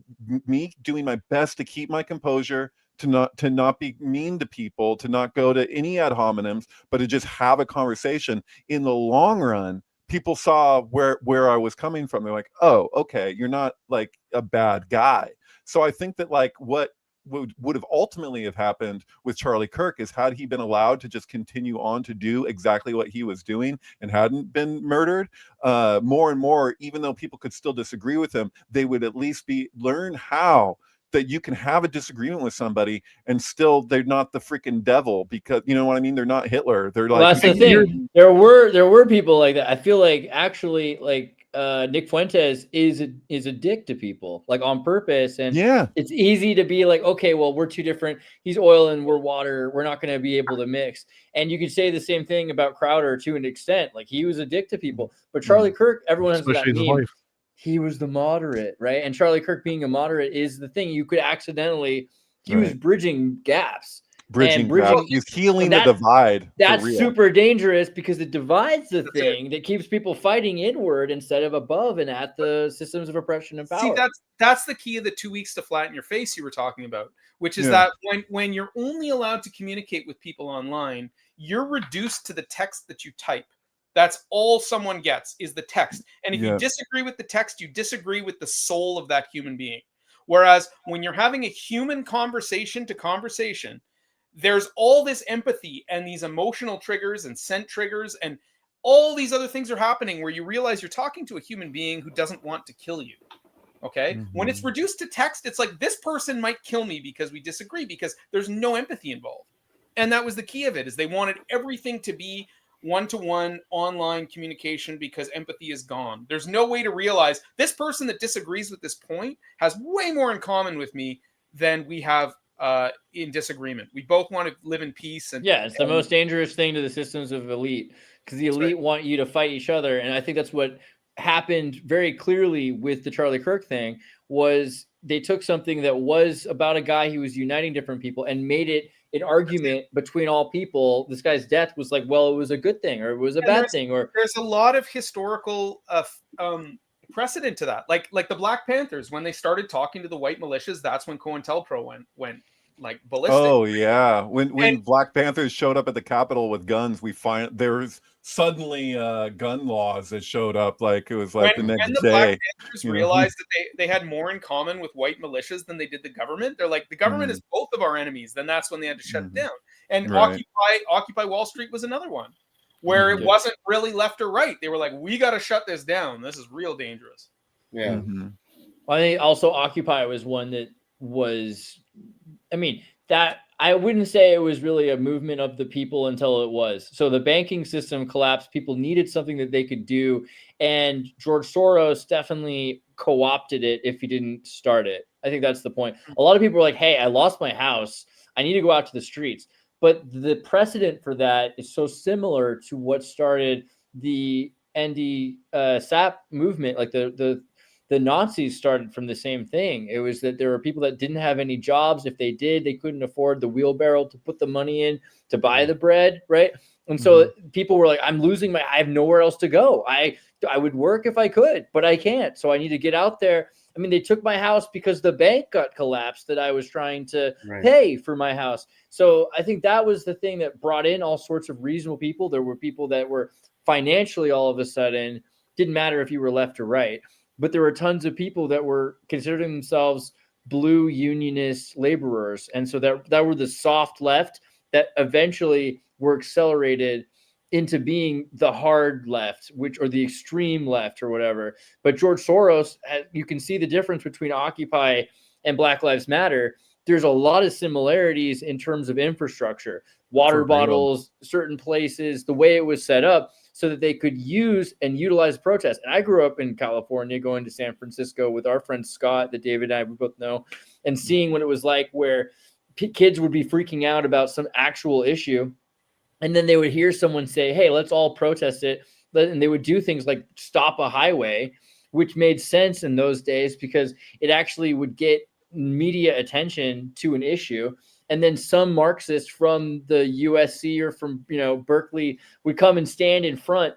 me doing my best to keep my composure, to not be mean to people, to not go to any ad hominems, but to just have a conversation. In the long run, people saw where I was coming from. They're like, oh, okay, you're not like a bad guy. So I think that like what would have ultimately have happened with Charlie Kirk is, had he been allowed to just continue on to do exactly what he was doing and hadn't been murdered, more and more, even though people could still disagree with him, they would at least learn how that you can have a disagreement with somebody and still they're not the freaking devil, because you know what I mean? They're not Hitler. They're like, that's the thing. There were people like that. I feel like actually like Nick Fuentes is a dick to people, like on purpose. And it's easy to be like, okay, well, we're two different. He's oil and we're water. We're not going to be able to mix. And you could say the same thing about Crowder to an extent. Like he was a dick to people. But Charlie Kirk, everyone has that meme. He was the moderate, right? And Charlie Kirk being a moderate is the thing. You could accidentally, he was bridging gaps. Bridging gaps. He's healing the divide. That's super dangerous, because it divides the thing that keeps people fighting inward instead of above and at the systems of oppression and power. See, that's the key of the 2 weeks to flatten your face you were talking about, which is that when you're only allowed to communicate with people online, you're reduced to the text that you type. That's all someone gets is the text. And if you disagree with the text, you disagree with the soul of that human being. Whereas when you're having a human conversation to conversation, there's all this empathy and these emotional triggers and scent triggers and all these other things are happening where you realize you're talking to a human being who doesn't want to kill you. Okay. Mm-hmm. When it's reduced to text, it's like, this person might kill me because we disagree, because there's no empathy involved. And that was the key of it, is they wanted everything to be one-to-one online communication, because empathy is gone. There's no way to realize this person that disagrees with this point has way more in common with me than we have in disagreement. We both want to live in peace. And it's the most dangerous thing to the systems of elite, because the elite want you to fight each other. And I think that's what happened very clearly with the Charlie Kirk thing, was they took something that was about a guy who was uniting different people and made it an argument between all people. This guy's death was like, well, it was a good thing, or it was a bad thing, or there's a lot of historical precedent to that. Like the Black Panthers, when they started talking to the white militias, that's when COINTELPRO went like ballistic. Oh yeah, when Black Panthers showed up at the Capitol with guns, we find there's suddenly gun laws that showed up. Like it was like the next day. Black Panthers realized that they had more in common with white militias than they did the government. They're like, the government is both of our enemies. Then that's when they had to shut it down. And Occupy Wall Street was another one, where it wasn't really left or right. They were like, we got to shut this down. This is real dangerous. Yeah. Mm-hmm. Well, I think also Occupy was one that was, I mean, that I wouldn't say it was really a movement of the people until it was. So the banking system collapsed. People needed something that they could do. And George Soros definitely co-opted it if he didn't start it. I think that's the point. A lot of people are like, hey, I lost my house. I need to go out to the streets. But the precedent for that is so similar to what started the anti-SAP movement. Like the Nazis started from the same thing. It was that there were people that didn't have any jobs. If they did, they couldn't afford the wheelbarrow to put the money in to buy the bread, right? And so people were like, I have nowhere else to go. I would work if I could, but I can't. So I need to get out there. I mean, they took my house because the bank got collapsed that I was trying to Right. pay for my house. So I think that was the thing that brought in all sorts of reasonable people. There were people that were financially all of a sudden, didn't matter if you were left or right, but there were tons of people that were considering themselves blue unionist laborers. And so that were the soft left that eventually were accelerated into being the hard left, or the extreme left or whatever. But George Soros, you can see the difference between Occupy and Black Lives Matter. There's a lot of similarities in terms of infrastructure, water bottles, certain places, the way it was set up so that they could use and utilize protest. And I grew up in California, going to San Francisco with our friend Scott, that David and I, we both know, and seeing what it was like where kids would be freaking out about some actual issue. And then they would hear someone say, hey, let's all protest it. And they would do things like stop a highway, which made sense in those days because it actually would get media attention to an issue. And then some Marxists from the USC or from, Berkeley would come and stand in front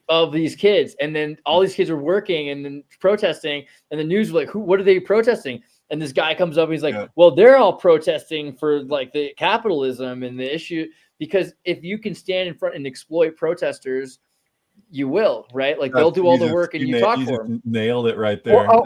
of these kids. And then all these kids were working and then protesting. And the news was like, what are they protesting? And this guy comes up and he's like, well, they're all protesting for like the capitalism and the issue. Because if you can stand in front and exploit protesters, you will, right? Like they'll do all the work and you talk for them. Nailed it right there. Well,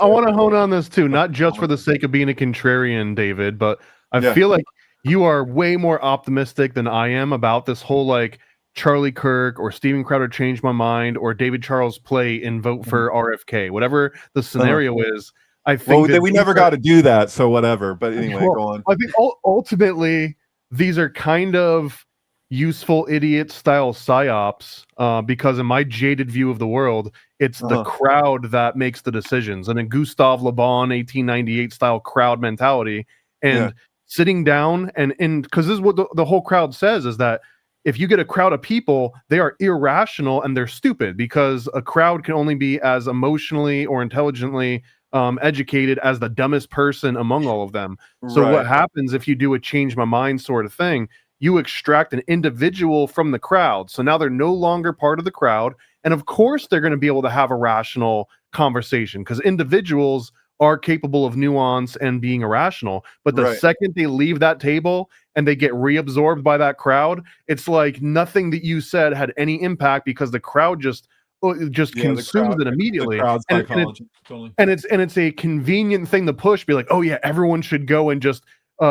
I want to hone on this too, not just for the sake of being a contrarian, David, but I feel like you are way more optimistic than I am about this whole like Charlie Kirk or Steven Crowder changed my mind or David Charles play and vote for RFK, whatever the scenario is. I think that we never got to do that, so whatever. But anyway, go on. I think ultimately these are kind of useful idiot style psyops because in my jaded view of the world, it's the crowd that makes the decisions. And in Gustav Le Bon 1898 style crowd mentality and sitting down and because this is what the whole crowd says is that if you get a crowd of people, they are irrational and they're stupid because a crowd can only be as emotionally or intelligently educated as the dumbest person among all of them. So what happens if you do a change my mind sort of thing? You extract an individual from the crowd. So now they're no longer part of the crowd. And of course, they're going to be able to have a rational conversation because individuals are capable of nuance and being irrational. But the second they leave that table and they get reabsorbed by that crowd, it's like nothing that you said had any impact because the crowd just consumes it immediately. And it's a convenient thing to push, be like, oh yeah, everyone should go and just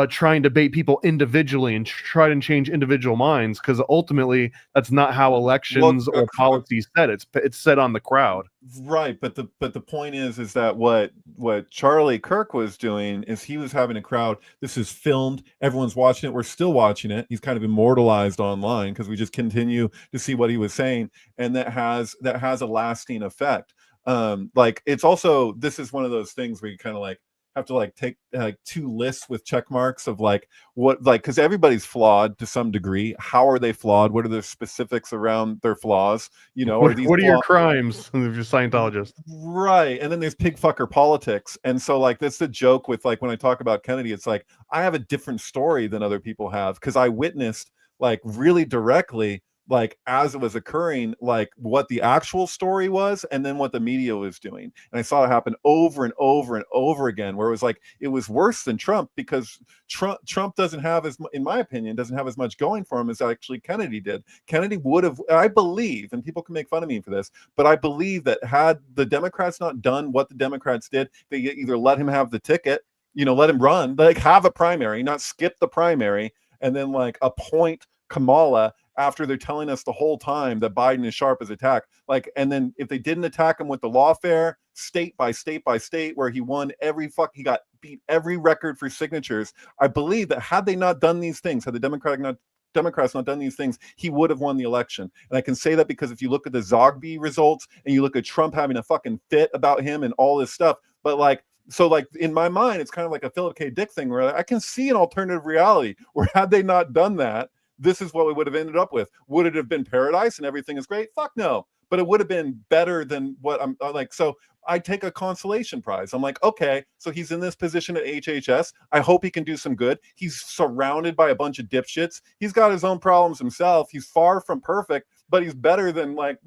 try and debate people individually and try and change individual minds, because ultimately that's not how elections or policy set. It's set on the crowd. Right, but the point is that what Charlie Kirk was doing is he was having a crowd. This is filmed, everyone's watching it, we're still watching it. He's kind of immortalized online because we just continue to see what he was saying, and that has a lasting effect. Like it's also, this is one of those things where you kind of like have to like take like two lists with check marks of like what, like, because everybody's flawed to some degree. How are they flawed? What are the specifics around their flaws? You know, what are your crimes if you're a Scientologist? Right. And then there's pig fucker politics. And so like that's the joke with like when I talk about Kennedy, it's like I have a different story than other people have because I witnessed like really directly, like as it was occurring, like what the actual story was and then what the media was doing. And I saw it happen over and over and over again, where it was like it was worse than Trump because Trump doesn't have as, in my opinion, doesn't have as much going for him as actually Kennedy did. Kennedy would have, I believe, and people can make fun of me for this, but I believe that had the Democrats not done what the Democrats did, they either let him have the ticket, you know, let him run, like have a primary, not skip the primary, and then like appoint Kamala after they're telling us the whole time that Biden is sharp as attack. Like, and then if they didn't attack him with the lawfare, state by state by state, where he won he got beat every record for signatures. I believe that had they not done these things, had the Democrats not done these things, he would have won the election. And I can say that because if you look at the Zogby results and you look at Trump having a fucking fit about him and all this stuff, but like, so like in my mind, it's kind of like a Philip K. Dick thing where I can see an alternative reality where had they not done that, this is what we would have ended up with. Would it have been paradise and everything is great? Fuck no. But it would have been better than what I'm like. So I take a consolation prize. I'm like, okay, so he's in this position at HHS. I hope he can do some good. He's surrounded by a bunch of dipshits. He's got his own problems himself. He's far from perfect, but he's better than like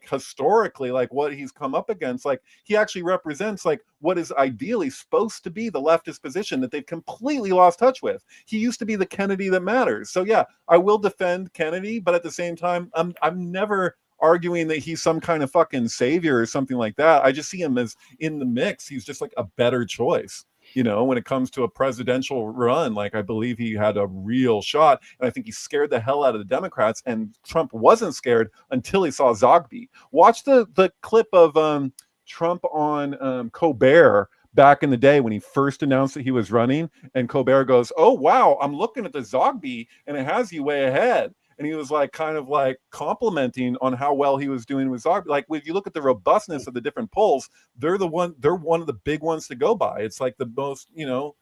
historically, like what he's come up against. Like he actually represents like what is ideally supposed to be the leftist position that they've completely lost touch with. He used to be the Kennedy that matters. So yeah, I will defend Kennedy, but at the same time, I'm never arguing that he's some kind of fucking savior or something like that. I just see him as in the mix. He's just like a better choice. You know, when it comes to a presidential run, like I believe he had a real shot. And I think he scared the hell out of the Democrats. And Trump wasn't scared until he saw Zogby. Watch the clip of Trump on Colbert back in the day when he first announced that he was running. And Colbert goes, "Oh, wow, I'm looking at the Zogby and it has you way ahead." And he was like kind of like complimenting on how well he was doing with Zogby. Like if you look at the robustness of the different polls, they're one of the big ones to go by. It's like the most, you know,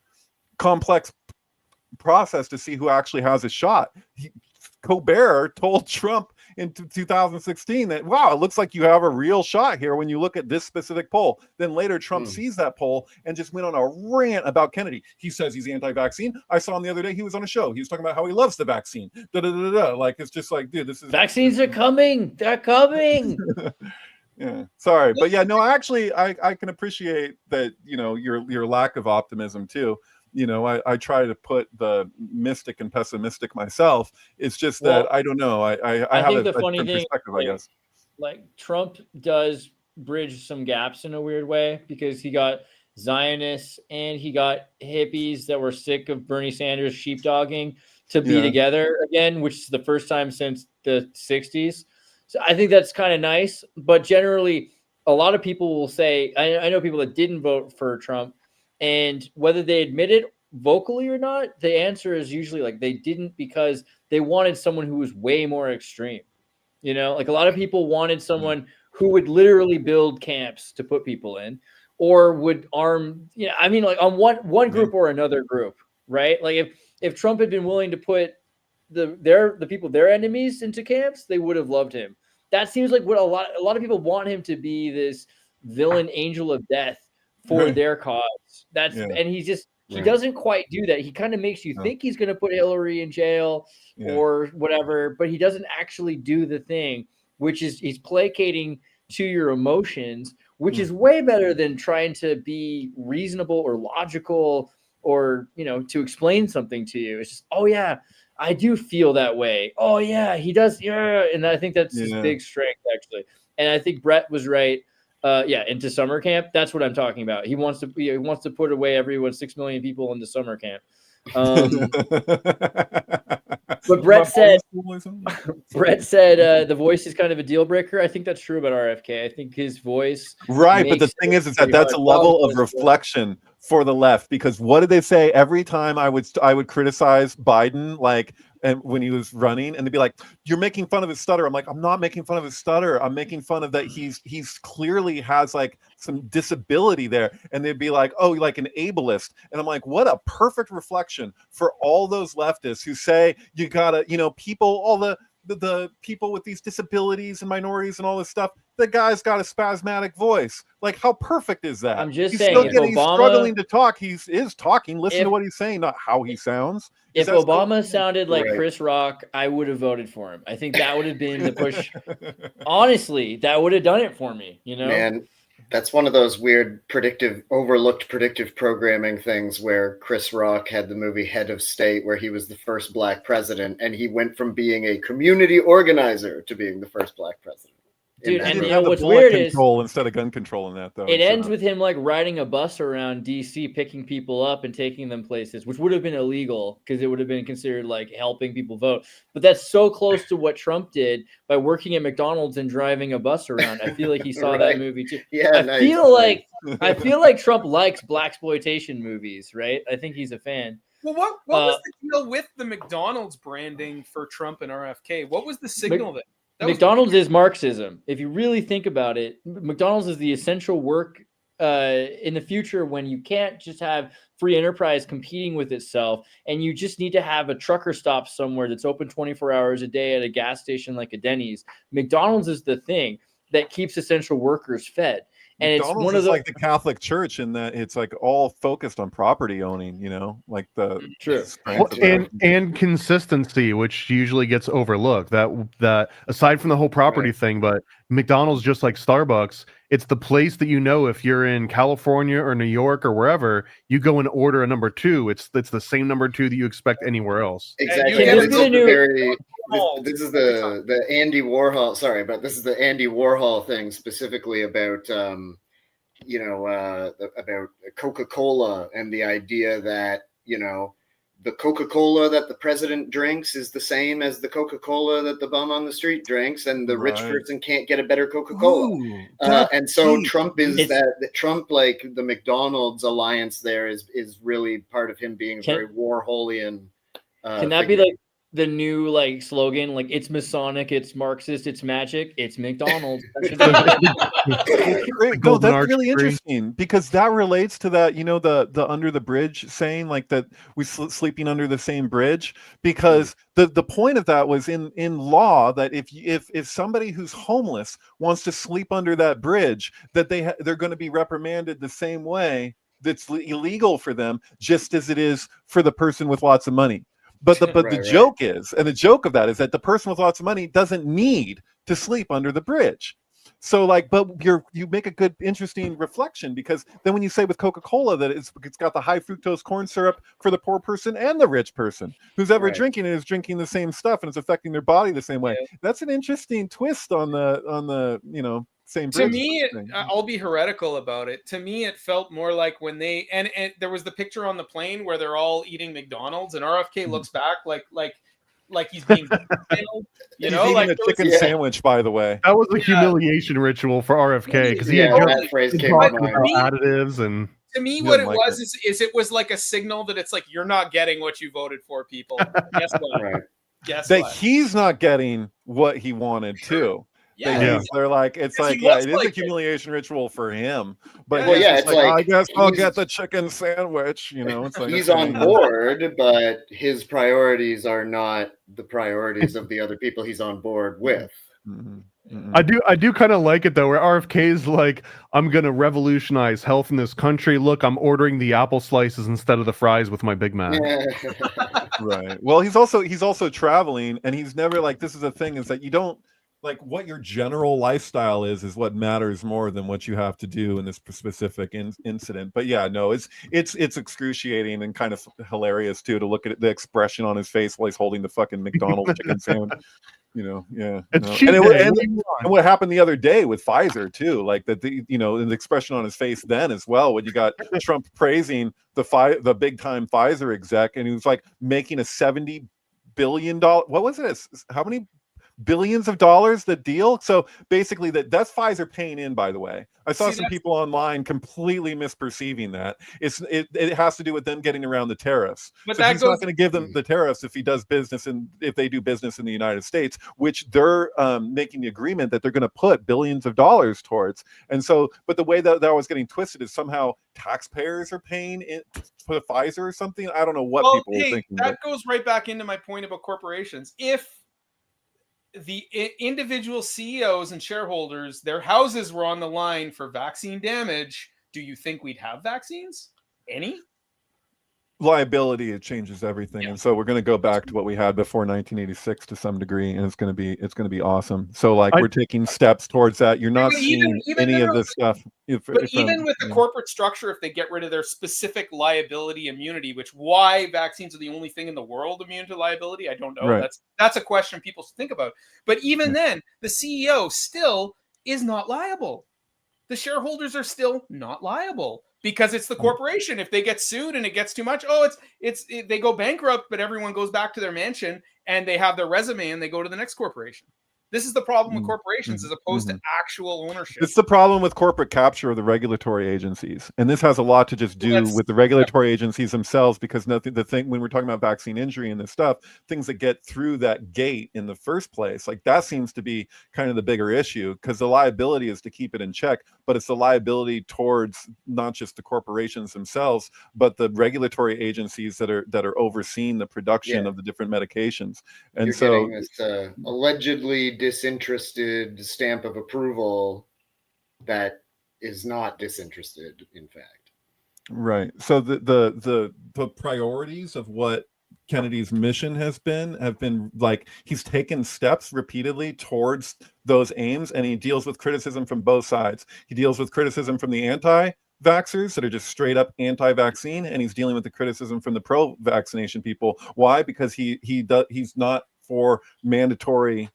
complex process to see who actually has a shot. Colbert told Trump in 2016 that, wow, it looks like you have a real shot here when you look at this specific poll. Then later Trump sees that poll and just went on a rant about Kennedy. He says he's anti-vaccine. I saw him the other day. He was on a show. He was talking about how he loves the vaccine. Like, it's just like, dude, this is... Vaccines are coming. They're coming. Yeah, sorry. But yeah, no, actually, I can appreciate that, you know, your lack of optimism too. You know, I try to put the mystic and pessimistic myself. It's just that I don't know. I have think the a funny thing, perspective, I guess. Like Trump does bridge some gaps in a weird way because he got Zionists and he got hippies that were sick of Bernie Sanders sheepdogging to be together again, which is the first time since the 60s. So I think that's kind of nice. But generally, a lot of people will say, I know people that didn't vote for Trump, and whether they admit it vocally or not, the answer is usually like they didn't because they wanted someone who was way more extreme. You know, like a lot of people wanted someone who would literally build camps to put people in or would arm, you know, I mean, like on one group or another group, right? Like if Trump had been willing to put the people, their enemies into camps, they would have loved him. That seems like what a lot of people want him to be, this villain angel of death for their cause. And he doesn't quite do that. He kind of makes you think he's going to put Hillary in jail or whatever, but he doesn't actually do the thing, which is he's placating to your emotions, which is way better than trying to be reasonable or logical or, you know, to explain something to you. It's just, oh yeah, I do feel that way. Oh yeah, he does. Yeah. And I think that's his big strength actually. And I think Brett was right. Into summer camp. That's what I'm talking about. He wants to put away everyone, 6 million people into summer camp. But Brett said the voice is kind of a deal breaker. I think that's true about RFK. I think his voice. Right, but the thing is that that's a level of reflection for the left, because what did they say every time I would criticize Biden, like, and when he was running, and they'd be like, "You're making fun of his stutter." I'm like, I'm not making fun of his stutter. I'm making fun of that he's clearly has like some disability there. And they'd be like, "Oh, like an ableist." And I'm like, what a perfect reflection for all those leftists who say you gotta, you know, people, all the people with these disabilities and minorities and all this stuff. The guy's got a spasmodic voice. Like, how perfect is that? I'm just he's saying, he's struggling to talk. He is talking. Listen to what he's saying, not how he sounds. If Obama sounded like Chris Rock, I would have voted for him. I think that would have been the push. Honestly, that would have done it for me. You know, man, that's one of those weird overlooked predictive programming things where Chris Rock had the movie Head of State, where he was the first black president, and he went from being a community organizer to being the first black president. Dude, and you know what's weird is instead of gun control in that, though, it ends with him like riding a bus around DC, picking people up and taking them places, which would have been illegal because it would have been considered like helping people vote. But that's so close to what Trump did by working at McDonald's and driving a bus around. I feel like he saw that movie too. Yeah, I feel like Trump likes blaxploitation movies, right? I think he's a fan. Well, what was the deal with the McDonald's branding for Trump and RFK? What was the signal that? McDonald's is Marxism. If you really think about it, McDonald's is the essential work in the future when you can't just have free enterprise competing with itself, and you just need to have a trucker stop somewhere that's open 24 hours a day at a gas station like a Denny's. McDonald's is the thing that keeps essential workers fed. And it's McDonald's one of is the like the Catholic Church in that it's like all focused on property owning, like the True. strength of and consistency, which usually gets overlooked. That aside from the whole property thing, but McDonald's, just like Starbucks, it's the place that if you're in California or New York or wherever, you go and order a number 2. It's the same number 2 that you expect anywhere else. Exactly. You This is This is the Andy Warhol. Sorry, but this is the Andy Warhol thing specifically about about Coca-Cola and the idea that the Coca-Cola that the president drinks is the same as the Coca-Cola that the bum on the street drinks, and the rich person can't get a better Coca-Cola. And so Trump is Trump, like the McDonald's alliance there is really part of him being a very Warholian. Can that be like the new like slogan? Like, it's Masonic, it's Marxist, it's magic, it's McDonald's. Great. No, that's really interesting because that relates to that, the under the bridge saying, like that we sleeping under the same bridge, because the point of that was in law that if somebody who's homeless wants to sleep under that bridge, that they're going to be reprimanded the same way. That's illegal for them, just as it is for the person with lots of money. But the joke is, and the joke of that is that the person with lots of money doesn't need to sleep under the bridge. So but you make a good, interesting reflection, because then when you say with Coca-Cola that it's got the high fructose corn syrup for the poor person and the rich person who's ever drinking it is drinking the same stuff and it's affecting their body the same way. That's an interesting twist on the same bridge. To me, I'll be heretical about it. To me, it felt more like when they and there was the picture on the plane where they're all eating McDonald's, and RFK looks back like he's being he's eating a chicken sandwich, by the way. That was a humiliation ritual for RFK, because he had that phrase came about additives. And to me, what it was is it was like a signal that it's like, you're not getting what you voted for, people. Guess what? Guess what? He's not getting what he wanted too. They're like, it is a humiliation ritual for him, but it's like, I guess I'll get the chicken sandwich. It's like he's on board, but his priorities are not the priorities of the other people he's on board with. I do kind of like it though, where RFK's like, I'm gonna revolutionize health in this country. Look, I'm ordering the apple slices instead of the fries with my Big Mac. Right. Well, he's also traveling, and he's never like, this is the thing, is that you don't. Like, what your general lifestyle is what matters more than what you have to do in this specific incident. But it's excruciating and kind of hilarious too to look at the expression on his face while he's holding the fucking McDonald's chicken sandwich. And what happened the other day with Pfizer too, like that the expression on his face then as well, when you got Trump praising the big time Pfizer exec, and he was like making a $70 billion, what was it? How many billions of dollars, the deal? So basically that's Pfizer paying in, by the way. I saw some people online completely misperceiving that. It has to do with them getting around the tariffs. But so he's not going to give them the tariffs if they do business in the United States, which they're making the agreement that they're going to put billions of dollars towards. And so, but the way that was getting twisted is somehow taxpayers are paying for Pfizer or something. I don't know what people were thinking. That goes right back into my point about corporations. If the individual CEOs and shareholders, their houses were on the line for vaccine damage, do you think we'd have vaccines? Any? Liability, it changes everything. And so we're going to go back to what we had before 1986 to some degree, and it's going to be awesome. So we're taking steps towards that. You're not seeing any of this stuff. Even with the corporate structure, if they get rid of their specific liability immunity, which why vaccines are the only thing in the world immune to liability, I don't know. Right. That's a question people think about. But even then, the CEO still is not liable. The shareholders are still not liable. Because it's the corporation. If they get sued and it gets too much, they go bankrupt, but everyone goes back to their mansion and they have their resume and they go to the next corporation. This is the problem with corporations as opposed to actual ownership. It's the problem with corporate capture of the regulatory agencies. And this has a lot to just do with the regulatory agencies themselves, because when we're talking about vaccine injury and this stuff, things that get through that gate in the first place, like that seems to be kind of the bigger issue, because the liability is to keep it in check, but it's the liability towards not just the corporations themselves, but the regulatory agencies that are overseeing the production of the different medications. And you're getting this allegedly disinterested stamp of approval that is not disinterested, in fact. Right. So the priorities of what Kennedy's mission have been like, he's taken steps repeatedly towards those aims, and he deals with criticism from both sides. He deals with criticism from the anti-vaxxers that are just straight up anti-vaccine, and he's dealing with the criticism from the pro-vaccination people. Why? Because he's not for mandatory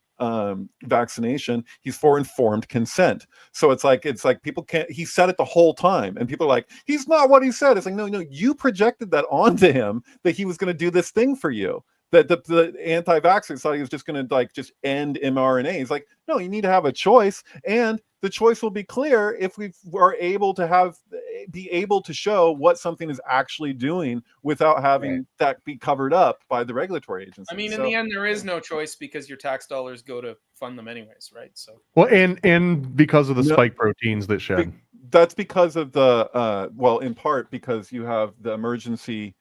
vaccination. He's for informed consent. So it's like people can't, he said it the whole time, and people are like, he's not what he said. It's like, no, you projected that onto him, that he was going to do this thing for you, that the anti-vaxxers thought he was just going to like just end mRNA. He's like, no, you need to have a choice, and the choice will be clear if we are able to be able to show what something is actually doing without having that be covered up by the regulatory agency. I mean, in the end, there is no choice because your tax dollars go to fund them anyways, right? So well, and because of the spike proteins that shed. That's because of the well, in part because you have the emergency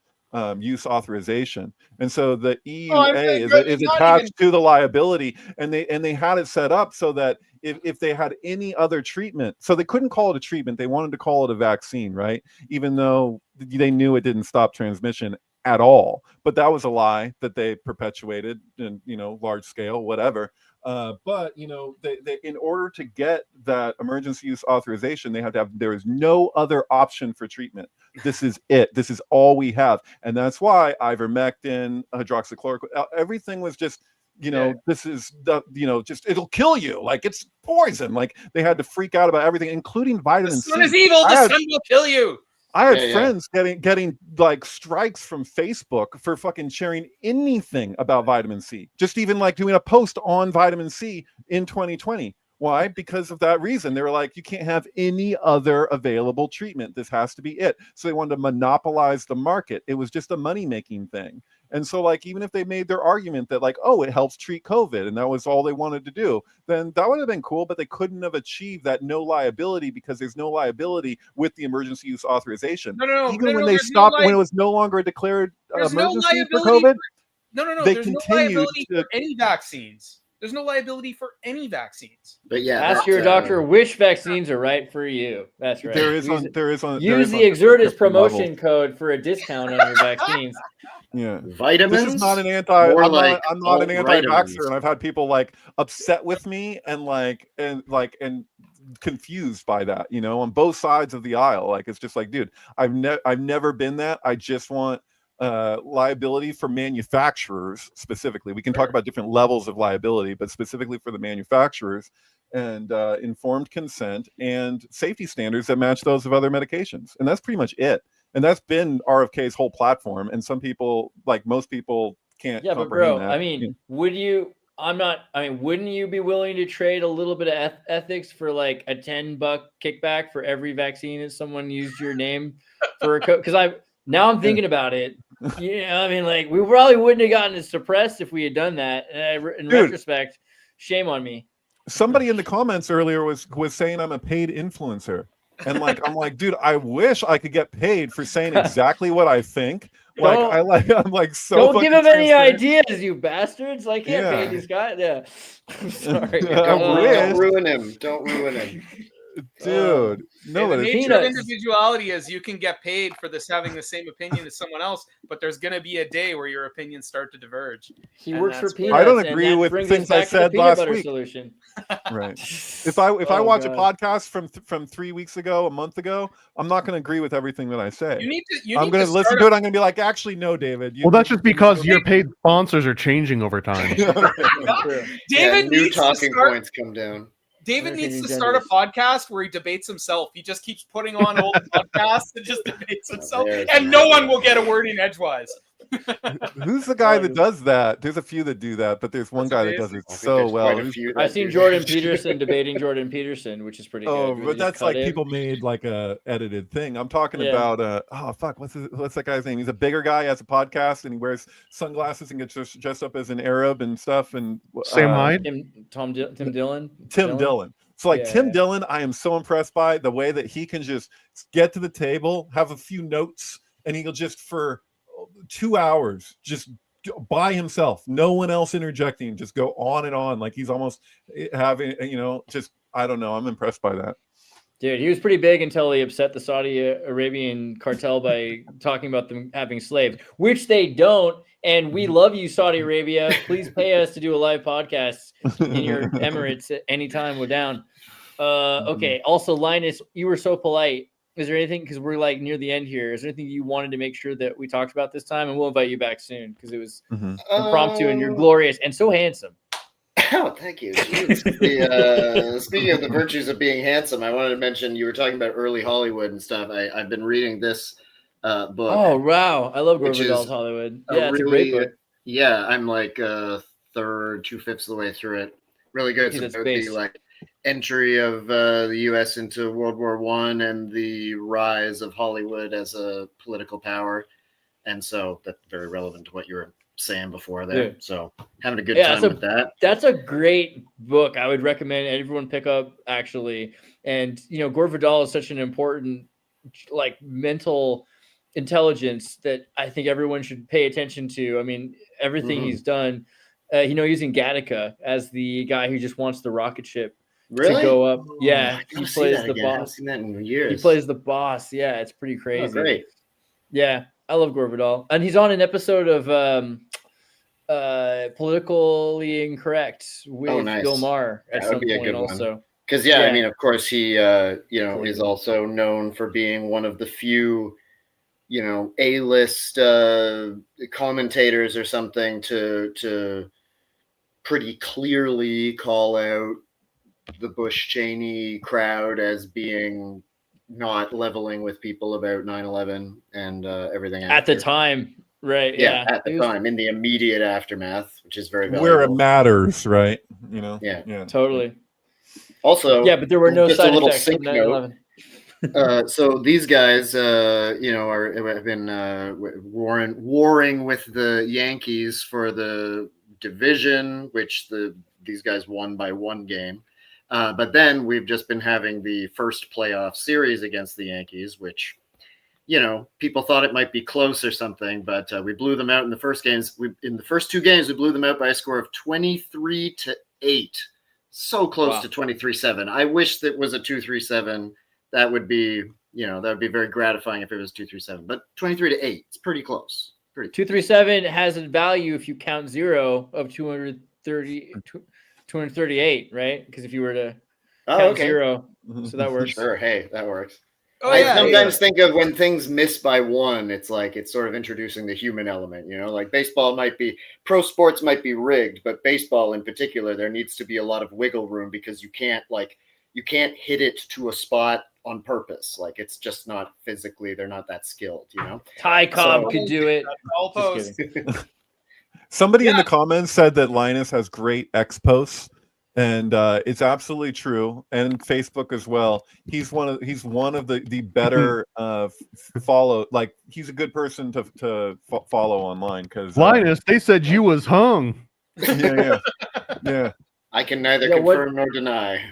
use authorization, and so the EUA is attached to the liability, and they had it set up so that if they had any other treatment, so they couldn't call it a treatment, they wanted to call it a vaccine, right? Even though they knew it didn't stop transmission at all, but that was a lie that they perpetuated in large scale, whatever. But they in order to get that emergency use authorization, they have to have, there is no other option for treatment. This is it. This is all we have, and that's why ivermectin, hydroxychloroquine, everything was just this is just it'll kill you, like it's poison. Like they had to freak out about everything, including vitamin C. The sun is evil. The sun will kill you. I had friends getting like strikes from Facebook for fucking sharing anything about vitamin C. Just even like doing a post on vitamin C in 2020. Why? Because of that reason. They were like, you can't have any other available treatment. This has to be it. So they wanted to monopolize the market. It was just a money-making thing. And so like, even if they made their argument that like, oh, it helps treat COVID, and that was all they wanted to do, then that would have been cool, but they couldn't have achieved that no liability because there's no liability with the emergency use authorization. Even when they stopped, when it was no longer a declared emergency for COVID, they there's continued no liability for any vaccines. There's no liability for any vaccines. But yeah, ask your doctor which vaccines are right for you. That's right. Use the Xirtus promotion code for a discount on your vaccines. Yeah, vitamins. This is not an I'm not an anti-vaxxer, and I've had people like upset with me and confused by that. On both sides of the aisle. Like it's just like, dude, I've never been that. I just want liability for manufacturers specifically. We can talk about different levels of liability, but specifically for the manufacturers, and informed consent and safety standards that match those of other medications. And that's pretty much it. And that's been RFK's whole platform. And some people, like most people, can't comprehend that. I mean, wouldn't you be willing to trade a little bit of ethics for like a $10 kickback for every vaccine that someone used your name for a code? Because now I'm thinking about it. I mean, like we probably wouldn't have gotten it suppressed if we had done that. And in retrospect, shame on me. Somebody in the comments earlier was saying I'm a paid influencer. And like, I'm like, dude, I wish I could get paid for saying exactly what I think. Like, I'm like, so don't give him any ideas, you bastards. I can't pay these guys. Yeah. I'm sorry. Don't ruin him. Don't ruin him. Dude, no. The nature of individuality is you can get paid for having the same opinion as someone else, but there's going to be a day where your opinions start to diverge. He works for peanuts. I don't agree with things I said last week. Right. If I watch a podcast from 3 weeks ago, a month ago, I'm not going to agree with everything that I say. I'm going to listen to it. I'm going to be like, actually, no, David. Well, that's just because your paid sponsors are changing over time. David new talking points come down. David needs to start a podcast where he debates himself. He just keeps putting on old podcasts and just debates himself, and no one will get a word in edgewise. Who's the guy that does that? There's a few that do that, but there's one guy that does it so well. I've seen Jordan Peterson debating Jordan Peterson, which is pretty good. Oh, but that's like people made like a edited thing. I'm talking about what's that guy's name? He's a bigger guy, has a podcast, and he wears sunglasses and gets dressed up as an Arab and stuff. And same height. Tim Dillon. Tim Dillon. So like Tim Dillon, I am so impressed by the way that he can just get to the table, have a few notes, and he'll just for 2 hours just by himself, no one else interjecting, just go on and on like he's almost having, just I don't know. I'm impressed by that. Dude, he was pretty big until he upset the Saudi Arabian cartel by talking about them having slaves, which they don't. And we love you, Saudi Arabia. Please pay us to do a live podcast in your Emirates at any time we're down. Okay. Also, Linus, you were so polite. Is there anything, because we're like near the end here, is there anything you wanted to make sure that we talked about this time? And we'll invite you back soon because it was impromptu and you're glorious and so handsome. Oh, thank you. Speaking of the virtues of being handsome, I wanted to mention you were talking about early Hollywood and stuff. I've been reading this book. Oh, wow. I love Gore Vidal's Hollywood. Yeah, it's a great book. Yeah, I'm like third, 2/5 of the way through it. Really good. It's about the like entry of the U.S. into World War I and the rise of Hollywood as a political power. And so that's very relevant to what you were saying before there. Yeah. So having a good time with that. That's a great book. I would recommend everyone pick up, actually. And Gore Vidal is such an important like mental intelligence that I think everyone should pay attention to. I mean, everything he's done, using Gattaca as the guy who just wants the rocket ship to go up. Yeah, he plays the boss. I haven't seen that in years. He plays the boss. Yeah, it's pretty crazy. Oh, great. Yeah, I love Gore Vidal. And he's on an episode of Politically Incorrect with Bill Maher at some point also. Because, I mean, of course, he, is also known for being one of the few, A-list commentators or something to pretty clearly call out the Bush-Cheney crowd as being not leveling with people about 9/11 and everything at the time, right? Yeah, at the time, in the immediate aftermath, which is very valuable. Where it matters, right? Yeah, totally. Also, but there were no side effects from 9/11. So these guys, have been warring with the Yankees for the division, which these guys won by one game. But then we've just been having the first playoff series against the Yankees, which, people thought it might be close or something, but we blew them out in the first games. In the first two games, we blew them out by a score of 23-8. So close to 23-7. I wish that was a 2-3-7. That would be, that would be very gratifying if it was 2-3-7. But 23-8, it's pretty close. 2-3-7 has a value if you count 0 of 238, right? Because if you were to count 0, so that works. Sure, hey, that works. I sometimes think of when things miss by 1, it's like it's sort of introducing the human element, like baseball pro sports might be rigged, but baseball in particular, there needs to be a lot of wiggle room because you can't hit it to a spot on purpose. Like it's just not physically, they're not that skilled, Ty Cobb could do it. Somebody in the comments said that Linus has great X posts, and it's absolutely true. And Facebook as well. He's one of the better follow. Like he's a good person to follow online because Linus. They said you was hung. Yeah. I can neither confirm nor deny.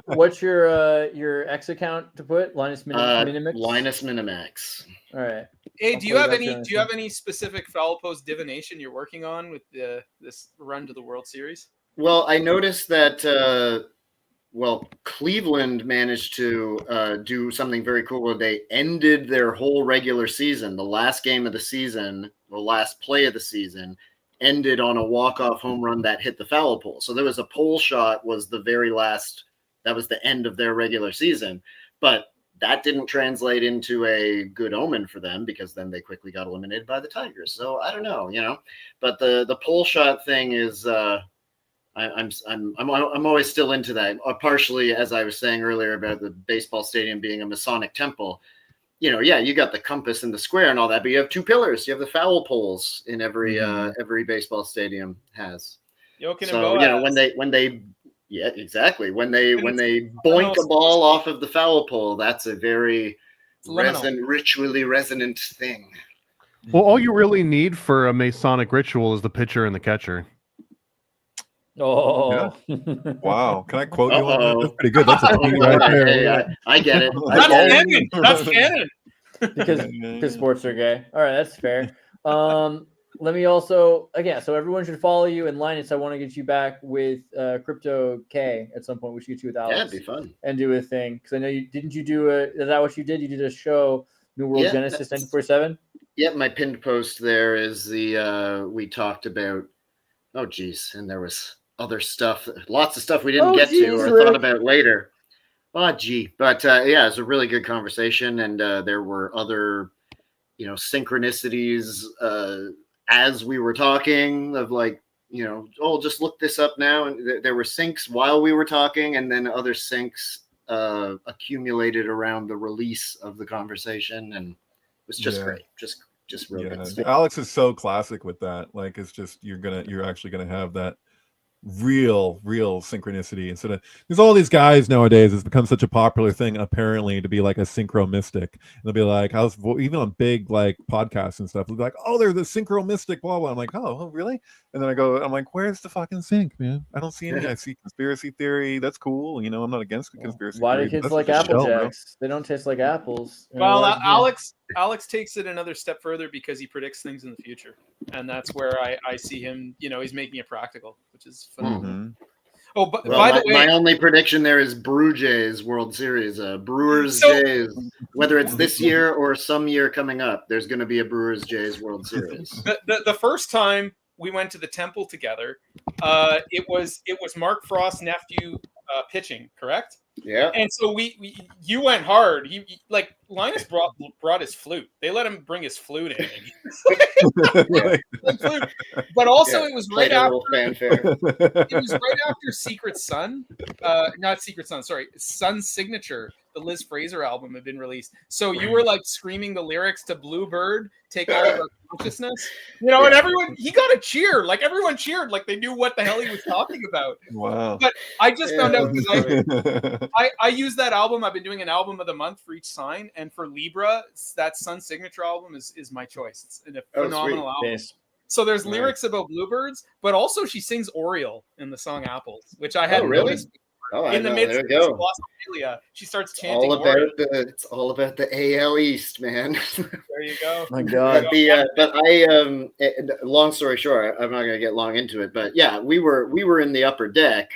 What's your X account to put? Linus Minimax. Linus Minimax. All right. Hey, do you have any specific foul post divination you're working on with this run to the World Series? Well, I noticed that Cleveland managed to do something very cool where they ended their whole regular season. The last game of the season, the last play of the season, ended on a walk-off home run that hit the foul pole. So there was a pole shot was the very last, that was the end of their regular season. But that didn't translate into a good omen for them because then they quickly got eliminated by the Tigers. So I don't know, but the pole shot thing is, I'm always still into that. Partially, as I was saying earlier about the baseball stadium being a Masonic temple, you got the compass and the square and all that, but you have two pillars. You have the foul poles in every baseball stadium has. When they when they boink a ball off of the foul pole, that's a very ritually resonant thing. Well, all you really need for a Masonic ritual is the pitcher and the catcher. Oh, yeah. Wow. Can I quote you on that? That's pretty good. That's a right there. Hey, I get it. That's canon. Because sports are gay. All right, that's fair. let me also again. So everyone should follow you. And Linus, I want to get you back with Crypto K at some point. We should get you with Alex. Yeah, it'd be fun. And do a thing because I know you didn't. You do a. Is that what you did? You did a show, New World Genesis 94/7. Yep, my pinned post there is the we talked about. Oh geez, and there was other stuff, lots of stuff we didn't get to or thought about later. Oh gee, but yeah, it was a really good conversation, and there were other, synchronicities as we were talking of like, oh, just look this up now, and there were syncs while we were talking, and then other syncs accumulated around the release of the conversation, and it was just great, just real good stuff. Alex is so classic with that. Like, it's just you're actually gonna have that real synchronicity instead of, there's all these guys nowadays. It's become such a popular thing apparently to be like a synchro mystic, and they'll be like, even on big like podcasts and stuff, they'll be like, oh, they're the synchro mystic, blah blah. I'm like, oh really? And then I'm like, where's the fucking sync, man? I don't see any. I see conspiracy theory. That's cool, I'm not against the conspiracy Why theory. do kids like Apple Jacks? They don't taste like apples. Well, Alex takes it another step further because he predicts things in the future, and that's where I see him. He's making it practical, which is phenomenal. Mm-hmm. Oh, but by the way, my only prediction there is Brew Jays World Series, Brewers Jays. Whether it's this year or some year coming up, there's going to be a Brewers Jays World Series. The first time we went to the Temple together, it was Mark Frost's nephew pitching, correct? Yeah. And so you went hard. He like Linus brought his flute. They let him bring his flute in. But also it was right after fanfare. It was right after Secret Sun. Not Secret Sun, sorry. Sun's Signature, the Liz Fraser album, had been released. So you were like screaming the lyrics to Bluebird, take all of our consciousness. And everyone, he got a cheer. Like everyone cheered, like they knew what the hell he was talking about. Wow. But I just found out because I use that album. I've been doing an album of the month for each sign, and for Libra, that Sun Signature album is my choice. It's a phenomenal album. Yes. So there's lyrics about bluebirds, but also she sings Oriole in the song Apples, which I hadn't noticed. In the midst of Australia, she starts chanting. It's all about the AL East, man. There you go. My God. Long story short, I'm not going to get long into it, but yeah, we were in the upper deck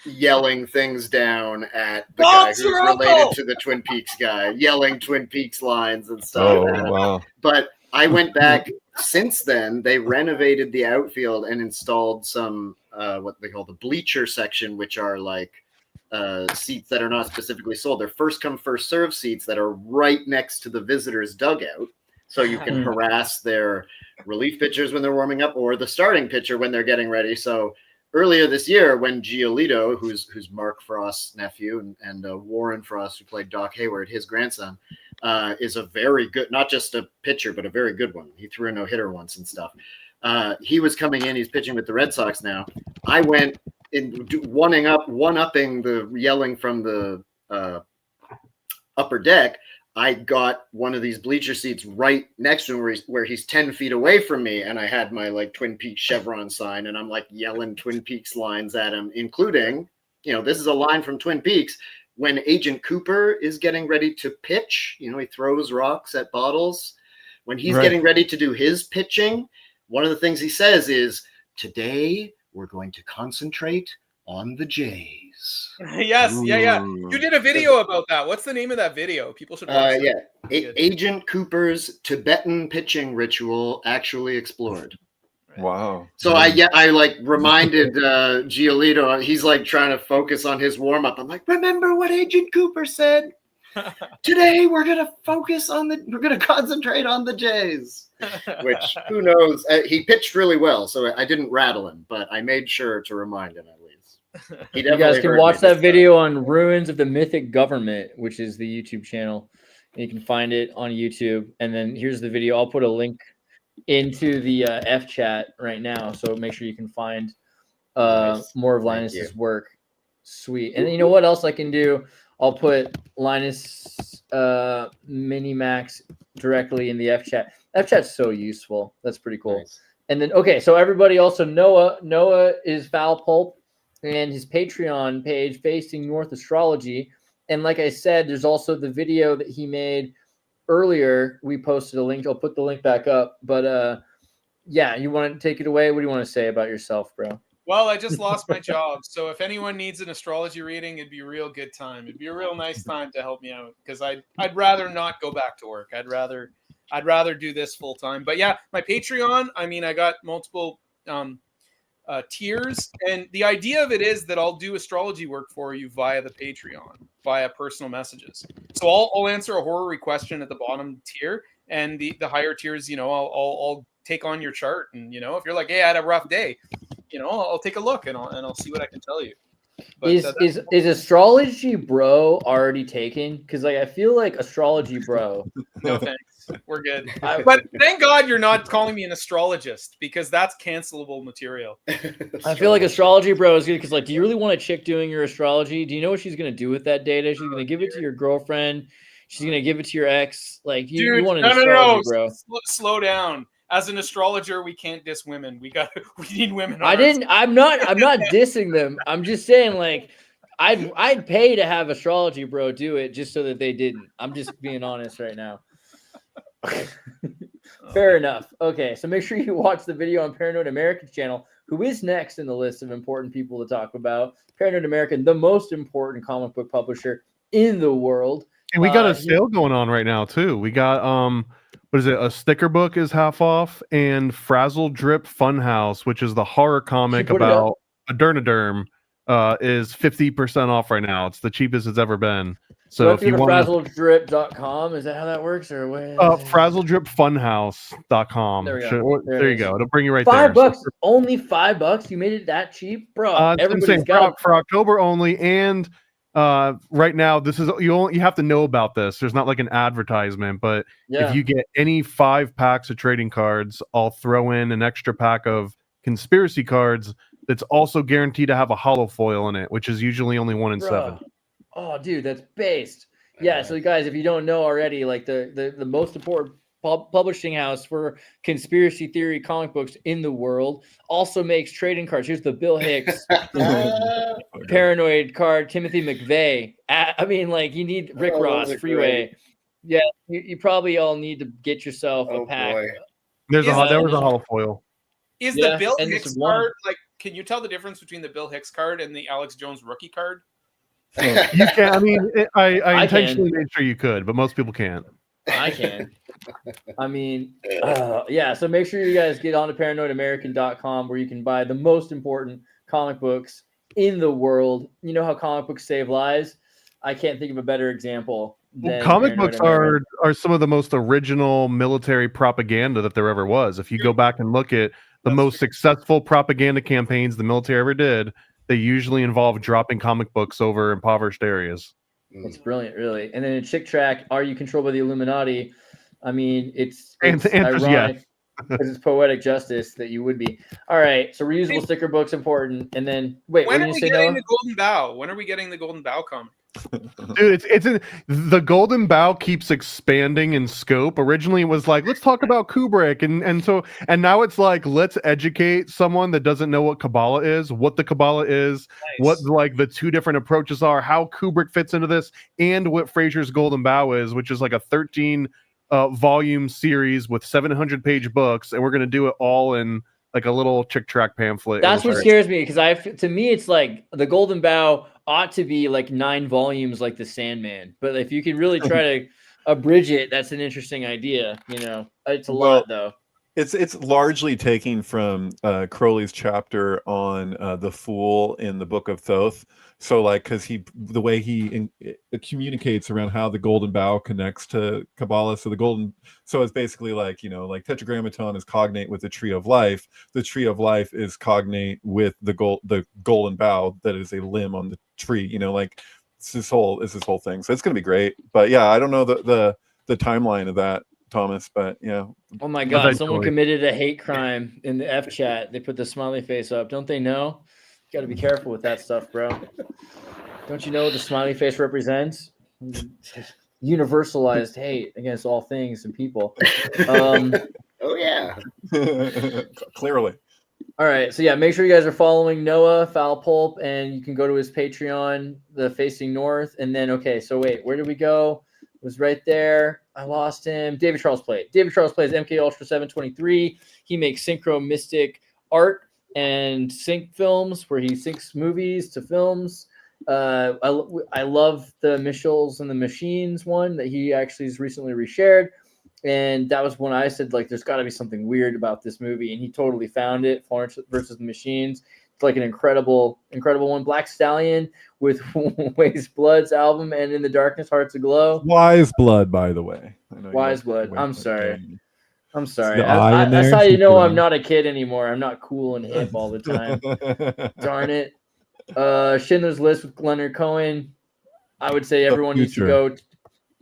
yelling things down at the guy who's related to the Twin Peaks guy, yelling Twin Peaks lines and stuff. Oh, wow. But I went back since then. They renovated the outfield and installed some what they call the bleacher section, which are like seats that are not specifically sold. They're first come, first serve seats that are right next to the visitors' dugout. So you can harass their relief pitchers when they're warming up or the starting pitcher when they're getting ready. So earlier this year, when Giolito, who's Mark Frost's nephew, and Warren Frost, who played Doc Hayward, his grandson, is a very good, not just a pitcher, but a very good one. He threw a no-hitter once and stuff. He was coming in. He's pitching with the Red Sox now. I went in one-upping the yelling from the upper deck. I got one of these bleacher seats right next to him where he's 10 feet away from me. And I had my like Twin Peaks Chevron sign, and I'm like yelling Twin Peaks lines at him, including, this is a line from Twin Peaks. When Agent Cooper is getting ready to pitch, he throws rocks at bottles. When he's getting ready to do his pitching, one of the things he says is, today we're going to concentrate on the Jays. Yes. Yeah. You did a video about that. What's the name of that video? People should watch it. Agent Cooper's Tibetan pitching ritual actually explored. Wow. So I like reminded Giolito, he's like trying to focus on his warm-up. I'm like, remember what Agent Cooper said? Today we're going to concentrate on the Jays. Which, who knows? He pitched really well, so I didn't rattle him, but I made sure to remind him at least. You guys can watch that video on Ruins of the Mythic Government, which is the YouTube channel. And you can find it on YouTube. And then here's the video. I'll put a link into the Efchat right now, so make sure you can find more of Linus's work. Sweet. And you know what else I can do? I'll put Linus Minimax directly in the Efchat. Efchat's so useful. That's pretty cool. Nice. And then, okay, so everybody also, Noah is Foul Pulp and his Patreon page, Facing North Astrology. And like I said, there's also the video that he made earlier. We posted a link. I'll put the link back up. But yeah, you want to take it away? What do you want to say about yourself, bro? Well, I just lost my job, so if anyone needs an astrology reading, it'd be a real good time. It'd be a real nice time to help me out because I'd rather not go back to work. I'd rather do this full time. But yeah, my Patreon. I mean, I got multiple tiers, and the idea of it is that I'll do astrology work for you via the Patreon, via personal messages. So I'll answer a horror question at the bottom tier, and the higher tiers, I'll take on your chart, and if you're like, hey, I had a rough day, I'll take a look and I'll see what I can tell you. But is astrology bro already taken? Because I feel like astrology bro. No thanks, we're good. But thank God you're not calling me an astrologist because that's cancelable material. I feel like astrology bro is good because do you really want a chick doing your astrology? Do you know what she's gonna do with that data? She's gonna give it to your girlfriend. She's gonna give it to your ex. You want an astrology bro? Slow down. As an astrologer, we can't diss women. We need women. I'm not dissing them. I'm just saying I'd pay to have astrology bro do it just so that they didn't. I'm just being honest right now. Fair enough. Okay, so make sure you watch the video on Paranoid American's channel, who is next in the list of important people to talk about. Paranoid American, the most important comic book publisher in the world. And we got a sale going on right now too. We got what is it? A sticker book is half off, and Frazzle Drip Funhouse, which is the horror comic about a Dernaderm, is 50% off right now. It's the cheapest it's ever been. So if you want frazzledrip.com, is that how that works, or what? frazzledripfunhouse.com. There you go. It'll bring you right there. $5, so, only $5. You made it that cheap, bro. Everybody's got for October only, and right now this is you have to know about this. There's not like an advertisement, but if you get any 5 packs of trading cards, I'll throw in an extra pack of conspiracy cards that's also guaranteed to have a hollow foil in it, which is usually only 1 in 7. Oh, dude, that's based. Yeah, so guys, if you don't know already, the most important publishing house for conspiracy theory comic books in the world also makes trading cards. Here's the Bill Hicks paranoid card, Timothy McVeigh. You need Rick Ross, Freeway. Great. Yeah, you probably all need to get yourself a pack. Boy. There was a hollow foil. Is the Bill Hicks card can you tell the difference between the Bill Hicks card and the Alex Jones rookie card? You can. I mean, I intentionally made sure you could, but most people can't. I can. So make sure you guys get on to paranoidamerican.com where you can buy the most important comic books in the world. You know how comic books save lives? I can't think of a better example. Comic books are some of the most original military propaganda that there ever was. If you go back and look at the most successful propaganda campaigns the military ever did, they usually involve dropping comic books over impoverished areas. It's brilliant, really. And then in Chick Track, Are You Controlled by the Illuminati? I mean, it's ironic because it's poetic justice that you would be. All right, so reusable sticker books important. And then, wait, when are we getting the Golden Bough? When are we getting the Golden Bough comic? Dude, the Golden Bough keeps expanding in scope. Originally, it was like, let's talk about Kubrick, and now it's like, let's educate someone that doesn't know what Kabbalah is, what the Kabbalah is, what the 2 different approaches are, how Kubrick fits into this, and what Fraser's Golden Bough is, which is like a 13 volume series with 700-page books, and we're gonna do it all in like a little Chick Track pamphlet. That's what scares me, because to me it's like the Golden Bough ought to be like 9 volumes like the Sandman, but if you can really try to abridge it, that's an interesting idea. It's a lot though. It's largely taking from Crowley's chapter on the Fool in the Book of Thoth. So because the way he communicates around how the Golden Bough connects to Kabbalah. So it's basically like Tetragrammaton is cognate with the Tree of Life. The Tree of Life is cognate with the Golden Bough that is a limb on the tree. It's this whole thing. So it's gonna be great. But yeah, I don't know the timeline of that, Thomas, but yeah. Oh my God! Someone committed a hate crime in the Efchat. They put the smiley face up. Don't they know? Got to be careful with that stuff, bro. Don't you know what the smiley face represents? Universalized hate against all things and people. Oh yeah. Clearly. All right, so yeah, make sure you guys are following Noah Foul Pulp, and you can go to his Patreon, The Facing North, and then so wait, where did we go? It was right there. I lost him. David Charles plays MK Ultra 723. He makes synchro mystic art and sync films where he syncs movies to films. I love the Michels and the Machines one that he actually has recently reshared. And that was when I said, like, there's got to be something weird about this movie. And he totally found it. Florence versus the Machines. It's like an incredible one. Black Stallion with Waste Blood's album and In the Darkness, Hearts Aglow. Wise Blood, by the way. Wise Blood. I'm sorry. That's That's how you know I'm not a kid anymore. I'm not cool and hip all the time. Darn it. Schindler's List with Leonard Cohen. I would say everyone needs to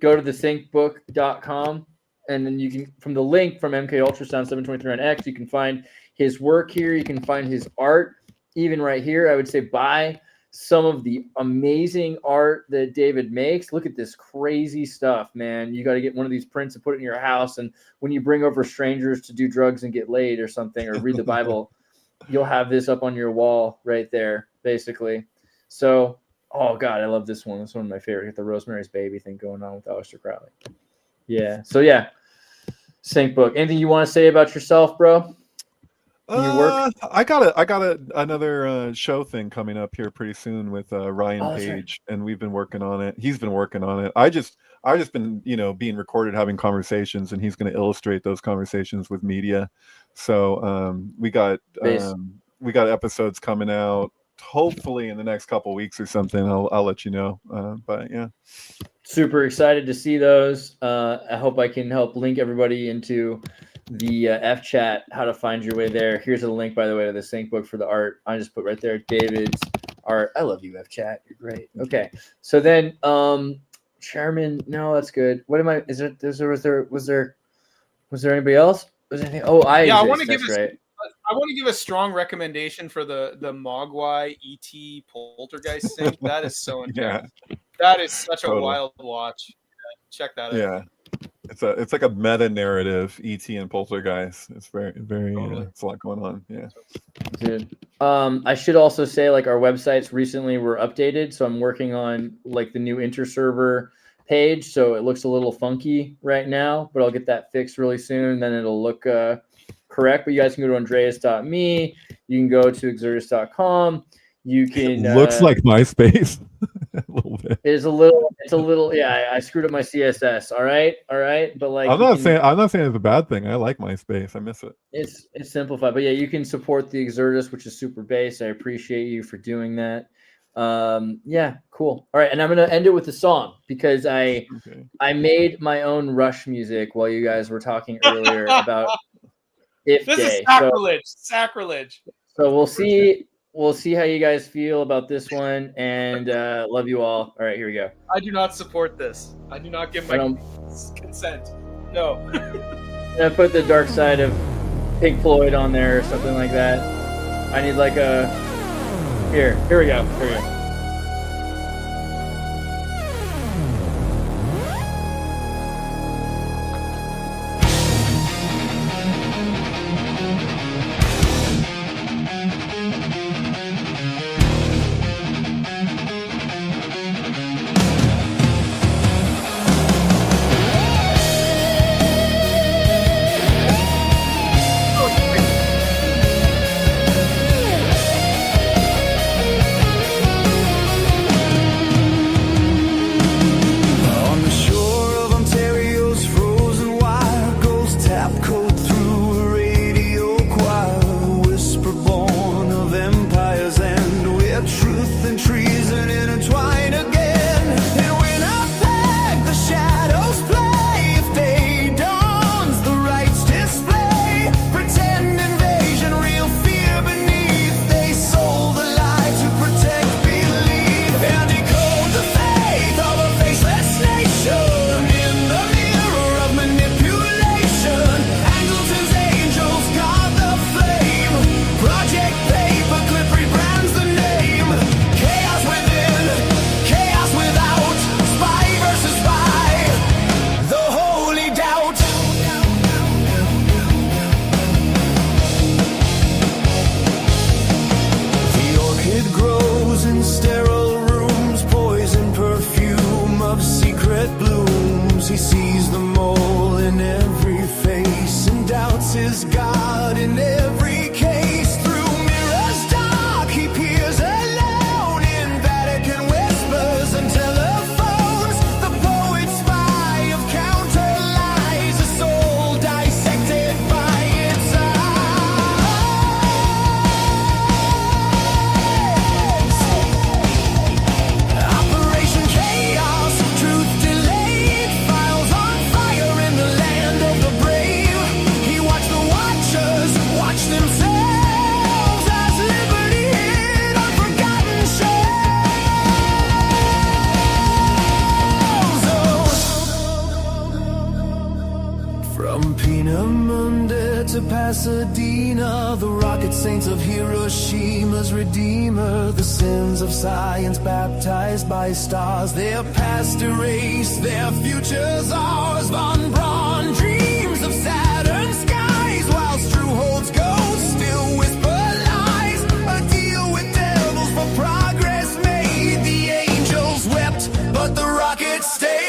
go to the syncbook.com, and then you can, from the link from MK Ultrasound 723 on X, you can find his work here. You can find his art. Even right here, I would say buy some of the amazing art that David makes. Look at this crazy stuff, man. You got to get one of these prints and put it in your house. And when you bring over strangers to do drugs and get laid or something, or read the Bible, you'll have this up on your wall right there, basically. So, oh God, I love this one. It's one of my favorite. Get the Rosemary's Baby thing going on with Aleister Crowley. Yeah. So yeah, Sync Book. Anything you want to say about yourself, bro? Your work? I got another show thing coming up here pretty soon with Ryan Page, and we've been working on it. He's been working on it. I just been being recorded, having conversations, and he's going to illustrate those conversations with media. So we got episodes coming out hopefully in the next couple of weeks or something. I'll let you know. But yeah, super excited to see those. I hope I can help link everybody into the Efchat, how to find your way there. Here's a link, by the way, to the Sync Book for the art. I just put right there David's art. I love you, Efchat. You're great. Okay, so then Chairman. No, that's good. What am I? Was there anybody else? Was there anything? Oh, I want to give I want to give a strong recommendation for the Mogwai ET Poltergeist sync. That is so intense. Yeah. That is such a wild watch. Check that out. Yeah. It's like a meta narrative, ET and Poltergeist. It's very it's a lot going on. Yeah, dude. I should also say, like, our websites recently were updated, so I'm working on like the new inter-server page. So it looks a little funky right now, but I'll get that fixed really soon. Then it'll look correct. But you guys can go to Andreas.me. You can go to Xirtus.com. You can. Looks like MySpace. A little bit. It's a little. Yeah, I screwed up my CSS. All right. But like, I'm not saying it's a bad thing. I like MySpace. I miss it. It's simplified, but yeah, you can support the Xirtus, which is super base. I appreciate you for doing that. Yeah, cool. All right, and I'm gonna end it with a song because I made my own Rush music while you guys were talking earlier about If this Day. Is sacrilege. So we'll see. We'll see how you guys feel about this one, and love you all. All right, here we go. I do not support this. I do not give my consent. No. I'm gonna put the Dark Side of Pink Floyd on there or something like that. I need like a. Here we go. Pasadena, the rocket saints of Hiroshima's redeemer, the sins of science baptized by stars, their past erased, their futures ours. Von Braun dreams of Saturn skies, while Struholt's ghosts still whisper lies. A deal with devils for progress made, the angels wept, but the rocket stayed.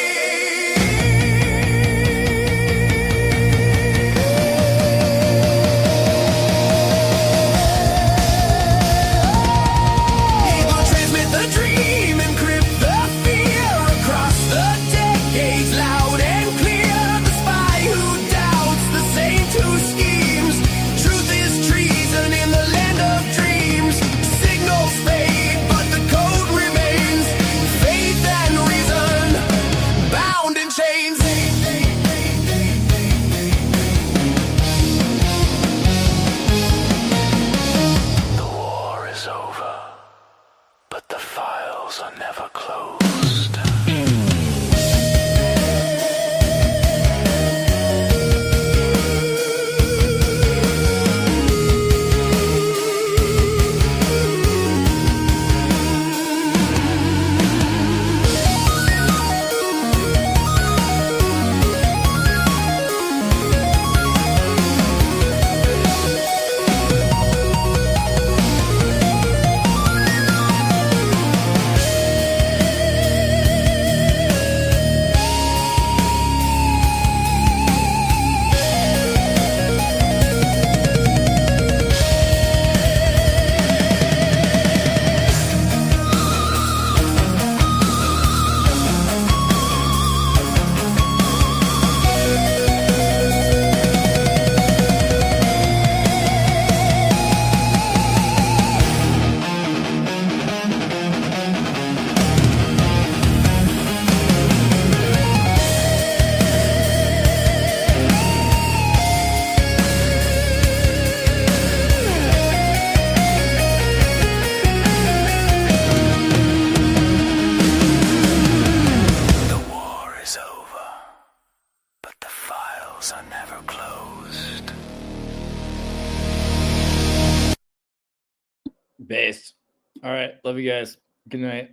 Based. All right. Love you guys. Good night.